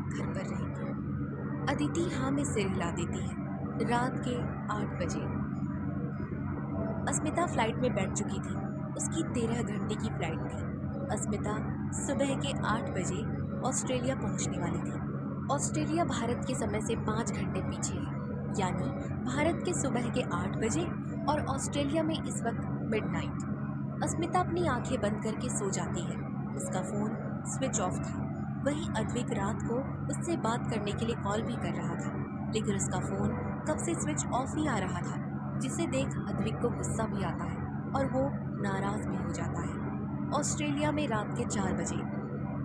घर पर रहेंगे। अदिति हाँ में सिर हिला देती है। रात के 8 बजे अस्मिता फ्लाइट में बैठ चुकी थी। उसकी 13 घंटे की फ्लाइट थी। अस्मिता सुबह के 8 बजे ऑस्ट्रेलिया पहुंचने वाली थी। ऑस्ट्रेलिया भारत के समय से 5 घंटे पीछे है, यानी भारत के सुबह के 8 बजे और ऑस्ट्रेलिया में इस वक्त मिडनाइट। अस्मिता अपनी आंखें बंद करके सो जाती है। उसका फ़ोन स्विच ऑफ था। वहीं अद्विक रात को उससे बात करने के लिए कॉल भी कर रहा था, लेकिन उसका फ़ोन कब से स्विच ऑफ ही आ रहा था, जिसे देख अद्विक को गुस्सा भी आता है और वो नाराज़ भी हो जाता है। ऑस्ट्रेलिया में रात के 4 बजे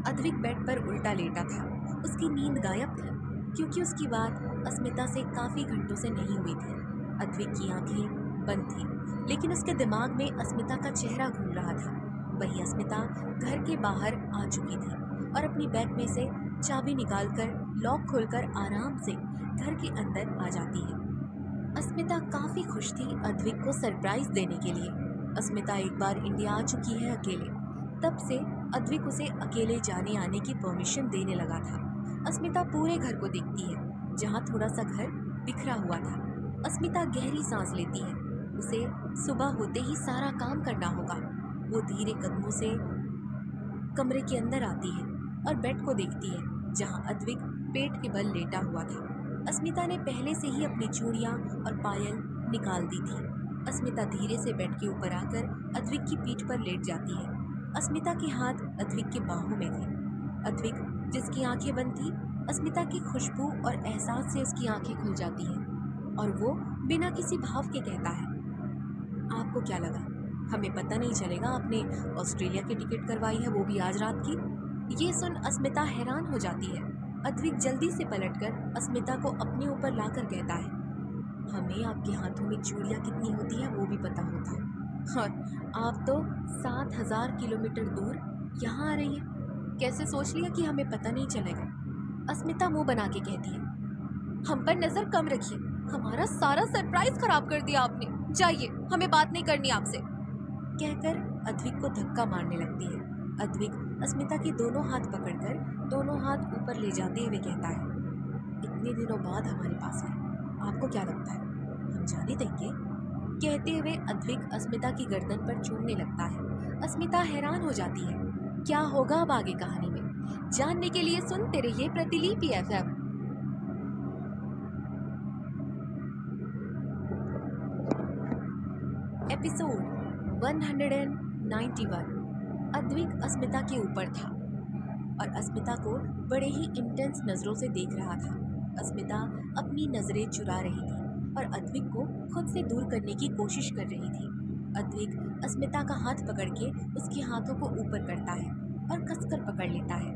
अद्विक बेड पर उल्टा लेटा था। उसकी नींद गायब थी। क्योंकि उसकी बात अस्मिता से काफ़ी घंटों से नहीं हुई थी। अद्विक की आंखें बंद थी, लेकिन उसके दिमाग में अस्मिता का चेहरा घूम रहा था। वहीं अस्मिता घर के बाहर आ चुकी थी और अपनी बैग में से चाबी निकालकर लॉक खोलकर आराम से घर के अंदर आ जाती है। अस्मिता काफ़ी खुश थी अद्विक को सरप्राइज देने के लिए। अस्मिता एक बार इंडिया आ चुकी है अकेले, तब से अद्विक उसे अकेले जाने आने की परमिशन देने लगा था। अस्मिता पूरे घर को देखती है, जहाँ थोड़ा सा घर बिखरा हुआ था। अस्मिता गहरी सांस लेती है। उसे सुबह होते ही सारा काम करना होगा। वो धीरे कदमों से कमरे के अंदर आती है और बेड को देखती है, जहाँ अद्विक पेट के बल लेटा हुआ था। अस्मिता ने पहले से ही अपनी चूड़ियाँ और पायल निकाल दी थी। अस्मिता धीरे से बेड के ऊपर आकर अद्विक की पीठ पर लेट जाती है। अस्मिता के हाथ अद्विक के बाहों में थे। अद्विक, जिसकी आंखें बंद थी, अस्मिता की खुशबू और एहसास से उसकी आंखें खुल जाती हैं और वो बिना किसी भाव के कहता है, आपको क्या लगा? हमें पता नहीं चलेगा आपने ऑस्ट्रेलिया की टिकट करवाई है, वो भी आज रात की। ये सुन अस्मिता हैरान हो जाती है। अद्विक जल्दी से पलटकर अस्मिता को अपने ऊपर लाकर कहता है, हमें आपके हाथों में चूड़ियाँ कितनी होती है वो भी पता होता है, और आप तो 7,000 किलोमीटर दूर यहाँ आ रही है। कैसे सोच लिया कि हमें पता नहीं चलेगा? अस्मिता मुंह बना के कहती है, हम पर नजर कम रखिए, हमारा सारा सरप्राइज खराब कर दिया आपने। जाइए, हमें बात नहीं करनी आपसे। कहकर अद्विक को धक्का मारने लगती है। अद्विक अस्मिता के दोनों हाथ पकड़कर दोनों हाथ ऊपर ले जाते हुए कहता है, इतने दिनों बाद हमारे पास है, आपको क्या लगता है हम जाने देंगे? कहते हुए अद्विक अस्मिता की गर्दन पर चूमने लगता है। अस्मिता हैरान हो जाती है। क्या होगा अब आगे कहानी में, जानने के लिए सुनते रहिए प्रतिलिपि FM। एपिसोड 191। अद्विक अस्मिता के ऊपर था और अस्मिता को बड़े ही इंटेंस नज़रों से देख रहा था। अस्मिता अपनी नज़रें चुरा रही थी और अद्विक को खुद से दूर करने की कोशिश कर रही थी। अद्विक अस्मिता का हाथ पकड़ के उसके हाथों को ऊपर करता है और कसकर पकड़ लेता है।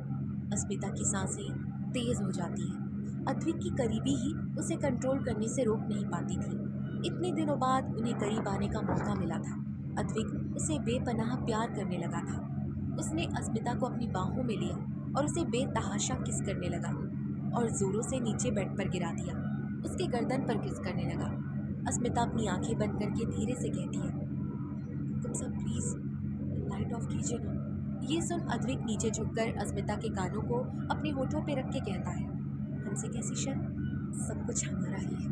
अस्मिता की सांसें तेज हो जाती हैं। अद्विक की करीबी ही उसे कंट्रोल करने से रोक नहीं पाती थी। इतने दिनों बाद उन्हें करीब आने का मौका मिला था। अद्विक उसे बेपनाह प्यार करने लगा था। उसने अस्मिता को अपनी बाहों में लिया और उसे बेतहाशा किस करने लगा और जोरों से नीचे बेड पर गिरा दिया। उसके गर्दन पर किस करने लगा। अस्मिता अपनी आंखें बंद करके धीरे से कहती है, तुम सब प्लीज लाइट ऑफ कीजिए ना। ये सुन अद्विक नीचे झुककर अस्मिता के कानों को अपने होठों पे रख के कहता है, हमसे कैसी शर्म, सब कुछ हमारा ही है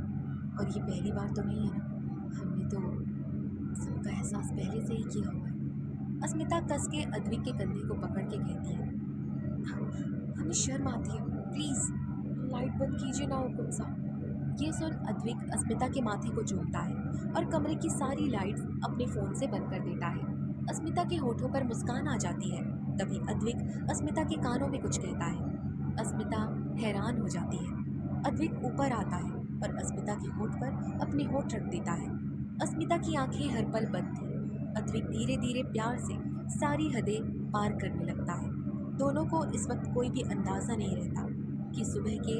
और ये पहली बार तो नहीं है ना, हमने तो सबका एहसास पहले से ही किया हुआ है। अस्मिता कस के अद्विक के कंधे को पकड़ के कहती है, हमें शर्म आती है, प्लीज लाइट बंद कीजिए ना हुकुम साहब। ये सुन अद्विक अस्मिता के माथे को चूमता है और कमरे की सारी लाइट्स अपने फ़ोन से बंद कर देता है। अस्मिता के होठों पर मुस्कान आ जाती है। तभी अद्विक अस्मिता के कानों में कुछ कहता है। अस्मिता हैरान हो जाती है। अद्विक ऊपर आता है और अस्मिता के होठ पर अपने होठ रख देता है। अस्मिता की आंखें हर पल बंद थी। अद्विक धीरे धीरे प्यार से सारी हदें पार करने लगता है। दोनों को इस वक्त कोई भी अंदाज़ा नहीं रहता कि सुबह के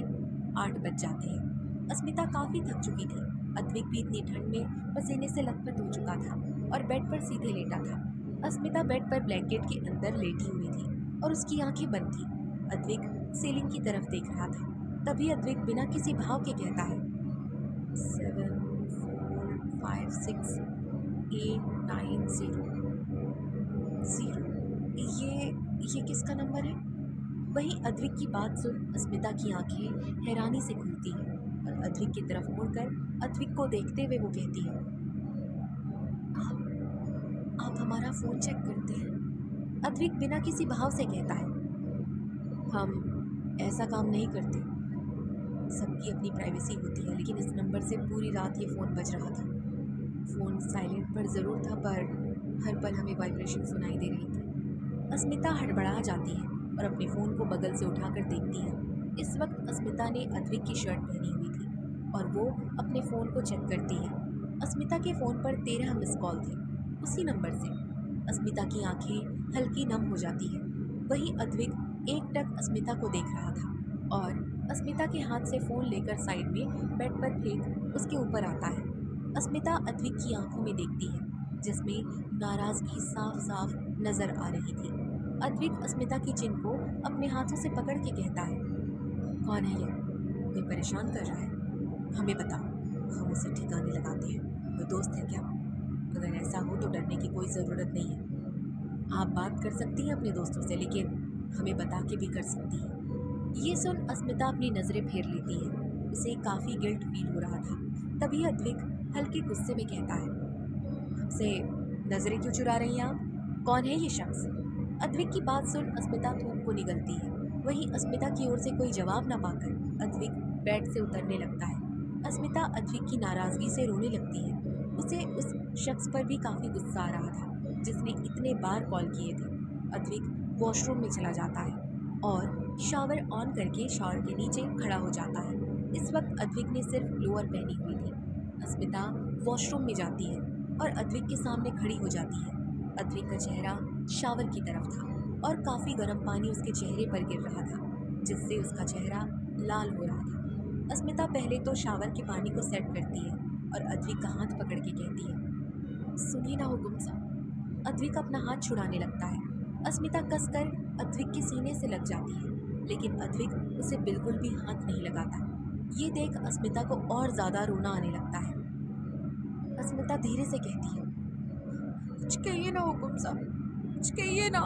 8 बज जाते हैं। अस्मिता काफ़ी थक चुकी थी। अद्विक भी इतनी ठंड में पसीने से लथपथ हो चुका था और बेड पर सीधे लेटा था। अस्मिता बेड पर ब्लैंकेट के अंदर लेटी हुई थी और उसकी आंखें बंद थी। अद्विक सीलिंग की तरफ देख रहा था। तभी अद्विक बिना किसी भाव के कहता है, 7 4 5 6 8 9 0 0। ये किसका नंबर है? वहीं अद्विक की बात सुन अस्मिता की आंखें हैरानी से खुलती हैं और अद्विक की तरफ मुड़कर अद्विक को देखते हुए वो कहती है, आप हमारा फ़ोन चेक करते हैं? अद्विक बिना किसी भाव से कहता है, हम ऐसा काम नहीं करते, सबकी अपनी प्राइवेसी होती है, लेकिन इस नंबर से पूरी रात ये फ़ोन बज रहा था। फ़ोन साइलेंट पर ज़रूर था, पर हर पल हमें वाइब्रेशन सुनाई दे रही थी। अस्मिता हड़बड़ा जाती है और अपने फ़ोन को बगल से उठाकर देखती है। इस वक्त अस्मिता ने अद्विक की शर्ट पहनी हुई थी और वो अपने फ़ोन को चेक करती है। अस्मिता के फ़ोन पर 13 मिस कॉल थे उसी नंबर से। अस्मिता की आंखें हल्की नम हो जाती है। वहीं अद्विक एकटक अस्मिता को देख रहा था और अस्मिता के हाथ से फ़ोन लेकर साइड में बेड पर फेंक उसके ऊपर आता है। अस्मिता अद्विक की आंखों में देखती है, जिसमें नाराज़गी साफ साफ नज़र आ रही थी। अद्विक अस्मिता की चिन को अपने हाथों से पकड़ के कहता है, कौन है ये? कोई परेशान कर रहा है? हमें बताओ, हम उसे ठिकाने लगाते हैं। कोई दोस्त है क्या? अगर ऐसा हो तो डरने की कोई ज़रूरत नहीं है। आप बात कर सकती हैं अपने दोस्तों से, लेकिन हमें बता के भी कर सकती हैं। ये सुन अस्मिता अपनी नज़रें फेर लेती है। उसे काफ़ी गिल्ट फील हो रहा था। तभी अद्विक हल्के गुस्से में कहता है, हमसे नज़रें क्यों चुरा रही हैं आप? कौन है ये शख्स? अद्विक की बात सुन अस्मिता थूक को निगलती है। वहीं अस्मिता की ओर से कोई जवाब न पाकर अद्विक बेड से उतरने लगता है। अस्मिता अद्विक की नाराज़गी से रोने लगती है। उसे उस शख्स पर भी काफ़ी गुस्सा आ रहा था जिसने इतने बार कॉल किए थे। अद्विक वॉशरूम में चला जाता है और शावर ऑन करके शावर के नीचे खड़ा हो जाता है। इस वक्त अद्विक ने सिर्फ लोअर पहनी हुई थी। अस्मिता वॉशरूम में जाती है और अद्विक के सामने खड़ी हो जाती है। अद्विक का चेहरा शावर की तरफ था और काफ़ी गर्म पानी उसके चेहरे पर गिर रहा था, जिससे उसका चेहरा लाल हो रहा था। अस्मिता पहले तो शावर के पानी को सेट करती है और अद्विक का हाथ पकड़ के कहती है, सुनिए ना हुकुम साहब। अद्विक अपना हाथ छुड़ाने लगता है। अस्मिता कसकर अद्विक के सीने से लग जाती है, लेकिन अद्विक उसे बिल्कुल भी हाथ नहीं लगाता। ये देख अस्मिता को और ज़्यादा रोना आने लगता है। अस्मिता धीरे से कहती है, कुछ कहिए ना हुकुम साहब, कुछ कहिए ना।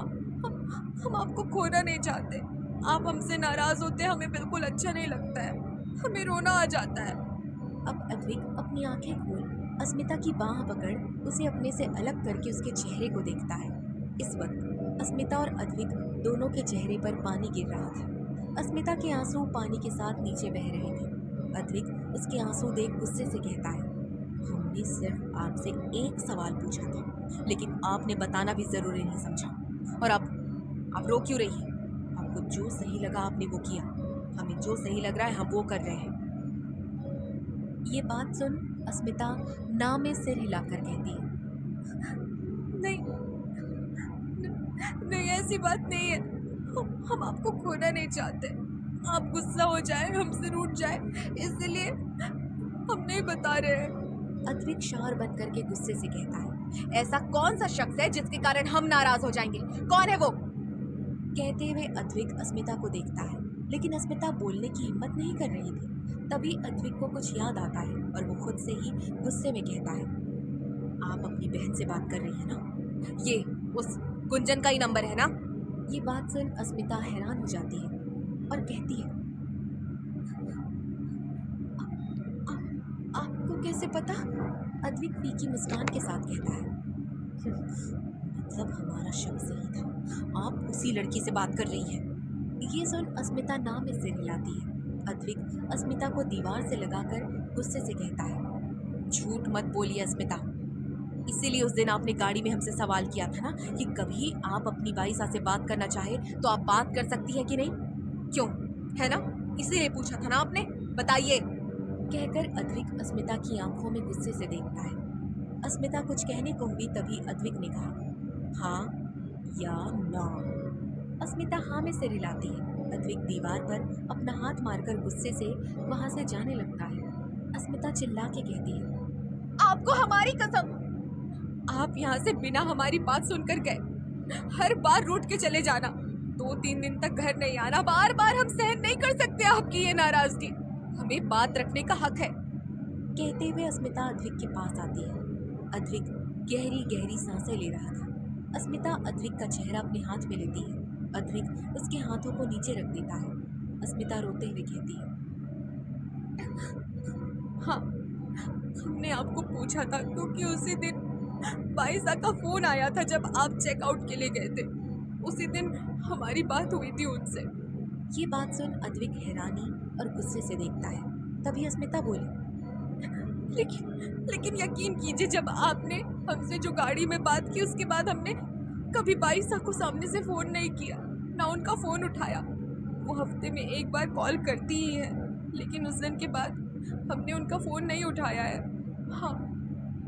हम आपको खोना नहीं चाहते। आप हमसे नाराज़ होते हमें बिल्कुल अच्छा नहीं लगता है। हमें रोना आ जाता है। अब अद्विक अपनी आंखें खोल अस्मिता की बाह पकड़ उसे अपने से अलग करके उसके चेहरे को देखता है। इस वक्त अस्मिता और अद्विक दोनों के चेहरे पर पानी गिर रहा था। अस्मिता के आंसू पानी के साथ नीचे बह रहे थे। अद्विक उसके आंसू देख गुस्से से कहता है, हमने सिर्फ आपसे एक सवाल पूछा था, लेकिन आपने बताना भी ज़रूरी नहीं समझा। और आप रो क्यों रही हैं? आपको जो सही लगा आपने वो किया। हमें जो सही लग रहा है हम वो कर रहे हैं। ये बात सुन अस्मिता ना में सिर हिलाकर कहती है, नहीं नहीं, ऐसी बात नहीं है। हम आपको खोना नहीं चाहते। आप गुस्सा हो जाए, हमसे रूठ जाए, इसलिए हम नहीं बता रहे हैं। अद्विक शावर बंद करके गुस्से से कहता है, ऐसा कौन सा शख्स है जिसके कारण हम नाराज हो जाएंगे? कौन है वो? कहते हुए अद्विक अस्मिता को देखता है, लेकिन अस्मिता बोलने की हिम्मत नहीं कर रही थी। तभी अद्विक को कुछ याद आता है और वो खुद से ही गुस्से में कहता है, आप अपनी बहन से बात कर रही हैं ना? ये उस गुंजन का ही नंबर है ना? ये बात सुन अस्मिता हैरान हो जाती है और कहती है, आपको कैसे पता? अद्विक फीकी मुस्कान के साथ कहता है, मतलब हमारा शक सही था, आप उसी लड़की से बात कर रही हैं। ये सुन अस्मिता ना में सिर हिलाती है। अद्विक अस्मिता को दीवार से लगाकर गुस्से से कहता है, झूठ मत बोलिए अस्मिता। इसीलिए उस दिन आपने गाड़ी में हमसे सवाल किया था ना कि कभी आप अपनी बाईसा से बात करना चाहे तो आप बात कर सकती हैं कि नहीं? क्यों, है ना? इसीलिए पूछा था ना आपने, बताइए। कहकर अद्विक अस्मिता की आंखों में गुस्से से देखता है। अस्मिता कुछ कहने को हुई, तभी अद्विक ने कहा, हाँ या ना? अस्मिता हाँ में सिर हिलाती है। अद्विक दीवार पर अपना हाथ मारकर गुस्से से वहां से जाने लगता है। अस्मिता चिल्ला के कहती है, आपको हमारी कसम, आप यहाँ से बिना हमारी बात सुनकर गए। हर बार रूठ के चले जाना, 2-3 दिन तक घर नहीं आना, बार बार हम सहन नहीं कर सकते आपकी ये नाराजगी। हमें बात रखने का हक है। कहते हुए अस्मिता अद्विक के पास आती है। अद्विक गहरी गहरी सांसें ले रहा था। अस्मिता अद्विक का चेहरा अपने हाथ में लेती है। अद्विक उसके हाथों को नीचे रख देता है। अस्मिता रोते हुए कहती है, हाँ, हमने आपको पूछा था क्योंकि उसी दिन बाईसा का फोन आया था जब आप चेकआउट के लिए गए थे। उसी दिन हमारी बात हुई थी उनसे। ये बात सुन अद्विक हैरानी और गुस्से से देखता है। तभी अस्मिता बोली, लेकिन यकीन कीजिए, जब आपने हमसे जो गाड़ी में बात की उसके बाद हमने कभी बाईसा को सामने से फ़ोन नहीं किया, ना उनका फ़ोन उठाया। वो हफ्ते में एक बार कॉल करती ही है, लेकिन उस दिन के बाद हमने उनका फ़ोन नहीं उठाया है। हाँ,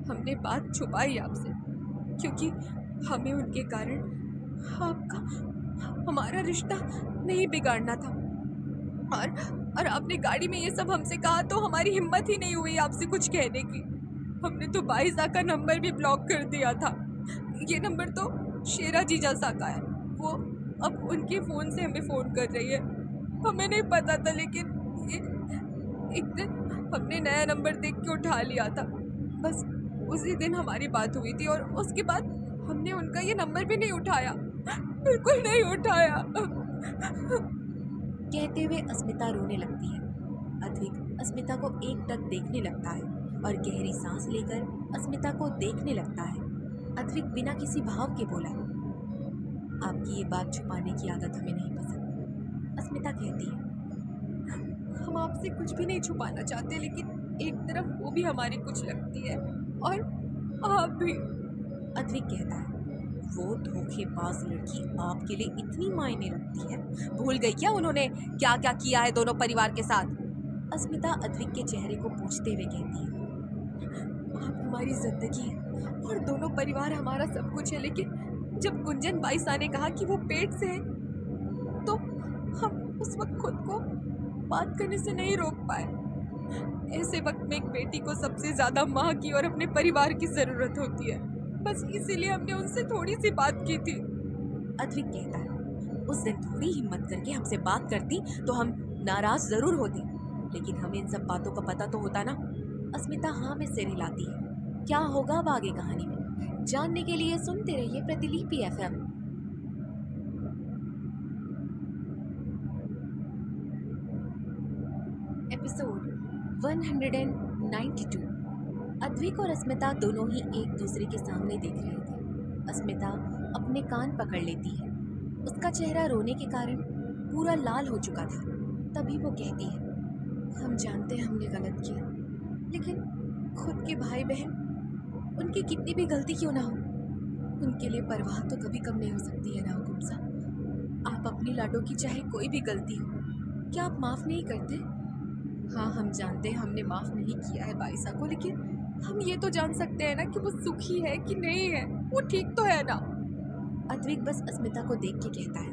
हमने बात छुपाई आपसे क्योंकि हमें उनके कारण हमारा रिश्ता नहीं बिगाड़ना था। और और आपने गाड़ी में ये सब हमसे कहा तो हमारी हिम्मत ही नहीं हुई आपसे कुछ कहने की। हमने तो बाइज़ा का नंबर भी ब्लॉक कर दिया था। ये नंबर तो शेरा जीजा सा का है। वो अब उनके फ़ोन से हमें फ़ोन कर रही है। हमें नहीं पता था, लेकिन ये एक दिन हमने नया नंबर देख के उठा लिया था। बस उसी दिन हमारी बात हुई थी और उसके बाद हमने उनका ये नंबर भी नहीं उठाया, बिल्कुल नहीं उठाया। कहते हुए अस्मिता रोने लगती है। अद्विक अस्मिता को एकटक देखने लगता है और गहरी सांस लेकर अस्मिता को देखने लगता है। अद्विक बिना किसी भाव के बोला, आपकी ये बात छुपाने की आदत हमें नहीं पसंद। अस्मिता कहती है, हम आपसे कुछ भी नहीं छुपाना चाहते, लेकिन एक तरफ वो भी हमारी कुछ लगती है और आप भी। अद्विक कहता है, वो धोखेबाज लड़की आपके लिए इतनी मायने रखती है? भूल गई क्या उन्होंने क्या क्या किया है दोनों परिवार के साथ? अस्मिता अद्विक के चेहरे को पूछते हुए कहती है, आप हमारी जिंदगी है और दोनों परिवार हमारा सब कुछ है, लेकिन जब गुंजन बाईसा ने कहा कि वो पेट से है तो हम उस वक्त खुद को बात करने से नहीं रोक पाए। ऐसे वक्त में एक बेटी को सबसे ज्यादा माँ की और अपने परिवार की जरूरत होती है, बस इसीलिए हमने उनसे थोड़ी सी बात की थी। अद्विक कहता है, उस दिन थोड़ी हिम्मत करके हमसे बात करती तो हम नाराज जरूर होते, लेकिन हमें इन सब बातों का पता तो होता ना। अस्मिता हाँ में सिर हिलाती है। क्या होगा अब आगे कहानी में, जानने के लिए सुनते रहिए प्रतिलिपि FM। एपिसोड 192। अद्विक और अस्मिता दोनों ही एक दूसरे के सामने देख रहे थे। अस्मिता अपने कान पकड़ लेती है। उसका चेहरा रोने के कारण पूरा लाल हो चुका था। तभी वो कहती है, हम जानते हैं हमने गलत किया, लेकिन खुद के भाई बहन, उनकी कितनी भी गलती क्यों ना हो, उनके लिए परवाह तो कभी कम नहीं हो सकती है ना हुकुम साहब। आप अपनी लाडो की चाहे कोई भी गलती हो, क्या आप माफ़ नहीं करते? हाँ, हम जानते हैं हमने माफ़ नहीं किया है बाईसा को, लेकिन हम ये तो जान सकते हैं ना कि वो सुखी है कि नहीं है, वो ठीक तो है ना? अद्विक बस अस्मिता को देख के कहता है,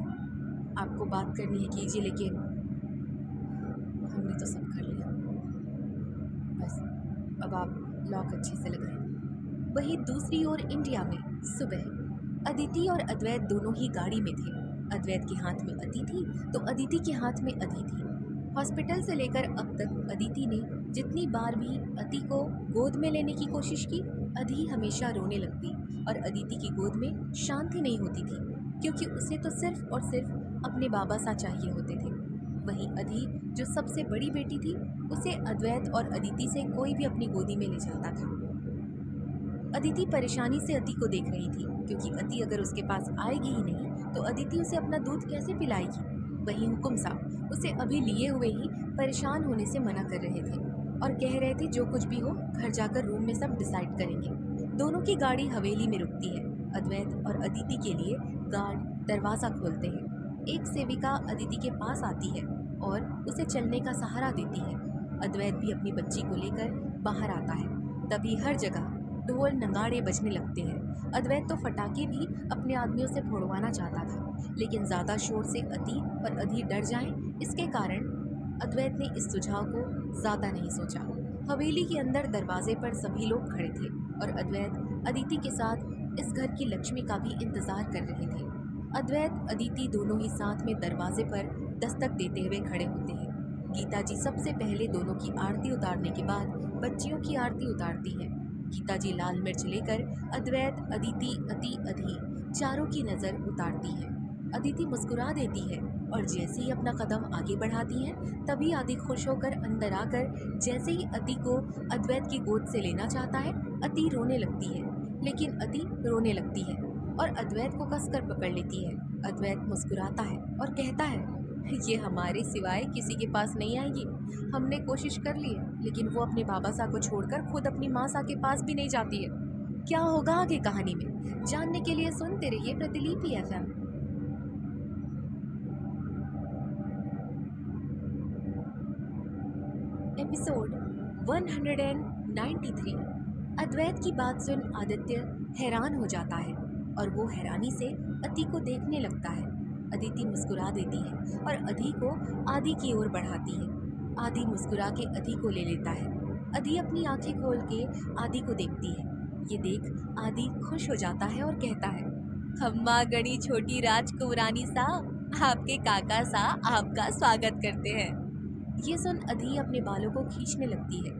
आपको बात करनी है कीजिए, लेकिन हमने तो सब कर लिया, बस अब आप लॉक अच्छे से लगाएं। वहीं दूसरी ओर इंडिया में सुबह अदिति और अद्वैत दोनों ही गाड़ी में थे। अद्वैत के हाथ में अति थी तो अदिति के हाथ में अधि थी। हॉस्पिटल से लेकर अब तक अदिति ने जितनी बार भी अति को गोद में लेने की कोशिश की, अधि हमेशा रोने लगती और अदिति की गोद में शांति नहीं होती थी, क्योंकि उसे तो सिर्फ और सिर्फ अपने बाबा सा चाहिए होते थे। वहीं अधि जो सबसे बड़ी बेटी थी, उसे अद्वैत और अदिति से कोई भी अपनी गोदी में ले जाता था। अदिति परेशानी से अति को देख रही थी, क्योंकि अति अगर उसके पास आएगी ही नहीं तो अदिति उसे अपना दूध कैसे पिलाएगी। वहीं हुकुम साहब उसे अभी लिए हुए ही परेशान होने से मना कर रहे थे और कह रहे थे जो कुछ भी हो घर जाकर रूम में सब डिसाइड करेंगे। दोनों की गाड़ी हवेली में रुकती है। अद्वैत और अदिति के लिए गार्ड दरवाज़ा खोलते हैं। एक सेविका अदिति के पास आती है और उसे चलने का सहारा देती है। अद्वैत भी अपनी बच्ची को लेकर बाहर आता है। तभी हर जगह ढोल नगाड़े बजने लगते हैं। अद्वैत तो फटाके भी अपने आदमियों से फोड़वाना चाहता था, लेकिन ज़्यादा शोर से अति और अधि डर जाएं, इसके कारण अद्वैत ने इस सुझाव को ज़्यादा नहीं सोचा। हवेली के अंदर दरवाजे पर सभी लोग खड़े थे और अद्वैत अदिति के साथ इस घर की लक्ष्मी का भी इंतज़ार कर रहे थे। अद्वैत अदिति दोनों ही साथ में दरवाजे पर दस्तक देते हुए खड़े होते हैं। गीता जी सबसे पहले दोनों की आरती उतारने के बाद बच्चियों की आरती उतारती है। गीता जी लाल मिर्च लेकर अद्वैत, अदिति, अति, अधि चारों की नज़र उतारती है। अदिति मुस्कुरा देती है और जैसे ही अपना कदम आगे बढ़ाती है, तभी आदि खुश होकर अंदर आकर जैसे ही अति को अद्वैत की गोद से लेना चाहता है, अति रोने लगती है। लेकिन अति रोने लगती है और अद्वैत को कसकर पकड़ लेती है। अद्वैत मुस्कुराता है और कहता है, ये हमारे सिवाय किसी के पास नहीं आएगी। हमने कोशिश कर ली है, लेकिन वो अपने बाबा सा को छोड़कर खुद अपनी माँ सा के पास भी नहीं जाती है। क्या होगा आगे कहानी में, जानने के लिए सुनते रहिए प्रतिलिपि FM। एपिसोड 193। अद्वैत की बात सुन आदित्य हैरान हो जाता है और वो हैरानी से अति को देखने लगता है। अदिति मुस्कुरा देती है और अधि को आदि की ओर बढ़ाती है। आदि मुस्कुरा के अदी को ले लेता है। अदी अपनी आंखें खोल के आदि को देखती है। ये देख आदि खुश हो जाता है और कहता है, खम्मा गणी छोटी राजकुमारानी सा, आपके काका सा आपका स्वागत करते हैं। ये सुन अदी अपने बालों को खींचने लगती है।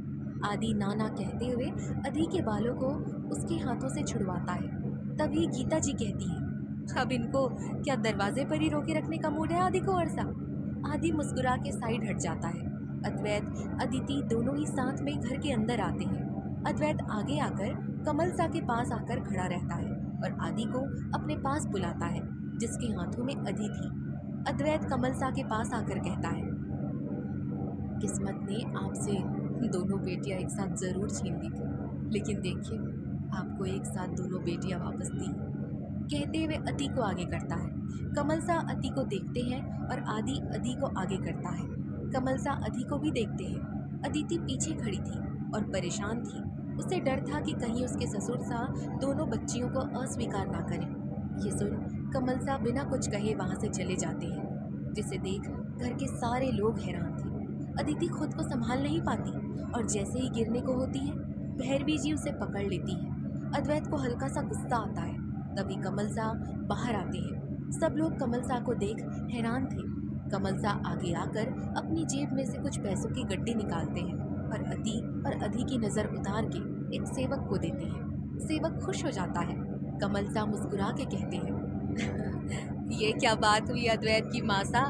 आदि नाना कहते हुए अदी के बालों को उसके हाथों से छुड़वाता है। तभी गीता जी कहती है, अब इनको क्या दरवाजे पर ही रोके रखने का मूड है आदि को वर्षा। आदि मुस्कुरा के साइड हट जाता है। अद्वैत अदिति दोनों ही साथ में घर के अंदर आते हैं। अद्वैत आगे आकर कमल सा के पास आकर खड़ा रहता है और आदि को अपने पास बुलाता है, जिसके हाथों में अदी थी। अद्वैत कमल सा के पास आकर कहता है, किस्मत ने आपसे दोनों बेटियां एक साथ जरूर छीन ली थी, लेकिन देखिए आपको एक साथ दोनों बेटियां वापस दी। कहते हुए अति को आगे करता है। कमल सा अति को देखते हैं और आदि अति को आगे करता है। कमल सा अति को भी देखते हैं। अदिति पीछे खड़ी थी और परेशान थी। उसे डर था कि कहीं उसके ससुर सा दोनों बच्चियों को अस्वीकार ना करें। ये सुन कमल सा बिना कुछ कहे वहां से चले जाते हैं, जिसे देख घर के सारे लोग हैरान थे। अदिति खुद को संभाल नहीं पाती और जैसे ही गिरने को होती है, भैरवी जी उसे पकड़ लेती है। अद्वैत को हल्का सा गुस्सा आता है। तभी कमल सा बाहर आते हैं। सब लोग कमल सा को देख हैरान थे। कमल सा आगे आकर अपनी जेब में से कुछ पैसों की गड्डी निकालते हैं और अति और अधि की नजर उतार के एक सेवक को देते हैं। सेवक खुश हो जाता है। कमल सा मुस्कुरा के कहते हैं, ये क्या बात हुई अद्वैत की मासा,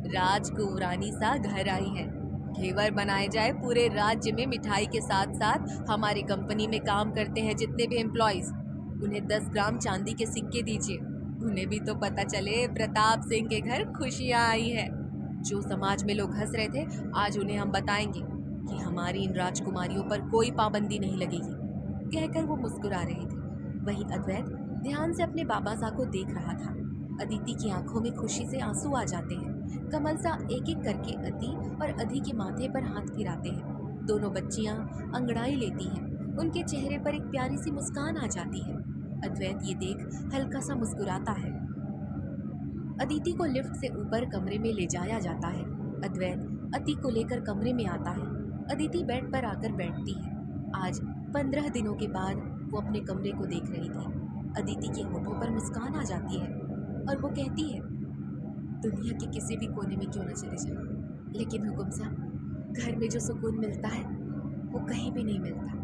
राजकुमारानी सा घर आई है। घेवर बनाए जाए, पूरे राज्य में मिठाई के साथ साथ हमारी कंपनी में काम करते हैं जितने भी एम्प्लॉइज, उन्हें 10 ग्राम चांदी के सिक्के दीजिए। उन्हें भी तो पता चले प्रताप सिंह के घर खुशियां आई है। जो समाज में लोग हंस रहे थे, आज उन्हें हम बताएंगे कि हमारी इन राजकुमारियों पर कोई पाबंदी नहीं लगेगी। कहकर वो मुस्कुरा रही थी। वहीं अद्वैत ध्यान से अपने बाबा सा को देख रहा था। अदिति की आंखों में खुशी से आंसू आ जाते हैं। कमल सा एक एक करके अति और अधि के माथे पर हाथ फिराते हैं। दोनों बच्चियां अंगड़ाई लेती हैं। उनके चेहरे पर एक प्यारी सी मुस्कान आ जाती है। अद्वैत ये देख हल्का सा मुस्कुराता है। अदिति को लिफ्ट से ऊपर कमरे में ले जाया जाता है। अद्वैत अति को लेकर कमरे में आता है। अदिति बेड पर आकर बैठती है। आज 15 दिनों के बाद वो अपने कमरे को देख रही थी। अदिति के होठों पर मुस्कान आ जाती है और वो कहती है, दुनिया के किसी भी कोने में क्यों न चले जाए, लेकिन हुकुम साहब, घर में जो सुकून मिलता है वो कहीं भी नहीं मिलता।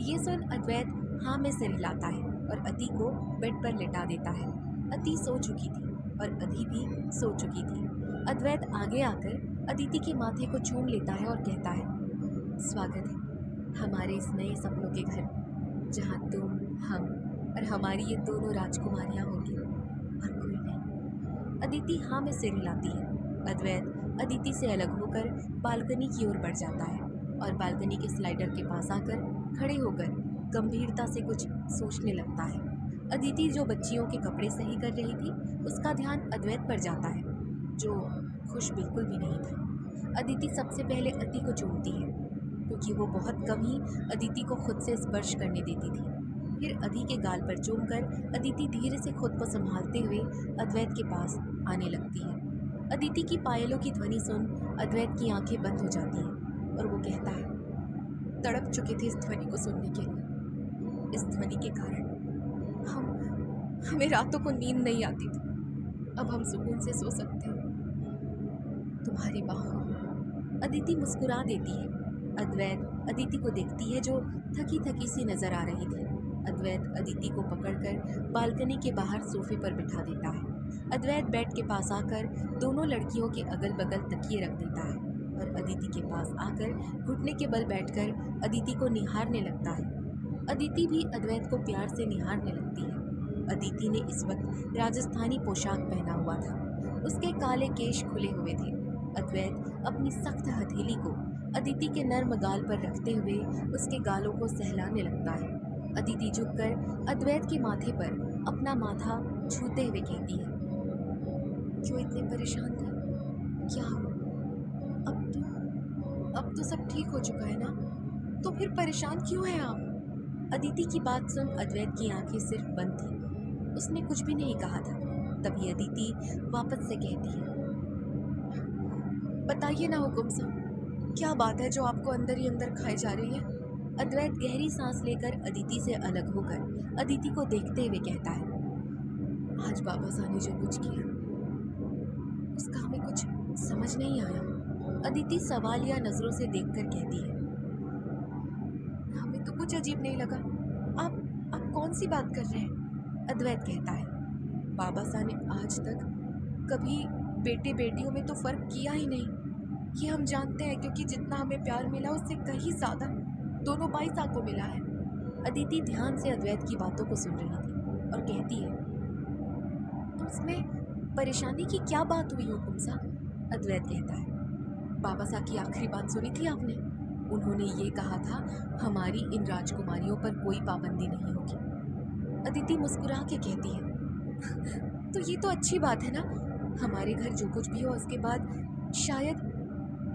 ये सुन अद्वैत हाँ में सिर हिलाता है और अति को बेड पर लिटा देता है। अति सो चुकी थी और अधि भी सो चुकी थी। अद्वैत आगे आकर अदिति के माथे को चूम लेता है और कहता है, स्वागत है हमारे इस नए सपनों के घर, जहाँ तुम, हम और हमारी ये दोनों राजकुमारियाँ होंगी और कोई नहीं। अदिति हाँ में सिर हिलाती है। अद्वैत अदिति से अलग होकर बालकनी की ओर बढ़ जाता है और बालकनी के स्लाइडर के पास आकर खड़े होकर गंभीरता से कुछ सोचने लगता है। अदिति जो बच्चियों के कपड़े सही कर रही थी, उसका ध्यान अद्वैत पर जाता है, जो खुश बिल्कुल भी नहीं था। अदिति सबसे पहले अति को चूमती है, क्योंकि वो बहुत कम ही अदिति को खुद से स्पर्श करने देती थी। फिर अधि के गाल पर चूमकर अदिति धीरे से खुद को संभालते हुए अद्वैत के पास आने लगती है। अदिति की पायलों की ध्वनि सुन अद्वैत की आंखें बंद हो जाती हैं और वो कहता है, तड़प चुके थे इस ध्वनि को सुनने के लिए। इस ध्वनि के कारण हमें रातों को नींद नहीं आती थी। अब हम सुकून से सो सकते हैं तुम्हारी बाहों में। अदिति मुस्कुरा देती है। अद्वैत अदिति को देखती है, जो थकी थकी सी नजर आ रही थी। अद्वैत अदिति को पकड़कर बालकनी के बाहर सोफे पर बिठा देता है। अद्वैत बेड के पास आकर दोनों लड़कियों के अगल बगल तकिए रख देता है और अदिति के पास आकर घुटने के बल बैठकर अदिति को निहारने लगता है। अदिति भी अद्वैत को प्यार से निहारने लगती है। अदिति ने इस वक्त राजस्थानी पोशाक पहना हुआ था। उसके काले केश खुले हुए थे। अद्वैत अपनी सख्त हथेली को अदिति के नर्म गाल पर रखते हुए उसके गालों को सहलाने लगता है। अदिति झुककर अद्वैत के माथे पर अपना माथा छूते हुए कहती है, क्यों इतने परेशान थे? क्या हुआ? अब तो सब ठीक हो चुका है ना, तो फिर परेशान क्यों हैं आप? अदिति की बात सुन अद्वैत की आंखें सिर्फ बंद थी। उसने कुछ भी नहीं कहा था। तभी अदिति वापस से कहती है, बताइए ना हुकुम साहब, क्या बात है जो आपको अंदर ही अंदर खाई जा रही है? अद्वैत गहरी सांस लेकर अदिति से अलग होकर अदिति को देखते हुए कहता है, आज बाबा साहब ने जो कुछ किया उसका हमें कुछ समझ नहीं आया। अदिति सवालिया नजरों से देखकर कहती है, हमें तो कुछ अजीब नहीं लगा। आप कौन सी बात कर रहे हैं? अद्वैत कहता है, बाबा साहब ने आज तक कभी बेटे बेटियों में तो फर्क किया ही नहीं। ये हम जानते हैं क्योंकि जितना हमें प्यार मिला उससे कहीं ज्यादा दोनों भाई साहब को मिला है। अदिति ध्यान से अद्वैत की बातों को सुन रही थी और कहती है, तो उसमें परेशानी की क्या बात हुई हुकुम साहब? अद्वैत कहता है, बाबा साहब की आखिरी बात सुनी थी आपने? उन्होंने ये कहा था हमारी इन राजकुमारियों पर कोई पाबंदी नहीं होगी। अदिति मुस्कुरा के कहती है, तो ये तो अच्छी बात है ना। हमारे घर जो कुछ भी हो उसके बाद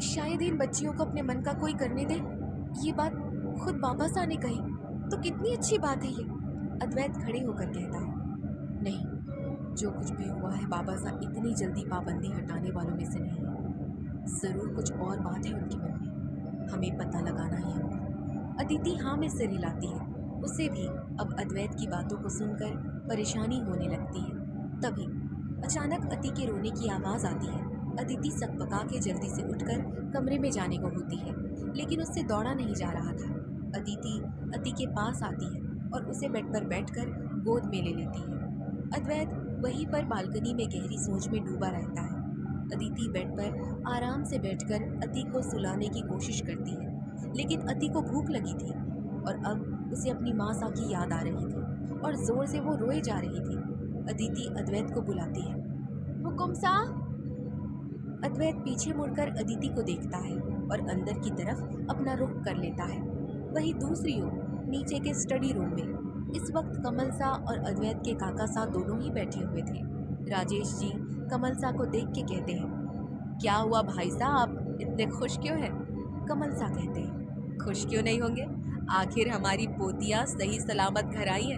शायद इन बच्चियों को अपने मन का कोई करने दे। ये बात खुद बाबा साहब ने कही तो कितनी अच्छी बात है ये। अद्वैत खड़े होकर कहता है, नहीं, जो कुछ भी हुआ है बाबा साहब इतनी जल्दी पाबंदी हटाने वालों में से नहीं है। जरूर कुछ और बात है उनके मन में, हमें पता लगाना ही होगा। अदिति हाँ में सिर हिलाती है। उसे भी अब अद्वैत की बातों को सुनकर परेशानी होने लगती है। तभी अचानक अति के रोने की आवाज़ आती है। अदिति सकपका के जल्दी से उठकर कमरे में जाने को होती है, लेकिन उससे दौड़ा नहीं जा रहा था। अदिति अति के पास आती है और उसे बेड पर बैठकर गोद में ले लेती है। अद्वैत वहीं पर बालकनी में गहरी सोच में डूबा रहता है। अदिति बेड पर आराम से बैठकर अति को सुलाने की कोशिश करती है, लेकिन अति को भूख लगी थी और अब उसे अपनी माँ सा की याद आ रही थी और जोर से वो रोए जा रही थी। अदिति अद्वैत को बुलाती है, हुकुम सा। अद्वैत पीछे मुड़कर अदिति को देखता है और अंदर की तरफ अपना रुख कर लेता है। वहीं दूसरी ओर नीचे के स्टडी रूम में इस वक्त कमल सा और अद्वैत के काका सा दोनों ही बैठे हुए थे। राजेश जी कमल सा को देख के कहते हैं, क्या हुआ भाई साहब, इतने खुश क्यों हैं? कमल सा कहते हैं, खुश क्यों नहीं होंगे, आखिर हमारी पोतियाँ सही सलामत घर आई है,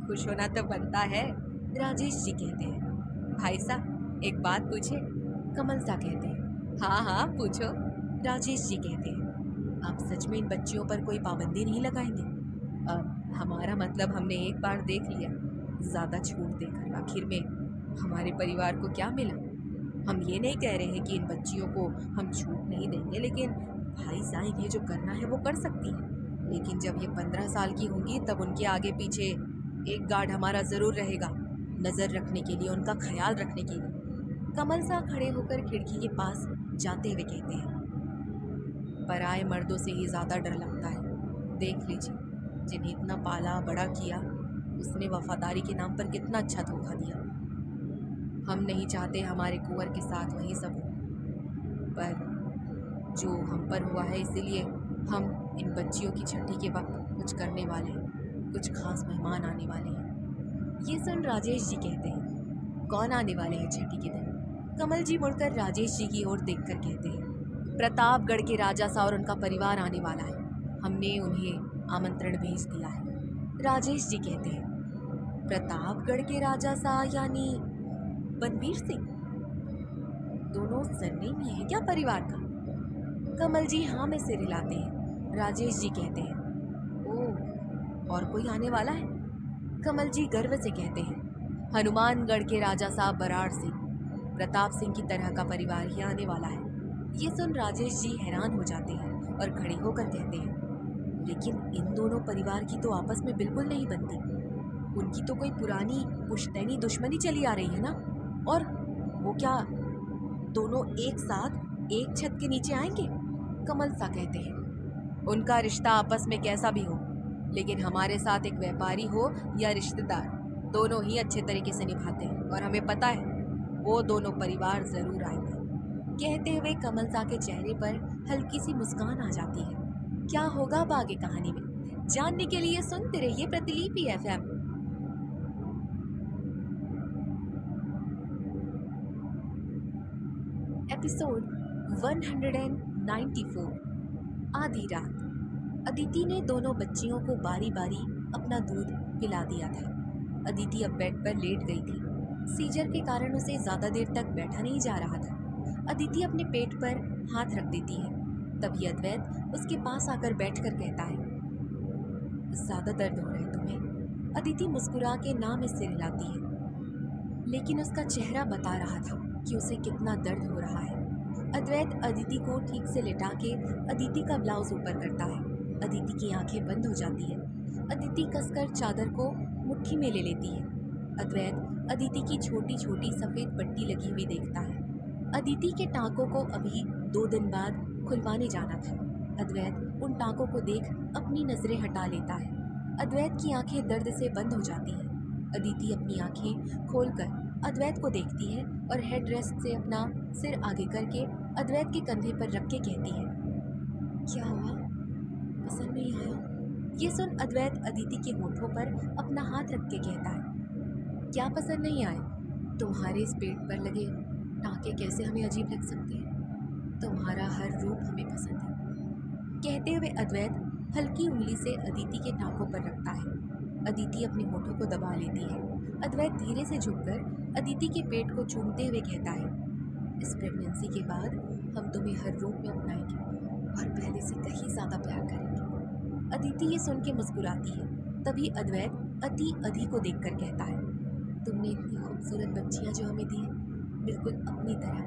खुश होना तो बनता है। राजेश जी कहते हैं, भाई साहब एक बात पूछे? कमल सा कहते हैं, हाँ हाँ पूछो। राजेश जी कहते हैं, आप सच में इन बच्चियों पर कोई पाबंदी नहीं लगाएंगे? हमारा मतलब हमने एक बार देख लिया, ज़्यादा छूट देकर आखिर में हमारे परिवार को क्या मिला? हम ये नहीं कह रहे हैं कि इन बच्चियों को हम छूट नहीं देंगे, लेकिन भाई साहब इन्हें जो करना है वो कर सकती हैं। लेकिन जब ये 15 साल की होंगी तब उनके आगे पीछे एक गार्ड हमारा ज़रूर रहेगा, नज़र रखने के लिए, उनका ख्याल रखने के लिए। कमल सा खड़े होकर खिड़की के पास जाते हुए कहते हैं, पराए मर्दों से ही ज़्यादा डर लगता है। देख लीजिए, जिन्हें इतना पाला बड़ा किया उसने वफादारी के नाम पर कितना अच्छा धोखा दिया। हम नहीं चाहते हमारे कुंवर के साथ वही सब हो, पर जो हम पर हुआ है इसीलिए हम इन बच्चियों की छठी के वक्त कुछ करने वाले हैं, कुछ खास मेहमान आने वाले हैं। ये सुन राजेश जी कहते हैं, कौन आने वाले हैं छठी के दिन? कमल जी मुड़कर राजेश जी की ओर देखकर कहते हैं, प्रतापगढ़ के राजा सा और उनका परिवार आने वाला है, हमने उन्हें आमंत्रण भेज दिया है। राजेश जी कहते हैं, प्रतापगढ़ के राजा सा यानी बनवीर सिंह? दोनों सरनेम ही है क्या परिवार का? कमल जी हाँ में सिर हिलाते हैं। राजेश जी कहते हैं, ओह, और कोई आने वाला है? कमल जी गर्व से कहते हैं, हनुमानगढ़ के राजा साहब बराड़ सिंह, प्रताप सिंह की तरह का परिवार ही आने वाला है। ये सुन राजेश जी हैरान हो जाते हैं और खड़े होकर कहते हैं, लेकिन इन दोनों परिवार की तो आपस में बिल्कुल नहीं बनती, उनकी तो कोई पुरानी पुश्तैनी दुश्मनी चली आ रही है ना, और वो क्या दोनों एक साथ एक छत के नीचे आएंगे? कमल सा कहते हैं, उनका रिश्ता आपस में कैसा भी हो, लेकिन हमारे साथ एक व्यापारी हो या रिश्तेदार, दोनों ही अच्छे तरीके से निभाते हैं और हमें पता है वो दोनों परिवार ज़रूर आएंगे। कहते हुए कमल सा के चेहरे पर हल्की सी मुस्कान आ जाती है। क्या होगा अब आगे कहानी में, जानने के लिए सुनते रहिए प्रतिलिपि FM। एपिसोड 194, आधी रात। अदिति ने दोनों बच्चियों को बारी बारी अपना दूध पिला दिया था। अदिति अब बेड पर लेट गई थी। सीजर के कारण उसे ज़्यादा देर तक बैठा नहीं जा रहा था। अदिति अपने पेट पर हाथ रख देती है। तभी अद्वैत उसके पास आकर बैठकर कहता है, ज्यादा दर्द हो रहा है तुम्हें? अदिति मुस्कुरा के नाम इससे हिलाती है, लेकिन उसका चेहरा बता रहा था कि उसे कितना दर्द हो रहा है। अद्वैत अदिति को ठीक से लिटा के अदिति का ब्लाउज ऊपर करता है। अदिति की आंखें बंद हो जाती है। अदिति कसकर चादर को मुट्ठी में ले लेती है। अद्वैत अदिति की छोटी छोटी सफेद पट्टी लगी हुई देखता है। अदिति के टाँकों को अभी 2 दिन बाद खुलवाने जाना था। अद्वैत उन टाँकों को देख अपनी नजरें हटा लेता है। अद्वैत की आंखें दर्द से बंद हो जाती हैं। अदिति अपनी आंखें खोलकर अद्वैत को देखती है और हेड रेस्ट से अपना सिर आगे करके अद्वैत के कंधे पर रख के कहती है, क्या हुआ? पसंद नहीं आया? ये सुन अद्वैत अदिति के होठों पर अपना हाथ रख के कहता है, क्या पसंद नहीं आए? तुम्हारे इस पेट पर लगे टाँके कैसे हमें अजीब लग सकते हैं? तुम्हारा हर रूप हमें पसंद है। कहते हुए अद्वैत हल्की उंगली से अदिति के टाँकों पर रखता है। अदिति अपने होठों को दबा लेती है। अद्वैत धीरे से झुककर अदिति के पेट को चूमते हुए कहता है, इस प्रेगनेंसी के बाद हम तुम्हें हर रूप में अपनाएंगे और पहले से कहीं ज़्यादा प्यार करेंगे। अदिति ये सुन के मुस्कुराती है। तभी अद्वैत अति को देखकर कहता है, तुमने इतनी खूबसूरत बच्चियाँ जो हमें दी हैं, बिल्कुल अपनी तरह,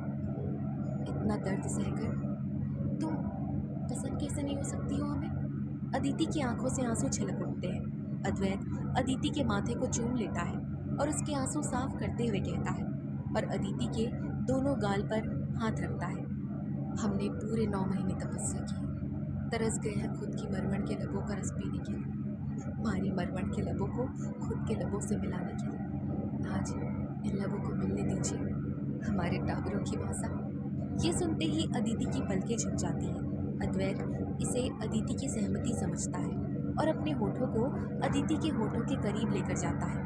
इतना दर्द सहकर तुम पसंद कैसे नहीं हो सकती हो हमें? अदिति की आंखों से आंसू छलक उठते हैं। अद्वैत अदिति के माथे को चूम लेता है और उसके आंसू साफ करते हुए कहता है और अदिति के दोनों गाल पर हाथ रखता है, हमने पूरे 9 महीने तपस्या की, तरस गए हैं खुद की मरमण के लबों का रस पीने के लिए, हमारी मरमण के लबों को खुद के लबों से मिलाने के लिए। आज इन लबों को मिलने दीजिए, हमारे टाबरों की भाषा। ये सुनते ही अदिति की पलकें झुक जाती हैं। अद्वैत इसे अदिति की सहमति समझता है और अपने होठों को अदिति के होठों के करीब लेकर जाता है।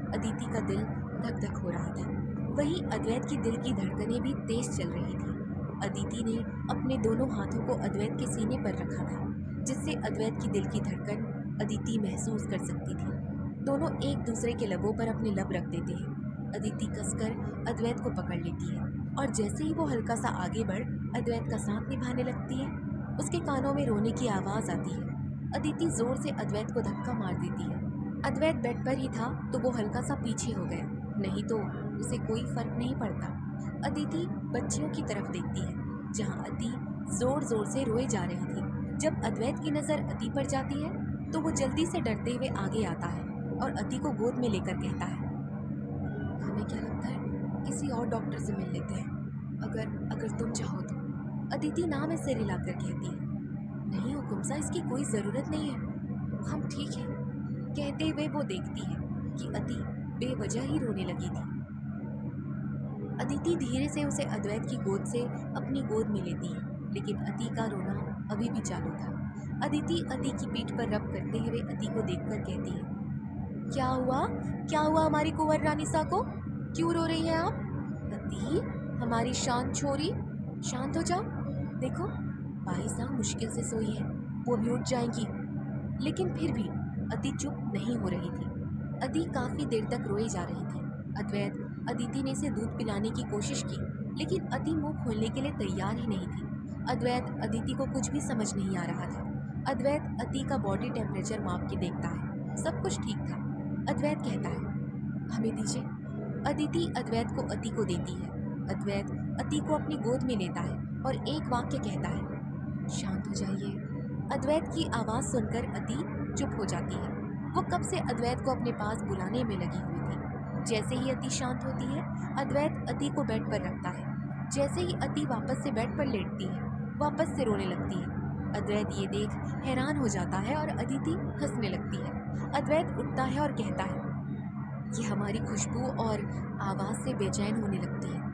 अदिति का दिल धक धक हो रहा था। वहीं अद्वैत की दिल की धड़कनें भी तेज चल रही थी। अदिति ने अपने दोनों हाथों को अद्वैत के सीने पर रखा था, जिससे अद्वैत की दिल की धड़कन अदिति महसूस कर सकती थी। दोनों एक दूसरे के लबों पर अपने लब रख देते हैं। अदिति कसकर अद्वैत को पकड़ लेती है और जैसे ही वो हल्का सा आगे बढ़ अद्वैत का साथ निभाने लगती है, उसके कानों में रोने की आवाज़ आती है। अदिति जोर से अद्वैत को धक्का मार देती है। अद्वैत बेड पर ही था तो वो हल्का सा पीछे हो गया, नहीं तो उसे कोई फर्क नहीं पड़ता। अदिति बच्चियों की तरफ देखती है जहाँ अति जोर जोर से रोए जा रही थी। जब अद्वैत की नज़र अति पर जाती है तो वो जल्दी से डरते हुए आगे आता है और अति को गोद में लेकर कहता है, हमें क्या लगता है किसी और डॉक्टर से मिल लेते हैं, अगर तुम चाहो तो। अदिति नाम इससे रिलाकर कहती है, नहीं हुकुमसा, इसकी कोई ज़रूरत नहीं है, हम ठीक हैं। कहते हुए वो देखती है कि अति बेवजह ही रोने लगी थी। अदिति धीरे से उसे अद्वैत की गोद से अपनी गोद में लेती है, लेकिन अति का रोना अभी भी चालू था। अदिति अति की पीठ पर रब करते हुए अति को देखकर कहती है, क्या हुआ हमारी कुंवर रानीसा को? क्यों रो रही है आप? अति, हमारी शांत छोरी, शांत हो जाओ। देखो भाई साहब मुश्किल से सोई है, वो भी उठ जाएंगी। लेकिन फिर भी अति चुप नहीं हो रही थी। अति काफ़ी देर तक रोई जा रही थी। अदिति ने इसे दूध पिलाने की कोशिश की, लेकिन अति मुंह खोलने के लिए तैयार ही नहीं थी। अदिति को कुछ भी समझ नहीं आ रहा था। अद्वैत अति का बॉडी टेम्परेचर माप के देखता है, सब कुछ ठीक था। अद्वैत कहता है, हमें दीजिए। अदिति अद्वैत को अति को देती है। अद्वैत अति को अपनी गोद में लेता है और एक वाक्य कहता है, शांत हो जाइए। अद्वैत की आवाज़ सुनकर अति चुप हो जाती है। वो कब से अद्वैत को अपने पास बुलाने में लगी हुई थी। जैसे ही अति शांत होती है, अद्वैत अति को बेड पर रखता है। जैसे ही अति वापस से बेड पर लेटती है, वापस से रोने लगती है। अद्वैत ये देख हैरान हो जाता है और अदिति हंसने लगती है। अद्वैत उठता है और कहता है, ये हमारी खुशबू और आवाज़ से बेचैन होने लगती है।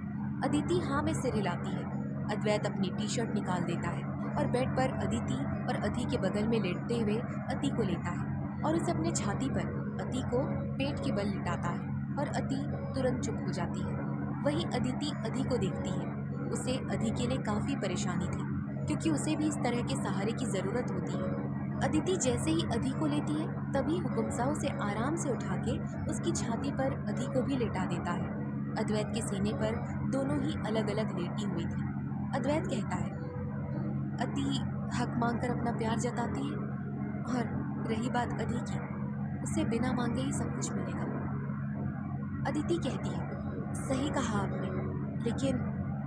अदिति हाँ में सिर हिलाती है। अद्वैत अपनी टी शर्ट निकाल देता है और बेड पर अदिति और अति के बगल में लेटते हुए अति को लेता है और उसे अपने छाती पर अति को पेट के बल लिटाता है और अति तुरंत चुप हो जाती है। वहीं अदिति अति को देखती है। उसे अति के लिए काफ़ी परेशानी थी, क्योंकि उसे भी इस तरह के सहारे की ज़रूरत होती है। अदिति जैसे ही अति को लेती है, तभी हुकुमसा उसे आराम से उठा के उसकी छाती पर अति को भी लेटा देता है। अद्वैत के सीने पर दोनों ही अलग अलग लेटी हुई थी। अद्वैत कहता है, अति हक मांग कर अपना प्यार जताती है। और रही बात अदी की, उसे बिना मांगे ही सब कुछ मिलेगा। अदिति कहती है, सही कहा आपने, लेकिन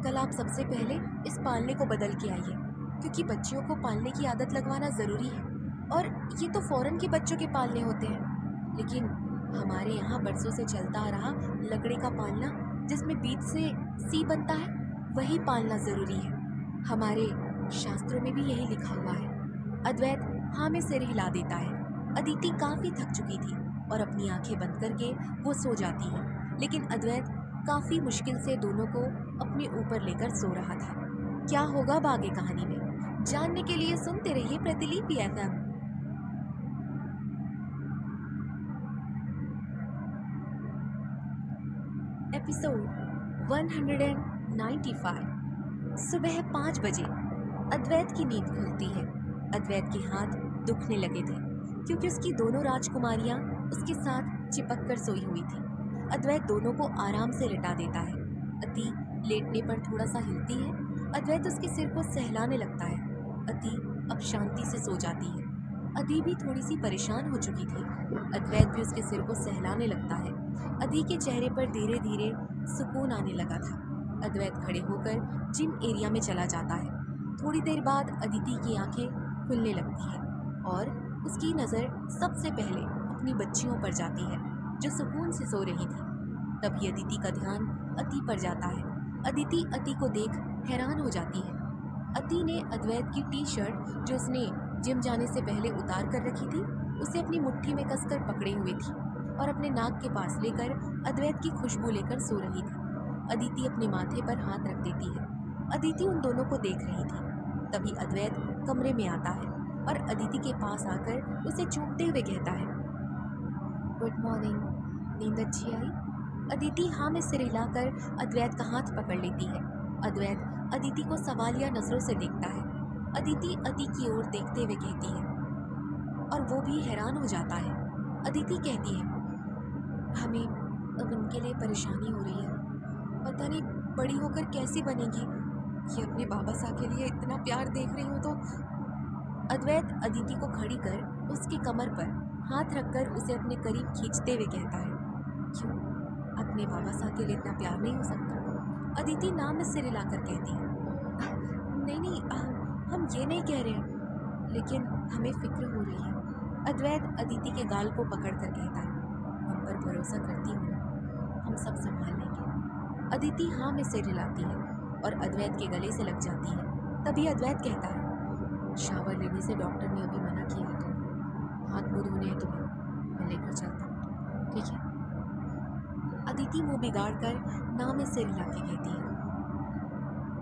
कल आप सबसे पहले इस पालने को बदल के आइए, क्योंकि बच्चियों को पालने की आदत लगवाना ज़रूरी है। और ये तो फॉरेन के बच्चों के पालने होते हैं, लेकिन हमारे यहाँ बरसों से चलता आ रहा लकड़े का पालना, जिसमें बीज से सी बनता है, वही पालना ज़रूरी है। हमारे शास्त्रों में भी यही लिखा हुआ है। अद्वैत हाँ में सिर हिला देता है। अदिति काफ़ी थक चुकी थी और अपनी आंखें बंद करके वो सो जाती है, लेकिन अद्वैत काफ़ी मुश्किल से दोनों को अपने ऊपर लेकर सो रहा था। क्या होगा अब आगे कहानी में, जानने के लिए सुनते रहिए प्रतिलिपि FM। एपिसोड 195। सुबह 5 बजे अद्वैत की नींद खुलती है। अद्वैत के हाथ दुखने लगे थे, क्योंकि उसकी दोनों राजकुमारियां उसके साथ चिपक कर सोई हुई थी। अद्वैत दोनों को आराम से लिटा देता है। अति लेटने पर थोड़ा सा हिलती है। अद्वैत उसके सिर को सहलाने लगता है। अति अब शांति से सो जाती है। अदी भी थोड़ी सी परेशान हो चुकी थी। अद्वैत भी उसके सिर को सहलाने लगता है। अदी के चेहरे पर धीरे धीरे सुकून आने लगा था। अद्वैत खड़े होकर जिम एरिया में चला जाता है। थोड़ी देर बाद अदिति की आंखें खुलने लगती है और उसकी नज़र सबसे पहले अपनी बच्चियों पर जाती है, जो सुकून से सो रही थी। तभी अदिति का ध्यान अति पर जाता है। अदिति अति को देख हैरान हो जाती है। अति ने अद्वैत की टी शर्ट, जो उसने जिम जाने से पहले उतार कर रखी थी, उसे अपनी मुट्ठी में कसकर पकड़े हुए थी और अपने नाक के पास लेकर अद्वैत की खुशबू लेकर सो रही थी। अदिति अपने माथे पर हाथ रख देती है। अदिति उन दोनों को देख रही थी। तभी अद्वैत कमरे में आता है और अदिति के पास आकर उसे चूमते हुए कहता है, गुड मॉर्निंग, नींद अच्छी आई? अदिति हाँ में सिर हिलाकर अद्वैत का हाथ पकड़ लेती है। अद्वैत अदिति को सवालिया नजरों से देखता है। अदिति अति की ओर देखते हुए कहती है, और वो भी हैरान हो जाता है। अदिति कहती है, हमें अब इनके लिए परेशानी हो रही है, पता नहीं बड़ी होकर कैसी बनेगी। ये अपने बाबा साहब के लिए इतना प्यार देख रही हूँ तो। अद्वैत अदिति को खड़ी कर उसकी कमर पर हाथ रखकर उसे अपने करीब खींचते हुए कहता है, क्यों, अपने बाबा साहब के लिए इतना प्यार नहीं हो सकता? अदिति नाम में सिर हिलाकर कहती है, नहीं नहीं, हम ये नहीं कह रहे, लेकिन हमें फिक्र हो रही है। अद्वैत अदिति के गाल को पकड़ कर कहता है, हम पर भरोसा करती हूँ ना, हम सब संभाल लेंगे। अदिति हाँ में सिर हिलाती है और अद्वैत के गले से लग जाती है। तभी अद्वैत कहता है, शावर लेने से डॉक्टर ने अभी मना किया है, तुम्हें हाथ मुँह धोने हैं, तुम्हें मैं लेकर चलता हूँ, ठीक है? अदिति मुँह बिगाड़ कर नाम में सिर हिला के कहती है,